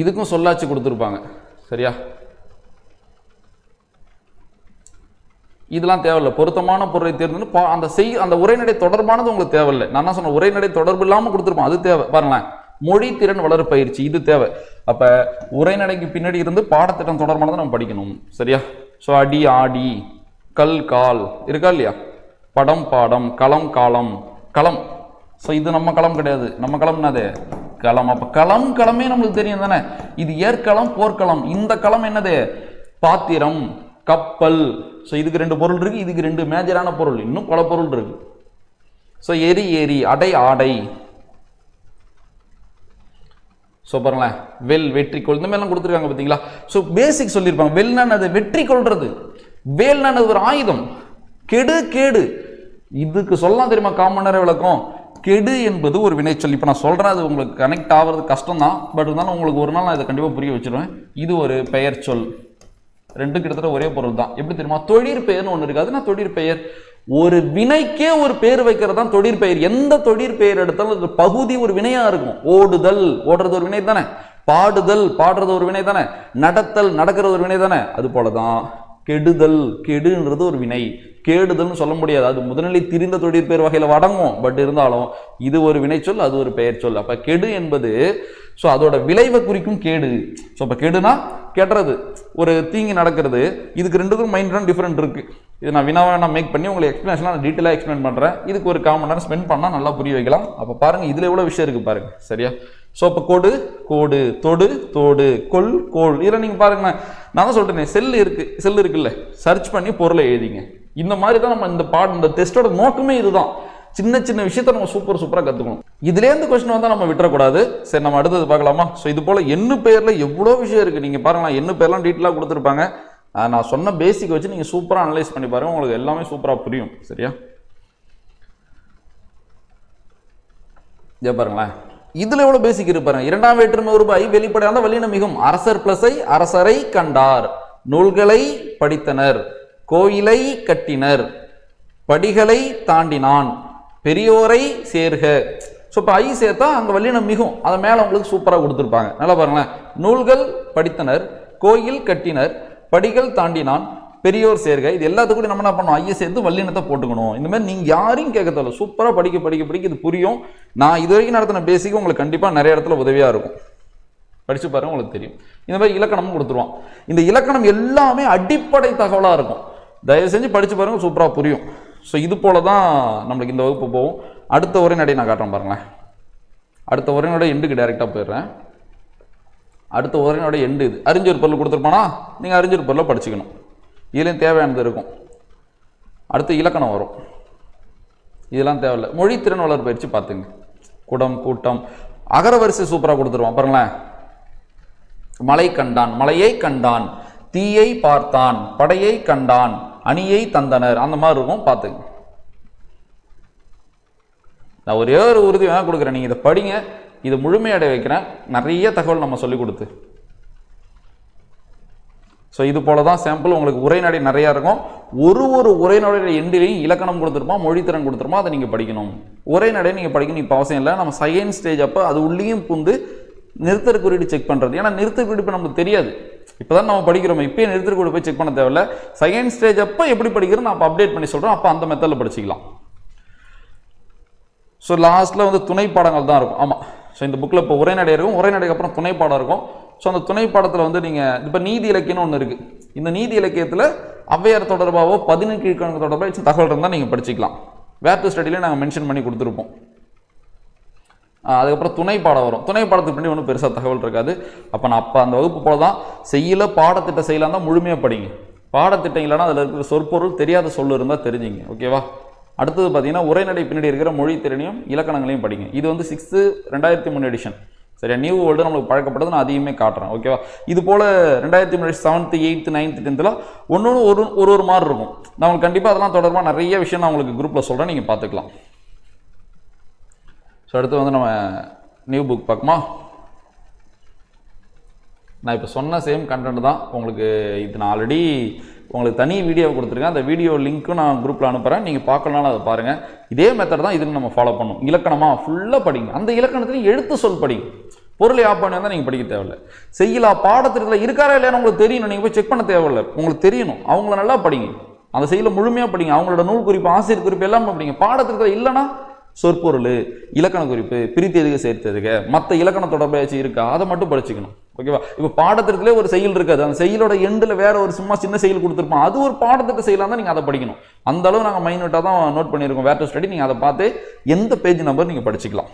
இதுக்கும் சொல்லாட்சி கொடுத்துருப்பாங்க, சரியா? இதெல்லாம் தேவையில்லை. பொருத்தமான பொருளை தேர்ந்து அந்த உரைநடை தொடர்பானது உங்களுக்கு தேவையில்லை. நான் என்ன சொன்ன, உரைநடை தொடர்பு இல்லாமல் கொடுத்துருப்போம், அது தேவை. பாருங்களேன், மொழி திறன் வளர பயிற்சி, இது தேவை. அப்போ உரைநடைக்கு பின்னாடி இருந்து பாடத்திட்டம் தொடர்பானதை நம்ம படிக்கணும், சரியா? ஸோ அடி, ஆடி, கல், கால் இருக்கா இல்லையா? படம், பாடம், களம், காலம், களம். ஸோ இது நம்ம களம் கிடையாது, நம்ம களம் என்னது? களம். அப்போ களமே நம்மளுக்கு தெரியும் தானே? இது ஏற்களம், போர்க்களம். இந்த களம் என்னது? பாத்திரம், கப்பல். ஸோ இதுக்கு 2 பொருள் இருக்கு, இதுக்கு 2 மேஜரான பொருள், இன்னும் பல பொருள் இருக்கு. ஸோ எரி, ஏரி, அடை, ஆடை. ஸோ பாருங்களேன், வெல், வெற்றி கொள், இந்த மாதிரிலாம் கொடுத்துருக்காங்க பார்த்தீங்களா? ஸோ பேசிக் சொல்லியிருப்பாங்க. வெல்னா அது வெற்றி கொள்றது, வேல்னா ஒரு ஆயுதம், கெடு, கேடு. இதுக்கு சொல்லலாம் தெரியுமா காமனரே விளக்கம்? கெடு என்பது ஒரு வினைச்சொல். இப்போ நான் சொல்கிறேன், அது உங்களுக்கு கனெக்ட் ஆகிறது கஷ்டம் தான், பட் இருந்தாலும் உங்களுக்கு ஒரு நாள் நான் இதை கண்டிப்பாக புரிய வச்சிருவேன். இது ஒரு பெயர் சொல், 2 கிட்டத்தட்ட ஒரே பொருள் தான். எப்படி தெரியுமா? தொழிற்பெயர்னு ஒன்று இருக்குது, அதுனா தொழிற்பெயர். ஒரு வினைக்கே ஒரு பேர் வைக்கிறது தான் தொழிற்பெயர். எந்த தொழிற்பெயர் எடுத்தாலும் அது பகுதி ஒரு வினையாக இருக்கும். ஓடுதல், ஓடுறது ஒரு வினை தானே? பாடுதல், பாடுறது ஒரு வினை தானே? நடத்தல், நடக்கிறது ஒரு வினை தானே? அது போல தான் கெடுதல், கெடுன்றது ஒரு வினை. கேடுதல்னு சொல்ல முடியாது, அது முதல்நிலை திரிந்த தொழிற்பெயர் வகையில் அடங்கும். பட் இருந்தாலும் இது ஒரு வினைச்சொல், அது ஒரு பெயர் சொல். அப்போ கெடு என்பது ஸோ அதோட விளைவை குறிக்கும் கேடு. ஸோ இப்போ கெடுனா கெட்டுறது, ஒரு தீங்கு நடக்கிறது. இதுக்கு 2க்கும் மைண்ட் ரன் டிஃப்ரெண்ட் இருக்குது. இது நான் வினாவை நான் மேக் பண்ணி உங்களுக்கு எக்ஸ்பிளேஷனாக நான் டீட்டெயிலாக எக்ஸ்பிளைன் பண்ணுறேன். இதுக்கு ஒரு 1/4 மணி நேரம் ஸ்பெண்ட் பண்ணால் நல்லா புரிய வைக்கலாம். அப்போ பாருங்கள், இதில் எவ்வளோ விஷயம் இருக்குது பாருங்கள், சரியா? ஸோ இப்போ கொடு, கோடு, தொடு, தோடு, கொல், கோல், இதில் நீங்கள் பாருங்களேன். நான் தான் சொல்லிட்டேன், செல் இருக்குல்ல, சர்ச் பண்ணி பொருளை எழுதிங்க. இந்த மாதிரி தான் நம்ம இந்த டெஸ்ட்டோட நோக்கமே இதுதான். சின்ன சின்ன விஷயத்த நம்ம சூப்பராக கற்றுக்கணும். இதுலேருந்து கொஸ்டின் வந்தால் நம்ம விட்டுறக்கூடாது. சரி, நம்ம அடுத்தது பார்க்கலாமா? ஸோ இது போல் எண்ணு பெயரில் எவ்வளோ விஷயம் இருக்குது. நீங்கள் பாருங்களேன், எண்ணு பெயர்லாம் டீட்டெயிலாக கொடுத்துருப்பாங்க. நான் சொன்ன பேசிக் வச்சு நீங்கள் சூப்பராக அனலைஸ் பண்ணி பாருங்கள், உங்களுக்கு எல்லாமே சூப்பராக புரியும், சரியா? இதே பாருங்களேன், இதில் எவ்வளோ பேசிக் இருப்பாரு. 2ஆம் வேற்றுமை ரூபாய் வெளிப்படையான வல்லின மிகும். அரசர் பிளஸை அரசரை கண்டார், நூல்களை படித்தனர், கோயிலை கட்டினர், படிகளை தாண்டினான், பெரியோரை சேர்க. ஸோ இப்போ ஐ சேர்த்தா அங்கே வல்லினம் மிகும், அதை மேலே உங்களுக்கு சூப்பராக கொடுத்துருப்பாங்க. நல்லா பாருங்களேன், நூல்கள் படித்தனர், கோயில் கட்டினர், படிகள் தாண்டினான், பெரியோர் சேர்க. இது எல்லாத்துக்கும் நம்ம என்ன பண்ணணும்? ஐயை சேர்த்து வல்லினத்தை போட்டுக்கணும். இந்த மாதிரி நீங்கள் யாரையும் கேட்க தேவை, சூப்பராக படிக்க இது புரியும். நான் இது வரைக்கும் நடத்தின பேசிக்கு உங்களுக்கு கண்டிப்பாக நிறைய இடத்துல உதவியாக இருக்கும். படித்து பாருங்க, உங்களுக்கு தெரியும். இந்த மாதிரி இலக்கணமும் கொடுத்துருவான். இந்த இலக்கணம் எல்லாமே அடிப்படை தகவலாக இருக்கும். தயவு செஞ்சு படித்து பாருங்க, சூப்பராக புரியும். ஸோ இது போல தான் நம்மளுக்கு இந்த வகுப்பு போகும். அடுத்த உரைநடை நான் காட்டுறேன் பாருங்களேன். அடுத்த உரைநடை எண்டுக்கு டைரெக்டாக போயிடுறேன். அடுத்த உரைநடை எண்டு இது. அறிஞர் பொருள் கொடுத்துருப்பானா, நீங்கள் அறிஞர் பொருளை படிச்சுக்கணும். இதுலேயும் தேவையானது இருக்கும். அடுத்து இலக்கணம் வரும், இதெல்லாம் தேவையில்லை. மொழித்திறன் வளர் பயிற்சி பார்த்துங்க. குடம், கூட்டம், அகர வரிசை சூப்பராக கொடுத்துருவான் பாருங்களேன். மலை கண்டான், மலையை கண்டான், தீயை பார்த்தான், படையை கண்டான், அணியை தந்தனர், அந்த மாதிரி இருக்கும், பார்த்துங்க. நான் ஒரே ஒரு உறுதி வேணா கொடுக்குறேன், நீங்கள் இதை படிங்க. இதை முழுமையடை வைக்கிறேன், நிறைய தகவல் நம்ம சொல்லிக் கொடுத்து. ஸோ இது போல தான் சாம்பிள். உங்களுக்கு உரைநடை நிறையா இருக்கும். ஒரு உரைநடை எண்டிலையும் இலக்கணம் கொடுத்துருப்போம், மொழித்திறன் கொடுத்துருப்போம், அதை நீங்கள் படிக்கணும். உரைநடை நீங்கள் படிக்கணும் இப்போ அவசியம் இல்லை. நம்ம செகண்ட் ஸ்டேஜ் அப்போ அது உள்ளேயும் புந்து நிறுத்தற் குறியீடு செக் பண்ணுறது. ஏன்னா நிறுத்தற் குறியீடு இப்போ நமக்கு தெரியாது, இப்போ தான் நம்ம படிக்கிறோம். இப்போயே நிறுத்தற் போய் செக் பண்ண தேவையில்ல. செகண்ட் ஸ்டேஜ் அப்போ எப்படி படிக்கிறோம் நான் அப்போ அப்டேட் பண்ணி சொல்கிறோம், அப்போ அந்த மெத்தடில் படிச்சிக்கலாம். ஸோ லாஸ்ட்டில் வந்து துணை பாடங்கள் தான் இருக்கும். ஆமாம், ஸோ இந்த புக்கில் இப்போ உரைநடை இருக்கும், உரைநடைக்கு அப்புறம் துணை பாடம் இருக்கும். ஸோ அந்த துணை பாடத்தில் வந்து நீங்கள் இப்போ நீதி இலக்கியம்னு ஒன்று இருக்குது. இந்த நீதி இலக்கியத்தில் ஔவையார் தொடர்பாகவோ 17 கீழ்க்கணக்கு தொடர்பாக தகவல் இருந்தால் நீங்கள் படிச்சுக்கலாம். வேர் டு ஸ்டடியில் நாங்கள் மென்ஷன் பண்ணி கொடுத்துருப்போம். அதுக்கப்புறம் துணை பாடம் வரும். துணை பாடத்துக்கு பின்னாடி ஒன்றும் பெருசாக தகவல் இருக்காது. அப்போ நான் அந்த வகுப்பு போல தான் செய்யல பாடத்திட்ட செய்யலாம் தான் முழுமையாக படிங்க. பாடத்திட்டம் இல்லைன்னா அதில் இருக்கிற சொற்பொருள் தெரியாத சொல்லு இருந்தால் தெரிஞ்சுங்க. ஓகேவா? அடுத்தது பார்த்தீங்கன்னா உரைநடை பின்னாடி இருக்கிற மொழி திறனையும் இலக்கணங்களையும் படிங்க. இது வந்து 6th 2003 எடிஷன். சரியா? நியூ வேர்ல்டு நம்மளுக்கு பழக்கப்பட்டது, நான் அதிகமே காட்டுறேன். ஓகேவா? இது போல் 2003 7th 8th 9th 10th ஒன்று ஒரு மாதிரி இருக்கும். நான் உங்களுக்கு கண்டிப்பாக அதெல்லாம் தொடர்பாக நிறைய விஷயம் நான் உங்களுக்கு குரூப்பில் சொல்கிறேன், நீங்கள் பார்த்துக்கலாம். ஸோ அடுத்து வந்து நம்ம நியூ புக் பார்க்குமா? நான் இப்போ சொன்ன சேம் கண்டென்ட் தான் உங்களுக்கு. இது நான் ஆல்ரெடி உங்களுக்கு தனி வீடியோ கொடுத்துருக்கேன். அந்த வீடியோ லிங்க்கும் நான் குரூப்பில் அனுப்புகிறேன், நீங்கள் பார்க்கலனாலும் அதை பாருங்கள். இதே மெத்தட் தான் இதுக்கு நம்ம ஃபாலோ பண்ணணும். இலக்கணமாக ஃபுல்லாக படிங்க. அந்த இலக்கணத்துலையும் எழுத்து சொல் படிங்க. பொருள் யாப்பானே தான் நீங்கள் படிக்க தேவையில்லை. செய்யலா பாடத்திட்டத்தில் இருக்காரா இல்லையான்னு உங்களுக்கு தெரியணும். நீங்கள் போய் செக் பண்ண தேவையில்லை, உங்களுக்கு தெரியணும். அவங்கள நல்லா படிங்க. அந்த செய்யல முழுமையாக படிங்க. அவங்களோட நூல் குறிப்பு, ஆசிரியர் குறிப்பு எல்லாமே படிங்க. பாடத்திட்டத்தில் இல்லைன்னா சொற்பொருள், இலக்கண குறிப்பு, பிரித்து எதுக்க சேர்த்து எதுக்க, மற்ற இலக்கண தொடர்பாச்சு இருக்கா, அதை மட்டும் படிச்சுக்கணும். ஓகேவா? இப்போ பாடத்திட்டத்திலே ஒரு செயல் இருக்காது, அந்த செயலோட எண்டில் வேற ஒரு சும்மா சின்ன செயல் கொடுத்துருப்போம், அது ஒரு பாடத்திட்ட செயலாக தான் நீங்கள் அதை படிக்கணும். அந்த அளவு நாங்கள் மைனூட்டாக தான் நோட் பண்ணியிருக்கோம். வேர் டு ஸ்டடி. நீங்கள் அதை பார்த்து எந்த பேஜ் நம்பர் நீங்கள் படிச்சுக்கலாம்.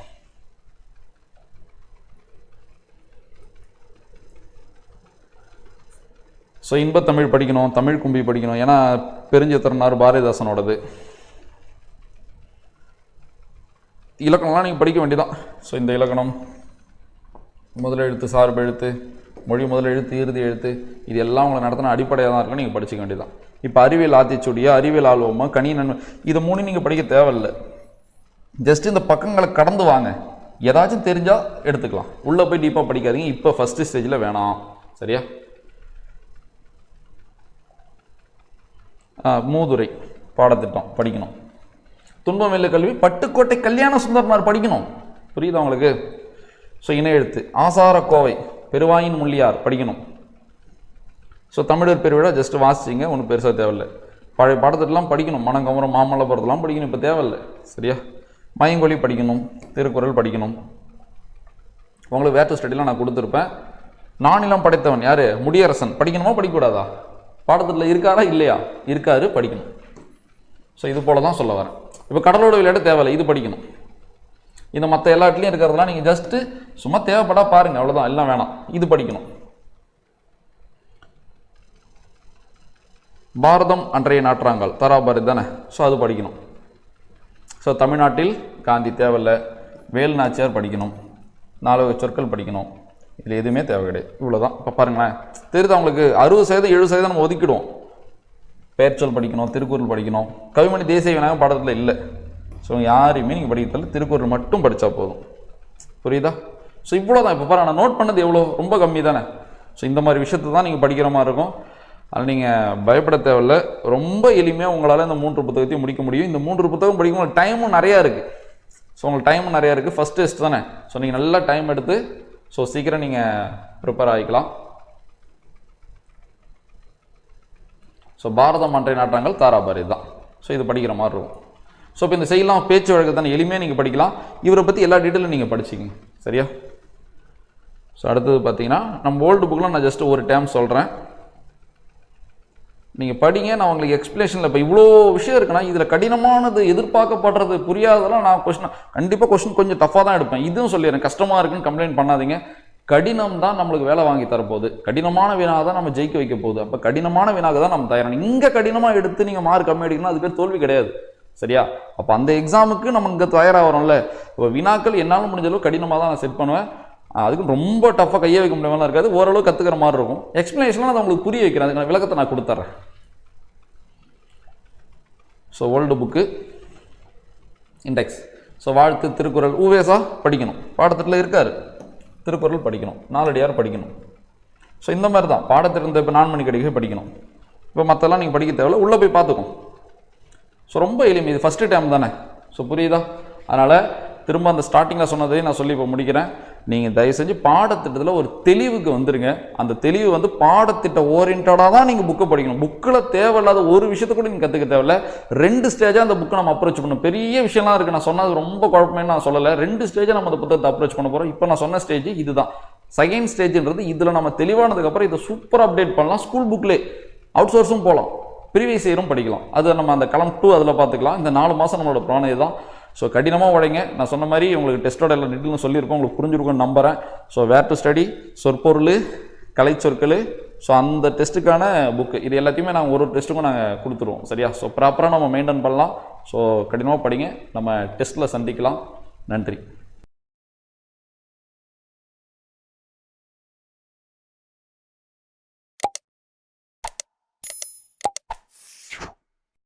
ஸோ இன்பத்தமிழ் படிக்கணும், தமிழ் கும்பி படிக்கணும். ஏன்னா பெருஞ்சித்திரனார் பாரதிதாசனோடது. இலக்கணம்லாம் நீங்கள் படிக்க வேண்டியதான். ஸோ இந்த இலக்கணம், முதல் எழுத்து, சார்பு எழுத்து, மொழி முதல் எழுத்து, இறுதி எழுத்து, இது எல்லாம் உங்களை நடத்தின அடிப்படையாக தான் இருக்கும். நீங்கள் படிச்சிக்க வேண்டியதான். இப்போ அறிவியல் ஆத்திச்சூடியா, அறிவியல் ஆல்வமா, கனி நன்மை, இது 3 நீங்கள் படிக்க தேவையில்லை. ஜஸ்ட் இந்த பக்கங்களை கடந்து வாங்க. ஏதாச்சும் தெரிஞ்சால் எடுத்துக்கலாம். உள்ளே போய் டீப்பாக படிக்காதீங்க. இப்போ ஃபஸ்ட்டு ஸ்டேஜில் வேணாம். சரியா? மூதுரை பாடத்திட்டம் படிக்கணும். துன்பமில்லை கல்வி, பட்டுக்கோட்டை கல்யாண சுந்தரனார் படிக்கணும். புரியுதா உங்களுக்கு? ஸோ இணை எழுத்து, ஆசார கோவை, பெருவாயின் முள்ளியார் படிக்கணும். ஸோ தமிழர் பெருவிழா ஜஸ்ட் வாசிச்சிங்க, ஒன்றும் பெருசாக தேவையில்லை. பழைய பாடத்திட்டலாம் படிக்கணும். மணங்கமரம், மாமல்லபுரத்துலாம் படிக்கணும், இப்போ தேவையில்லை. சரியா? மயங்கொலி படிக்கணும், திருக்குறள் படிக்கணும். உங்களுக்கு வேர் டு ஸ்டடிலாம் நான் கொடுத்துருப்பேன். நானிலம் படைத்தவன் யார்? முடியரசன் படிக்கணுமா படிக்கக்கூடாதா? பாடத்திட்டத்தில் இருக்காரா இல்லையா? இருக்காரு, படிக்கணும். ஸோ இது போல தான் சொல்ல வரேன். இப்போ கடலோட விளையாட தேவையில்லை, இது படிக்கணும். இந்த மற்ற எல்லா இடத்துலையும் இருக்கிறதெல்லாம் நீங்கள் ஜஸ்ட்டு சும்மா தேவைப்படா பாருங்கள், அவ்வளோதான். எல்லாம் வேணாம், இது படிக்கணும். பாரதம் அன்றைய நாற்றாங்கால் தாராபாரதி தானே? ஸோ அது படிக்கணும். ஸோ தமிழ்நாட்டில் காந்தி தேவையில்லை. வேலு நாச்சியார் படிக்கணும். 4 சொற்கள் படிக்கணும். இதில் எதுவுமே தேவை கிடையாது. இவ்வளோதான். இப்போ பாருங்களேன், தெரியுது அவங்களுக்கு 60% 70% நம்ம ஒதுக்கிடுவோம். பெயர்ச்சொல் படிக்கணும், திருக்குறள் படிக்கணும். கவிமணி தேசிய விநாயகம் பாடத்தில் இல்லை. ஸோ யாரையுமே நீங்கள் படிக்கிறதில்ல, திருக்குறள் மட்டும் படித்தா போதும். புரியுதா? ஸோ இவ்வளோ தான். இப்போ பாரு, நான் நோட் பண்ணது எவ்வளோ, ரொம்ப கம்மி தானே? ஸோ இந்த மாதிரி விஷயத்தை தான் நீங்கள் படிக்கிற மாதிரி இருக்கும். அதில் நீங்கள் பயப்பட தேவையில்லை. ரொம்ப எளிமையாக உங்களால் இந்த 3 புத்தகத்தையும் முடிக்க முடியும். இந்த 3 புத்தகம் படிக்கும் டைமும் நிறையா இருக்குது. ஸோ உங்களுக்கு டைமும் நிறையா இருக்குது. ஃபஸ்ட் டெஸ்ட் தானே? ஸோ நீங்கள் நல்லா டைம் எடுத்து ஸோ சீக்கிரம் நீங்கள் ப்ரிப்பேர் ஆகிக்கலாம். ஸோ பாரதம் அன்றைய நாற்றாங்கால் தாராபாரதி தான். ஸோ இது படிக்கிற மாதிரி இருக்கும். ஸோ இப்போ இந்த செய்யலாம் பேச்சு வழக்கு தானே, எளிமையாக நீங்கள் படிக்கலாம். இவரை பற்றி எல்லா டீட்டெயிலும் நீங்கள் படிச்சிக்கிங்க. சரியா? ஸோ அடுத்தது பார்த்தீங்கன்னா நம்ம ஓல்டு புக்கில் நான் ஜஸ்ட் ஒரு டைம் சொல்கிறேன், நீங்கள் படிங்க. நான் உங்களுக்கு எக்ஸ்பிளேஷனில் இப்போ இவ்வளோ விஷயம் இருக்குன்னா இதில் கடினமானது, எதிர்பார்க்கப்படுறது, புரியாததெல்லாம் நான் கண்டிப்பாக கொஸ்டின் கொஞ்சம் டஃப்பாக தான் எடுப்பேன். இதுவும் சொல்லிடுறேன், கஷ்டமாக இருக்குன்னு கம்ப்ளைண்ட் பண்ணாதீங்க. கடினம் தான் நம்மளுக்கு வேலை வாங்கி தரப்போகுது. கடினமான வினாக தான் நம்ம ஜெயிக்க வைக்க போகுது. அப்போ கடினமான வினாக தான் நம்ம தயாரான. இங்கே கடினமாக எடுத்து நீங்கள் மார்க் கம்மி அடிக்கணும், அது பேர் தோல்வி கிடையாது. சரியா? அப்போ அந்த எக்ஸாமுக்கு நம்ம இங்கே தயாராகிறோம்ல. இப்போ வினாக்கள் என்னால் முடிஞ்ச அளவு கடினமாக தான் நான் செட் பண்ணுவேன். அதுக்கு ரொம்ப டஃப்பாக கையை வைக்க முடியாமல் இருக்காது. ஓரளவு கற்றுக்கிற மாதிரி இருக்கும். எக்ஸ்பிளனேஷன்லாம் நான் உங்களுக்கு புரிய வைக்கிறேன். அதுக்கான விளக்கத்தை நான் கொடுத்துட்றேன். So old book index. So வாழ்த்து, திருக்குறள், ஊவேசா படிக்கணும். பாடத்திட்டத்தில் இருக்கார். திருக்குறள் படிக்கணும். நாலடியார் படிக்கணும். ஸோ இந்த மாதிரி தான் பாடத்திட்ட. இப்போ 4 மணிக்கடிக்கை படிக்கணும். இப்போ மற்றெல்லாம் நீங்கள் படிக்க தேவையில்ல, உள்ளே போய் பார்த்துக்கும். ஸோ ரொம்ப எளிமை. இது ஃபஸ்ட்டு டைம் தானே? ஸோ புரியுதா? அதனால் திரும்ப அந்த ஸ்டார்டிங்கில் சொன்னதையும் நான் சொல்லி இப்போ முடிக்கிறேன். நீங்கள் தயவு செஞ்சு பாடத்திட்டத்தில் ஒரு தெளிவுக்கு வந்துருங்க. அந்த தெளிவு வந்து பாடத்திட்ட ஓரியன்டாக தான் நீங்கள் புக்கை படிக்கணும். புக்கில் தேவையில்லாத ஒரு விஷயத்தை கூட நீங்கள் கற்றுக்க தேவையில்ல. 2 ஸ்டேஜாக அந்த புக்கை நம்ம அப்ரோச் பண்ணணும். பெரிய விஷயம்லாம் இருக்குது, நான் சொன்னது ரொம்ப குழப்பமே நான் சொல்லலை. 2 ஸ்டேஜாக நம்ம அந்த புத்தகத்தை அப்ரோச் பண்ண போகிறோம். இப்போ நான் சொன்ன ஸ்டேஜ் இதுதான். செகண்ட் ஸ்டேஜ்ன்றது இதில் நம்ம தெளிவானதுக்கப்புறம் இதை சூப்பராக அப்டேட் பண்ணலாம். ஸ்கூல் புக்லேயே அவுட் சோர்ஸும் போகலாம், ப்ரீவியஸ் இயரும் படிக்கலாம். அது நம்ம அந்த களம் 2 அதில் பார்த்துக்கலாம். இந்த 4 மாதம் நம்மளோட பிளான் இதுதான். ஸோ கடினமாக உடைங்க. நான் சொன்ன மாதிரி உங்களுக்கு டெஸ்ட்டோட எல்லா டீட்டெயிலும் சொல்லியிருக்கோம், உங்களுக்கு புரிஞ்சிருக்கும்னு நம்புகிறேன். ஸோ வேர் டு ஸ்டடி, சொற்பொருள், கலை சொற்கள், ஸோ அந்த டெஸ்ட்டுக்கான புக்கு இது எல்லாத்தையுமே நாங்கள் ஒரு டெஸ்ட்டுக்கும் நாங்கள் கொடுத்துருவோம். சரியா? ஸோ ப்ராப்பராக நம்ம மெயின்டைன் பண்ணலாம். ஸோ கடினமாக படிங்க. நம்ம டெஸ்ட்டில் சந்திக்கலாம். நன்றி.